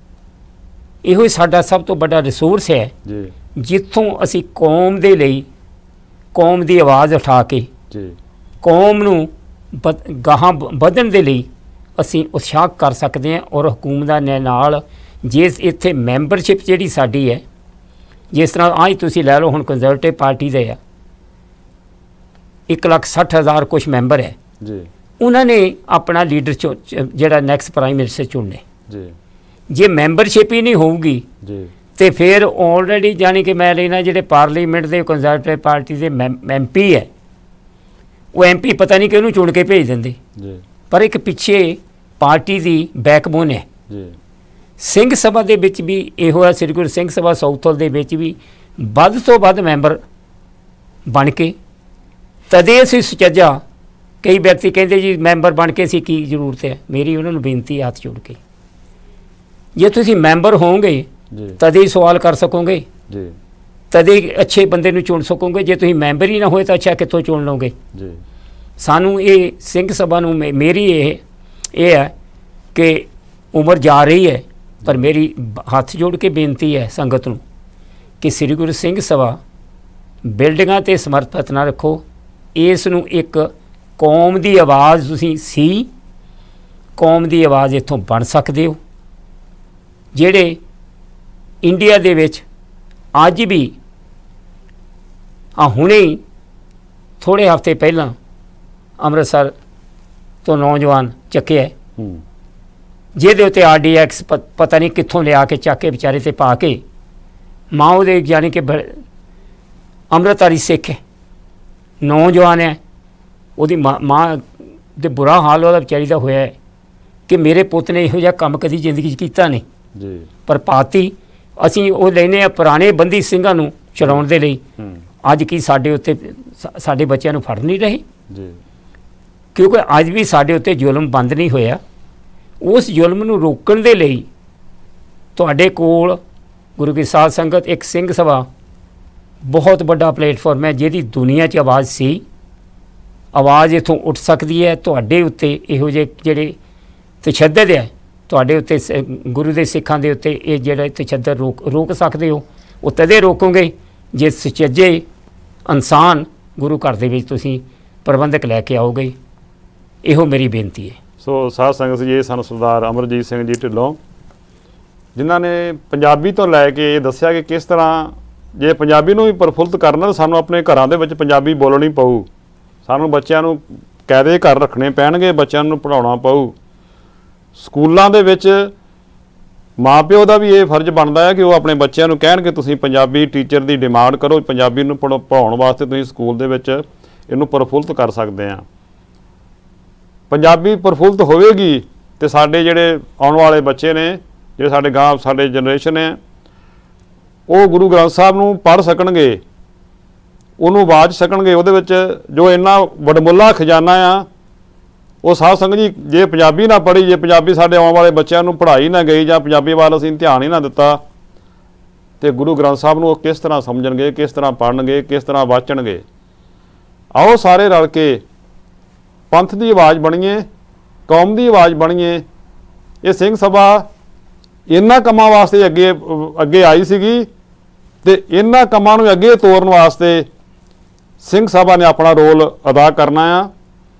ਇਹੋ ਹੀ ਸਾਡਾ ਸਭ ਤੋਂ ਵੱਡਾ ਰਿਸੋਰਸ ਹੈ, ਜੀ ਜਿੱਥੋਂ ਅਸੀਂ ਕੌਮ ਦੇ ਲਈ ਕੌਮ ਦੀ ਆਵਾਜ਼ ਉਠਾ ਕੇ ਜੀ ਕੌਮ ਨੂੰ ਗਾਹਾਂ ਵਧਣ ਦੇ ਲਈ ਅਸੀਂ ਉਤਸ਼ਾਹ ਕਰ ਸਕਦੇ ਹਾਂ। ਔਰ ਹਕੂਮਤਾਂ ਦੇ ਨਾਲ ਜੇ ਇੱਥੇ ਮੈਂਬਰਸ਼ਿਪ ਜਿਹੜੀ ਸਾਡੀ ਹੈ, ਜਿਸ ਤਰ੍ਹਾਂ ਅੱਜ ਤੁਸੀਂ ਲੈ ਲਓ ਹੁਣ ਕੰਜ਼ਰਵੇਟਿਵ ਪਾਰਟੀ ਦੇ ਆ 1,60,000 ਕੁਛ ਮੈਂਬਰ ਹੈ, ਜੀ ਉਹਨਾਂ ਨੇ ਆਪਣਾ ਲੀਡਰ ਜਿਹੜਾ ਨੈਕਸਟ ਪ੍ਰਾਈਮ ਮਿਨਿਸਟਰ ਚੁਣਨੇ। ਜੀ ਜੇ ਮੈਂਬਰਸ਼ਿਪ ਹੀ ਨਹੀਂ ਹੋਊਗੀ ਜੀ ਤੇ ਫਿਰ ਆਲਰੇਡੀ ਜਾਣੀ ਕਿ ਮੈਂ ਲੈਣਾ ਜਿਹੜੇ ਪਾਰਲੀਮੈਂਟ ਦੇ ਕੰਜ਼ਰਵੇਟਿਵ ਪਾਰਟੀ ਦੇ MP ਹੈ, ਉਹ MP ਪਤਾ ਨਹੀਂ ਕਿਹਨੂੰ ਚੁਣ ਕੇ ਭੇਜ ਦਿੰਦੇ, ਜੀ ਪਰ ਇੱਕ ਪਿੱਛੇ ਪਾਰਟੀ ਦੀ ਬੈਕਬੋਨ ਹੈ। ਜੀ ਸਿੰਘ ਸਭਾ ਦੇ ਵਿੱਚ ਵੀ ਇਹੋ ਹੈ, ਸ੍ਰੀ ਗੁਰੂ ਸਿੰਘ ਸਭਾ ਸਾਊਥ ਹਾਲ ਦੇ ਵਿੱਚ ਵੀ ਵੱਧ ਤੋਂ ਵੱਧ ਮੈਂਬਰ ਬਣ ਕੇ ਤਦੇ ਅਸੀਂ ਸੁਚੱਜਾ। ਕਈ ਵਿਅਕਤੀ ਕਹਿੰਦੇ ਜੀ ਮੈਂਬਰ ਬਣ ਕੇ ਸੀ ਕੀ ਜ਼ਰੂਰਤ ਹੈ? ਮੇਰੀ ਉਹਨਾਂ ਨੂੰ ਬੇਨਤੀ ਹੱਥ ਜੋੜ ਕੇ, ਜੇ ਤੁਸੀਂ ਮੈਂਬਰ ਹੋਵੋਗੇ ਜੀ ਤਦੇ ਹੀ ਸਵਾਲ ਕਰ ਸਕੋਗੇ, ਜੀ ਤਦੇ ਹੀ ਅੱਛੇ ਬੰਦੇ ਨੂੰ ਚੁਣ ਸਕੋਗੇ। ਜੇ ਤੁਸੀਂ ਮੈਂਬਰ ਹੀ ਨਾ ਹੋਏ ਤਾਂ ਅੱਛਾ ਕਿੱਥੋਂ ਚੁਣ ਲਓਗੇ? ਜੀ ਸਾਨੂੰ ਇਹ ਸਿੰਘ ਸਭਾ ਨੂੰ ਮੇਰੀ ਇਹ ਹੈ ਕਿ ਉਮਰ ਜਾ ਰਹੀ ਹੈ, ਪਰ ਮੇਰੀ ਹੱਥ ਜੋੜ ਕੇ ਬੇਨਤੀ ਹੈ ਸੰਗਤ ਨੂੰ ਕਿ ਸ੍ਰੀ ਗੁਰੂ ਸਿੰਘ ਸਭਾ ਬਿਲਡਿੰਗਾਂ 'ਤੇ ਸਮਰਪਿਤ ਨਾ ਰੱਖੋ। ਇਸ ਨੂੰ ਇੱਕ ਕੌਮ ਦੀ ਆਵਾਜ਼ ਤੁਸੀਂ ਕੌਮ ਦੀ ਆਵਾਜ਼ ਇੱਥੋਂ ਬਣ ਸਕਦੇ ਹੋ। ਜਿਹੜੇ ਇੰਡੀਆ ਦੇ ਵਿੱਚ ਅੱਜ ਵੀ ਹੁਣੇ ਹੀ ਥੋੜ੍ਹੇ ਹਫ਼ਤੇ ਪਹਿਲਾਂ ਅੰਮ੍ਰਿਤਸਰ ਤੋਂ ਨੌਜਵਾਨ ਚੱਕਿਆ, ਜਿਹਦੇ ਉੱਤੇ RDX ਪਤਾ ਨਹੀਂ ਕਿੱਥੋਂ ਲਿਆ ਕੇ ਚੱਕ ਕੇ ਵਿਚਾਰੇ 'ਤੇ ਪਾ ਕੇ, ਮਾਂ ਉਹਦੇ ਜਾਣੀ ਕਿ ਅੰਮ੍ਰਿਤਧਾਰੀ ਸਿੱਖ ਹੈ, ਨੌਜਵਾਨ ਹੈ, ਉਹਦੀ ਮਾਂ ਦੇ ਬੁਰਾ ਹਾਲ ਉਹਦਾ ਵਿਚਾਰੀ ਦਾ ਹੋਇਆ ਹੈ ਕਿ ਮੇਰੇ ਪੁੱਤ ਨੇ ਇਹੋ ਜਿਹਾ ਕੰਮ ਕਦੀ ਜ਼ਿੰਦਗੀ 'ਚ ਕੀਤਾ ਨਹੀਂ, ਜੀ ਪਰ ਪਾਤੀ ਅਸੀਂ ਉਹ ਲੈਨੇ ਆ ਪੁਰਾਣੇ ਬੰਦੀ ਸਿੰਘਾਂ ਨੂੰ ਛਡਾਉਣ ਦੇ ਲਈ। ਅੱਜ ਕੀ ਸਾਡੇ ਉੱਤੇ ਸਾਡੇ ਬੱਚਿਆਂ ਨੂੰ ਫੜ ਨਹੀਂ ਰਹੇ? ਜੀ ਕਿਉਂਕਿ ਅੱਜ ਵੀ ਸਾਡੇ ਉੱਤੇ ਜ਼ੁਲਮ ਬੰਦ ਨਹੀਂ ਹੋਇਆ। ਉਸ ਜ਼ੁਲਮ ਨੂੰ ਰੋਕਣ ਦੇ ਲਈ ਤੁਹਾਡੇ ਕੋਲ ਗੁਰੂ ਕੀ ਸਾਧ ਸੰਗਤ ਇੱਕ ਸਿੰਘ ਸਭਾ ਬਹੁਤ ਵੱਡਾ ਪਲੇਟਫਾਰਮ ਹੈ, ਜਿਹਦੀ ਦੁਨੀਆ 'ਚ ਆਵਾਜ਼ ਸੀ। ਆਵਾਜ਼ ਇੱਥੋਂ ਉੱਠ ਸਕਦੀ ਹੈ। ਤੁਹਾਡੇ ਉੱਤੇ ਇਹੋ ਜਿਹੇ ਜਿਹੜੇ ਤਸ਼ੱਦਦ ਹੈ ਤੁਹਾਡੇ ਉੱਤੇ ਗੁਰੂ ਦੇ ਸਿੱਖਾਂ ਦੇ ਉੱਤੇ ਇਹ ਜਿਹੜਾ ਤਸ਼ੱਦਦ ਰੋਕ ਸਕਦੇ ਹੋ। ਉਹ ਤਦੇ ਰੋਕੋਗੇ ਜੇ ਸੁਚੱਜੇ ਇਨਸਾਨ ਗੁਰੂ ਘਰ ਦੇ ਵਿੱਚ ਤੁਸੀਂ ਪ੍ਰਬੰਧਕ ਲੈ ਕੇ ਆਓਗੇ। ਇਹੋ ਮੇਰੀ ਬੇਨਤੀ ਹੈ। ਸੋ ਸਾਧ ਸੰਗਤ ਜੀ, ਇਹ ਸਾਨੂੰ ਸਰਦਾਰ ਅਮਰਜੀਤ ਸਿੰਘ ਜੀ ਢਿੱਲੋਂ, ਜਿਨ੍ਹਾਂ ਨੇ ਪੰਜਾਬੀ ਤੋਂ ਲੈ ਕੇ ਇਹ ਦੱਸਿਆ ਕਿ ਕਿਸ ਤਰ੍ਹਾਂ ਜੇ ਪੰਜਾਬੀ ਨੂੰ ਵੀ ਪ੍ਰਫੁੱਲਤ ਕਰਨਾ ਤਾਂ ਸਾਨੂੰ ਆਪਣੇ ਘਰਾਂ ਦੇ ਵਿੱਚ ਪੰਜਾਬੀ ਬੋਲਣੀ ਪਊ। ਸਾਨੂੰ ਬੱਚਿਆਂ ਨੂੰ ਕਾਇਦੇ ਘਰ ਰੱਖਣੇ ਪੈਣਗੇ, ਬੱਚਿਆਂ ਨੂੰ ਪੜ੍ਹਾਉਣਾ ਪਊ। ਸਕੂਲਾਂ ਦੇ ਵਿੱਚ ਮਾਪਿਓ ਦਾ ਵੀ ਇਹ ਫਰਜ਼ ਬਣਦਾ ਹੈ ਕਿ ਉਹ ਆਪਣੇ ਬੱਚਿਆਂ ਨੂੰ ਕਹਿਣ ਕਿ ਤੁਸੀਂ ਪੰਜਾਬੀ ਟੀਚਰ ਦੀ ਡਿਮਾਂਡ ਕਰੋ, ਪੰਜਾਬੀ ਨੂੰ ਪੜ੍ਹਾਉਣ ਵਾਸਤੇ ਤੁਸੀਂ ਸਕੂਲ ਦੇ ਵਿੱਚ ਇਹਨੂੰ ਪ੍ਰਫੁੱਲਤ ਕਰ ਸਕਦੇ ਆ। ਪੰਜਾਬੀ ਪ੍ਰਫੁੱਲਤ ਹੋਵੇਗੀ ਤੇ ਸਾਡੇ ਜਿਹੜੇ ਆਉਣ ਵਾਲੇ ਬੱਚੇ ਨੇ, ਜਿਹੜੇ ਸਾਡੇ ਜਨਰੇਸ਼ਨ ਹੈ, ਉਹ ਗੁਰੂ ਗ੍ਰੰਥ ਸਾਹਿਬ ਨੂੰ ਪੜ੍ਹ ਸਕਣਗੇ, ਉਹਨੂੰ ਵਾਚ ਸਕਣਗੇ। ਉਹਦੇ ਵਿੱਚ ਜੋ ਇੰਨਾ ਵਡਮੁੱਲਾ ਖਜ਼ਾਨਾ ਆ, ਉਹ ਸਾਧ ਸੰਗਤ ਜੀ ਜੇ ਪੰਜਾਬੀ ਨਾ ਪੜ੍ਹੀ, ਜੇ ਪੰਜਾਬੀ ਸਾਡੇ ਆਉਣ ਵਾਲੇ ਬੱਚਿਆਂ ਨੂੰ ਪੜ੍ਹਾਈ ਨਾ ਗਈ ਜਾਂ ਪੰਜਾਬੀ ਵੱਲ ਅਸੀਂ ਧਿਆਨ ਹੀ ਨਾ ਦਿੱਤਾ, ਤੇ ਗੁਰੂ ਗ੍ਰੰਥ ਸਾਹਿਬ ਨੂੰ ਉਹ ਕਿਸ ਤਰ੍ਹਾਂ ਸਮਝਣਗੇ, ਕਿਸ ਤਰ੍ਹਾਂ ਪੜ੍ਹਨਗੇ, ਕਿਸ ਤਰ੍ਹਾਂ ਵਾਚਣਗੇ। ਆਓ ਸਾਰੇ ਰਲ ਕੇ ਪੰਥ ਦੀ ਆਵਾਜ਼ ਬਣੀਏ, ਕੌਮ ਦੀ ਆਵਾਜ਼ ਬਣੀਏ। ਇਹ ਸਿੰਘ ਸਭਾ ਇਹਨਾਂ ਕੰਮਾਂ ਵਾਸਤੇ ਅੱਗੇ ਆਈ ਸੀਗੀ ਤੇ ਇਹਨਾਂ ਕੰਮਾਂ ਨੂੰ ਅੱਗੇ ਤੋਰਨ ਵਾਸਤੇ ਸਿੰਘ ਸਭਾ ਨੇ ਆਪਣਾ ਰੋਲ ਅਦਾ ਕਰਨਾ ਆ।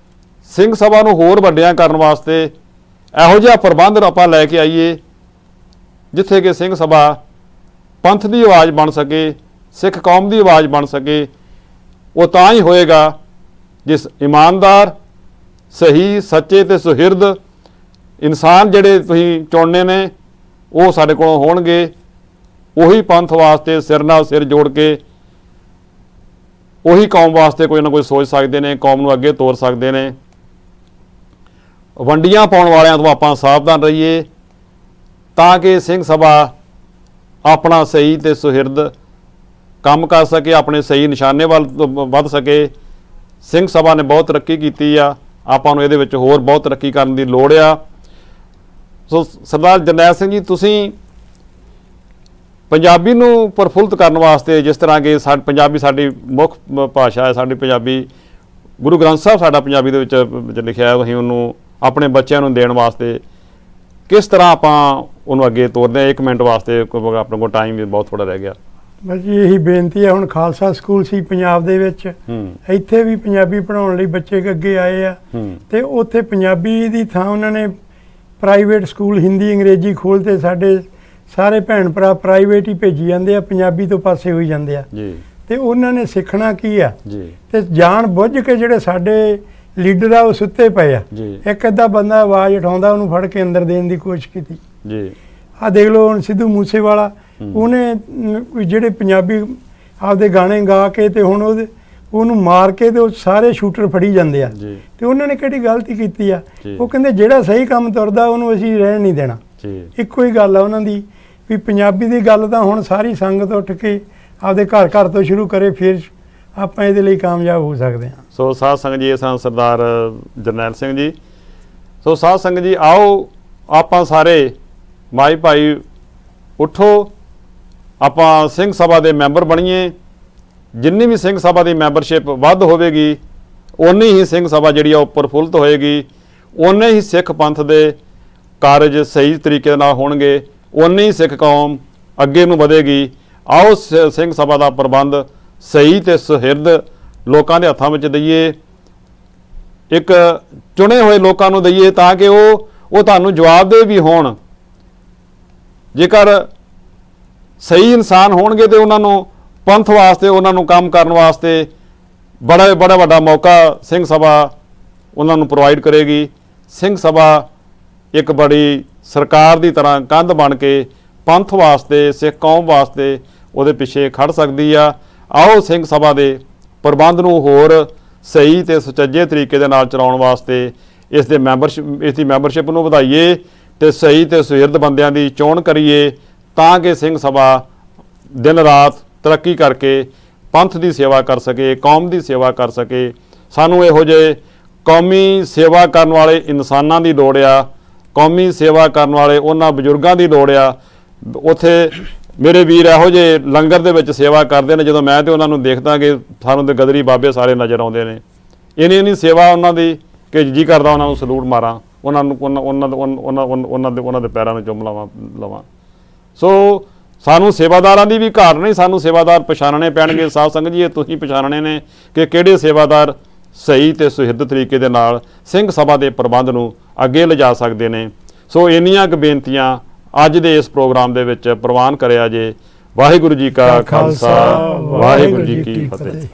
ਸਿੰਘ ਸਭਾ ਨੂੰ ਹੋਰ ਵੱਡਿਆਂ ਕਰਨ ਵਾਸਤੇ ਇਹੋ ਜਿਹਾ ਪ੍ਰਬੰਧ ਆਪਾਂ ਲੈ ਕੇ ਆਈਏ ਜਿੱਥੇ ਕਿ ਸਿੰਘ ਸਭਾ ਪੰਥ ਦੀ ਆਵਾਜ਼ ਬਣ ਸਕੇ, ਸਿੱਖ ਕੌਮ ਦੀ ਆਵਾਜ਼ ਬਣ ਸਕੇ। ਉਹ ਤਾਂ ਹੀ ਹੋਏਗਾ ਜਿਸ ਇਮਾਨਦਾਰ, ਸਹੀ, ਸੱਚੇ ਤੇ ਸੁਹਿਰਦ ਇਨਸਾਨ ਜਿਹੜੇ ਤੁਸੀਂ ਚੁਣਨੇ ਨੇ ਉਹ ਸਾਡੇ ਕੋਲੋਂ ਹੋਣਗੇ। ਉਹੀ ਪੰਥ ਵਾਸਤੇ ਸਿਰ ਨਾਲ ਸਿਰ ਜੋੜ ਕੇ ਉਹੀ ਕੌਮ ਵਾਸਤੇ ਕੋਈ ਨਾ ਕੋਈ ਸੋਚ ਸਕਦੇ ਨੇ, ਕੌਮ ਨੂੰ ਅੱਗੇ ਤੋਰ ਸਕਦੇ ਨੇ। ਵੰਡੀਆਂ ਪਾਉਣ ਵਾਲਿਆਂ ਤੋਂ ਆਪਾਂ ਸਾਵਧਾਨ ਰਹੀਏ ਤਾਂ ਕਿ ਸਿੰਘ ਸਭਾ ਆਪਣਾ ਸਹੀ ਤੇ ਸੁਹਿਰਦ ਕੰਮ ਕਰ ਸਕੇ, ਆਪਣੇ ਸਹੀ ਨਿਸ਼ਾਨੇ ਵੱਲ ਵੱਧ ਸਕੇ। ਸਿੰਘ ਸਭਾ ਨੇ ਬਹੁਤ ਤਰੱਕੀ ਕੀਤੀ ਆ, ਆਪਾਂ ਨੂੰ ਇਹਦੇ ਵਿੱਚ ਹੋਰ ਬਹੁਤ ਤਰੱਕੀ ਕਰਨ ਦੀ ਲੋੜ ਆ। ਸੋ ਸਰਦਾਰ ਜਰਨੈਲ ਸਿੰਘ ਜੀ, ਤੁਸੀਂ ਪੰਜਾਬੀ ਨੂੰ ਪ੍ਰਫੁੱਲਤ ਕਰਨ ਵਾਸਤੇ, ਜਿਸ ਤਰ੍ਹਾਂ ਕਿ ਪੰਜਾਬੀ ਸਾਡੀ ਮੁੱਖ ਭਾਸ਼ਾ ਹੈ, ਸਾਡੀ ਪੰਜਾਬੀ ਗੁਰੂ ਗ੍ਰੰਥ ਸਾਹਿਬ ਸਾਡਾ ਪੰਜਾਬੀ ਦੇ ਵਿੱਚ ਲਿਖਿਆ ਹੈ, ਅਸੀਂ ਉਹਨੂੰ ਆਪਣੇ ਬੱਚਿਆਂ ਨੂੰ ਦੇਣ ਵਾਸਤੇ ਕਿਸ ਤਰ੍ਹਾਂ ਆਪਾਂ ਉਹਨੂੰ ਅੱਗੇ ਤੋਰਦੇ ਹਾਂ? 1 ਮਿੰਟ ਵਾਸਤੇ, ਆਪਣੇ ਕੋਲ ਟਾਈਮ ਵੀ ਬਹੁਤ ਥੋੜਾ ਰਹਿ ਗਿਆ। ਬਸ ਜੀ ਇਹੀ ਬੇਨਤੀ ਹੈ। ਹੁਣ ਖਾਲਸਾ ਸਕੂਲ ਸੀ ਪੰਜਾਬ ਦੇ ਵਿੱਚ, ਇੱਥੇ ਵੀ ਪੰਜਾਬੀ ਪੜ੍ਹਾਉਣ ਲਈ ਬੱਚੇ ਅੱਗੇ ਆਏ ਆ ਤੇ ਉੱਥੇ ਪੰਜਾਬੀ ਦੀ ਥਾਂ ਉਹਨਾਂ ਨੇ ਪ੍ਰਾਈਵੇਟ ਸਕੂਲ ਹਿੰਦੀ ਅੰਗਰੇਜ਼ੀ ਖੋਲ੍ਹਤੇ। ਸਾਡੇ ਸਾਰੇ ਭੈਣ ਭਰਾ ਪ੍ਰਾਈਵੇਟ ਹੀ ਭੇਜੀ ਜਾਂਦੇ ਆ, ਪੰਜਾਬੀ ਤੋਂ ਪਾਸੇ ਹੋਈ ਜਾਂਦੇ ਆ ਜੀ। ਤੇ ਉਹਨਾਂ ਨੇ ਸਿੱਖਣਾ ਕੀ ਆ ਜੀ। ਤੇ ਜਾਣ ਬੁੱਝ ਕੇ ਜਿਹੜੇ ਸਾਡੇ ਲੀਡਰ ਆ ਉਹ ਸੁੱਤੇ ਪਏ ਆ। ਇੱਕ ਅੱਧਾ ਬੰਦਾ ਆਵਾਜ਼ ਉਠਾਉਂਦਾ, ਉਹਨੂੰ ਫੜ ਕੇ ਅੰਦਰ ਦੇਣ ਦੀ ਕੋਸ਼ਿਸ਼ ਕੀਤੀ ਜੀ। ਆਹ ਦੇਖ ਲਓ ਹੁਣ ਸਿੱਧੂ ਮੂਸੇਵਾਲਾ, ਉਹਨੇ ਜਿਹੜੇ ਪੰਜਾਬੀ ਆਪਦੇ ਗਾਣੇ ਗਾ ਕੇ ਤੇ ਹੁਣ ਉਹਨੂੰ ਮਾਰ ਕੇ ਤੇ ਉਹ ਸਾਰੇ ਸ਼ੂਟਰ ਫੜੀ ਜਾਂਦੇ ਆ। ਤੇ ਉਹਨਾਂ ਨੇ ਕਿਹੜੀ ਗਲਤੀ ਕੀਤੀ ਆ? ਉਹ ਕਹਿੰਦੇ ਜਿਹੜਾ ਸਹੀ ਕੰਮ ਤੁਰਦਾ ਉਹਨੂੰ ਅਸੀਂ ਰਹਿਣ ਨਹੀਂ ਦੇਣਾ। ਇੱਕੋ ਹੀ ਗੱਲ ਆ ਉਹਨਾਂ ਦੀ ਵੀ ਪੰਜਾਬੀ ਦੀ ਗੱਲ ਤਾਂ ਹੁਣ ਸਾਰੀ ਸੰਗਤ ਉੱਠ ਕੇ ਆਪਦੇ ਘਰ ਘਰ ਤੋਂ ਸ਼ੁਰੂ ਕਰੇ, ਫਿਰ ਆਪਾਂ ਇਹਦੇ ਲਈ ਕਾਮਯਾਬ ਹੋ ਸਕਦੇ ਹਾਂ। ਸੋ ਸਾਧ ਸੰਗਤ ਜੀ, ਇਹ ਸਨ ਸਰਦਾਰ ਜਰਨੈਲ ਸਿੰਘ ਜੀ। ਸੋ ਸਾਧ ਸੰਗਤ ਜੀ, ਆਓ ਆਪਾਂ ਸਾਰੇ ਮਾਈ ਭਾਈ ਉੱਠੋ, ਆਪਾਂ ਸਿੰਘ ਸਭਾ ਦੇ ਮੈਂਬਰ ਬਣੀਏ। ਜਿੰਨੀ ਵੀ ਸਿੰਘ ਸਭਾ ਦੀ ਮੈਂਬਰਸ਼ਿਪ ਵੱਧ ਹੋਵੇਗੀ, ਓਨੀ ਹੀ ਸਿੰਘ ਸਭਾ ਜਿਹੜੀ ਆ ਉਹ ਪ੍ਰਫੁੱਲਤ ਹੋਏਗੀ, ਓਨੇ ਹੀ ਸਿੱਖ ਪੰਥ ਦੇ ਕਾਰਜ ਸਹੀ ਤਰੀਕੇ ਨਾਲ ਹੋਣਗੇ, ਓਨੀ ਹੀ ਸਿੱਖ ਕੌਮ ਅੱਗੇ ਨੂੰ ਵਧੇਗੀ। ਆਓ ਸਿੰਘ ਸਭਾ ਦਾ ਪ੍ਰਬੰਧ ਸਹੀ ਤੇ ਸੁਹਿਰਦ ਲੋਕਾਂ ਦੇ ਹੱਥਾਂ ਵਿੱਚ ਦਈਏ, ਇੱਕ ਚੁਣੇ ਹੋਏ ਲੋਕਾਂ ਨੂੰ ਦਈਏ ਤਾਂ ਕਿ ਉਹ ਤੁਹਾਨੂੰ ਜਵਾਬਦੇਹ ਵੀ ਹੋਣ। ਜੇਕਰ ਸਹੀ ਇਨਸਾਨ ਹੋਣਗੇ ਤੇ ਉਹਨਾਂ ਨੂੰ ਪੰਥ ਵਾਸਤੇ, ਉਹਨਾਂ ਨੂੰ ਕੰਮ ਕਰਨ ਵਾਸਤੇ ਬੜਾ ਵੱਡਾ ਮੌਕਾ ਸਿੰਘ ਸਭਾ ਉਹਨਾਂ ਨੂੰ ਪ੍ਰੋਵਾਈਡ ਕਰੇਗੀ। ਸਿੰਘ ਸਭਾ ਇੱਕ ਬੜੀ ਸਰਕਾਰ ਦੀ ਤਰ੍ਹਾਂ ਕੰਧ ਬਣ ਕੇ ਪੰਥ ਵਾਸਤੇ, ਸਿੱਖ ਕੌਮ ਵਾਸਤੇ ਉਹਦੇ ਪਿੱਛੇ ਖੜ ਸਕਦੀ ਆ। ਆਓ ਸਿੰਘ ਸਭਾ ਦੇ ਪ੍ਰਬੰਧ ਨੂੰ ਹੋਰ ਸਹੀ ਤੇ ਸੁਚੱਜੇ ਤਰੀਕੇ ਦੇ ਨਾਲ ਚਲਾਉਣ ਵਾਸਤੇ ਇਸ ਦੀ ਮੈਂਬਰਸ਼ਿਪ ਨੂੰ ਵਧਾਈਏ ਤੇ ਸਹੀ ਤੇ ਸੁਹਿਰਦ ਬੰਦਿਆਂ ਦੀ ਚੋਣ ਕਰੀਏ ਤਾਂ ਕਿ ਸਿੰਘ ਸਭਾ ਦਿਨ ਰਾਤ ਤਰੱਕੀ ਕਰਕੇ ਪੰਥ ਦੀ ਸੇਵਾ ਕਰ ਸਕੇ, ਕੌਮ ਦੀ ਸੇਵਾ ਕਰ ਸਕੇ। ਸਾਨੂੰ ਇਹੋ ਜਿਹੇ ਕੌਮੀ ਸੇਵਾ ਕਰਨ ਵਾਲੇ ਇਨਸਾਨਾਂ ਦੀ ਲੋੜ ਆ, ਕੌਮੀ ਸੇਵਾ ਕਰਨ ਵਾਲੇ ਉਹਨਾਂ ਬਜ਼ੁਰਗਾਂ ਦੀ ਲੋੜ ਆ। ਉੱਥੇ ਮੇਰੇ ਵੀਰ ਇਹੋ ਜਿਹੇ ਲੰਗਰ ਦੇ ਵਿੱਚ ਸੇਵਾ ਕਰਦੇ ਨੇ, ਜਦੋਂ ਮੈਂ ਤੇ ਉਹਨਾਂ ਨੂੰ ਦੇਖਦਾ ਕਿ ਸਾਨੂੰ ਤੇ ਗਦਰੀ ਬਾਬੇ ਸਾਰੇ ਨਜ਼ਰ ਆਉਂਦੇ ਨੇ। ਇੰਨੀ ਸੇਵਾ ਉਹਨਾਂ ਦੀ ਕਿ ਜੀ ਕਰਦਾ ਉਹਨਾਂ ਨੂੰ ਸਲੂਟ ਮਾਰਾਂ। ਉਹਨਾਂ ਦੇ ਪੈਰਾਂ ਨੂੰ ਚੁੰਮ ਲਵਾਂ। ਸੋ ਸਾਨੂੰ ਸੇਵਾਦਾਰਾਂ ਦੀ ਵੀ ਘਾਟ ਨਹੀਂ, ਸਾਨੂੰ ਸੇਵਾਦਾਰ ਪਛਾਣਨੇ ਪੈਣਗੇ। ਸਾਧ ਸੰਗਤ ਜੀ, ਇਹ ਤੁਸੀਂ ਪਛਾਣਨੇ ਨੇ ਕਿ ਕਿਹੜੇ ਸੇਵਾਦਾਰ ਸਹੀ ਤੇ ਸੁਹਿਰਦ ਤਰੀਕੇ ਦੇ ਨਾਲ ਸਿੰਘ ਸਭਾ ਦੇ ਪ੍ਰਬੰਧ ਨੂੰ ਅੱਗੇ ਲਿਜਾ ਸਕਦੇ ਨੇ। ਸੋ ਇੰਨੀਆਂ ਕੁ ਬੇਨਤੀਆਂ ਅੱਜ ਦੇ ਇਸ ਪ੍ਰੋਗਰਾਮ ਦੇ ਵਿੱਚ ਪ੍ਰਵਾਨ ਕਰਿਆ ਜੇ। ਵਾਹਿਗੁਰੂ ਜੀ ਕਾ ਖਾਲਸਾ, ਵਾਹਿਗੁਰੂ ਜੀ ਕੀ ਫਤਿਹ।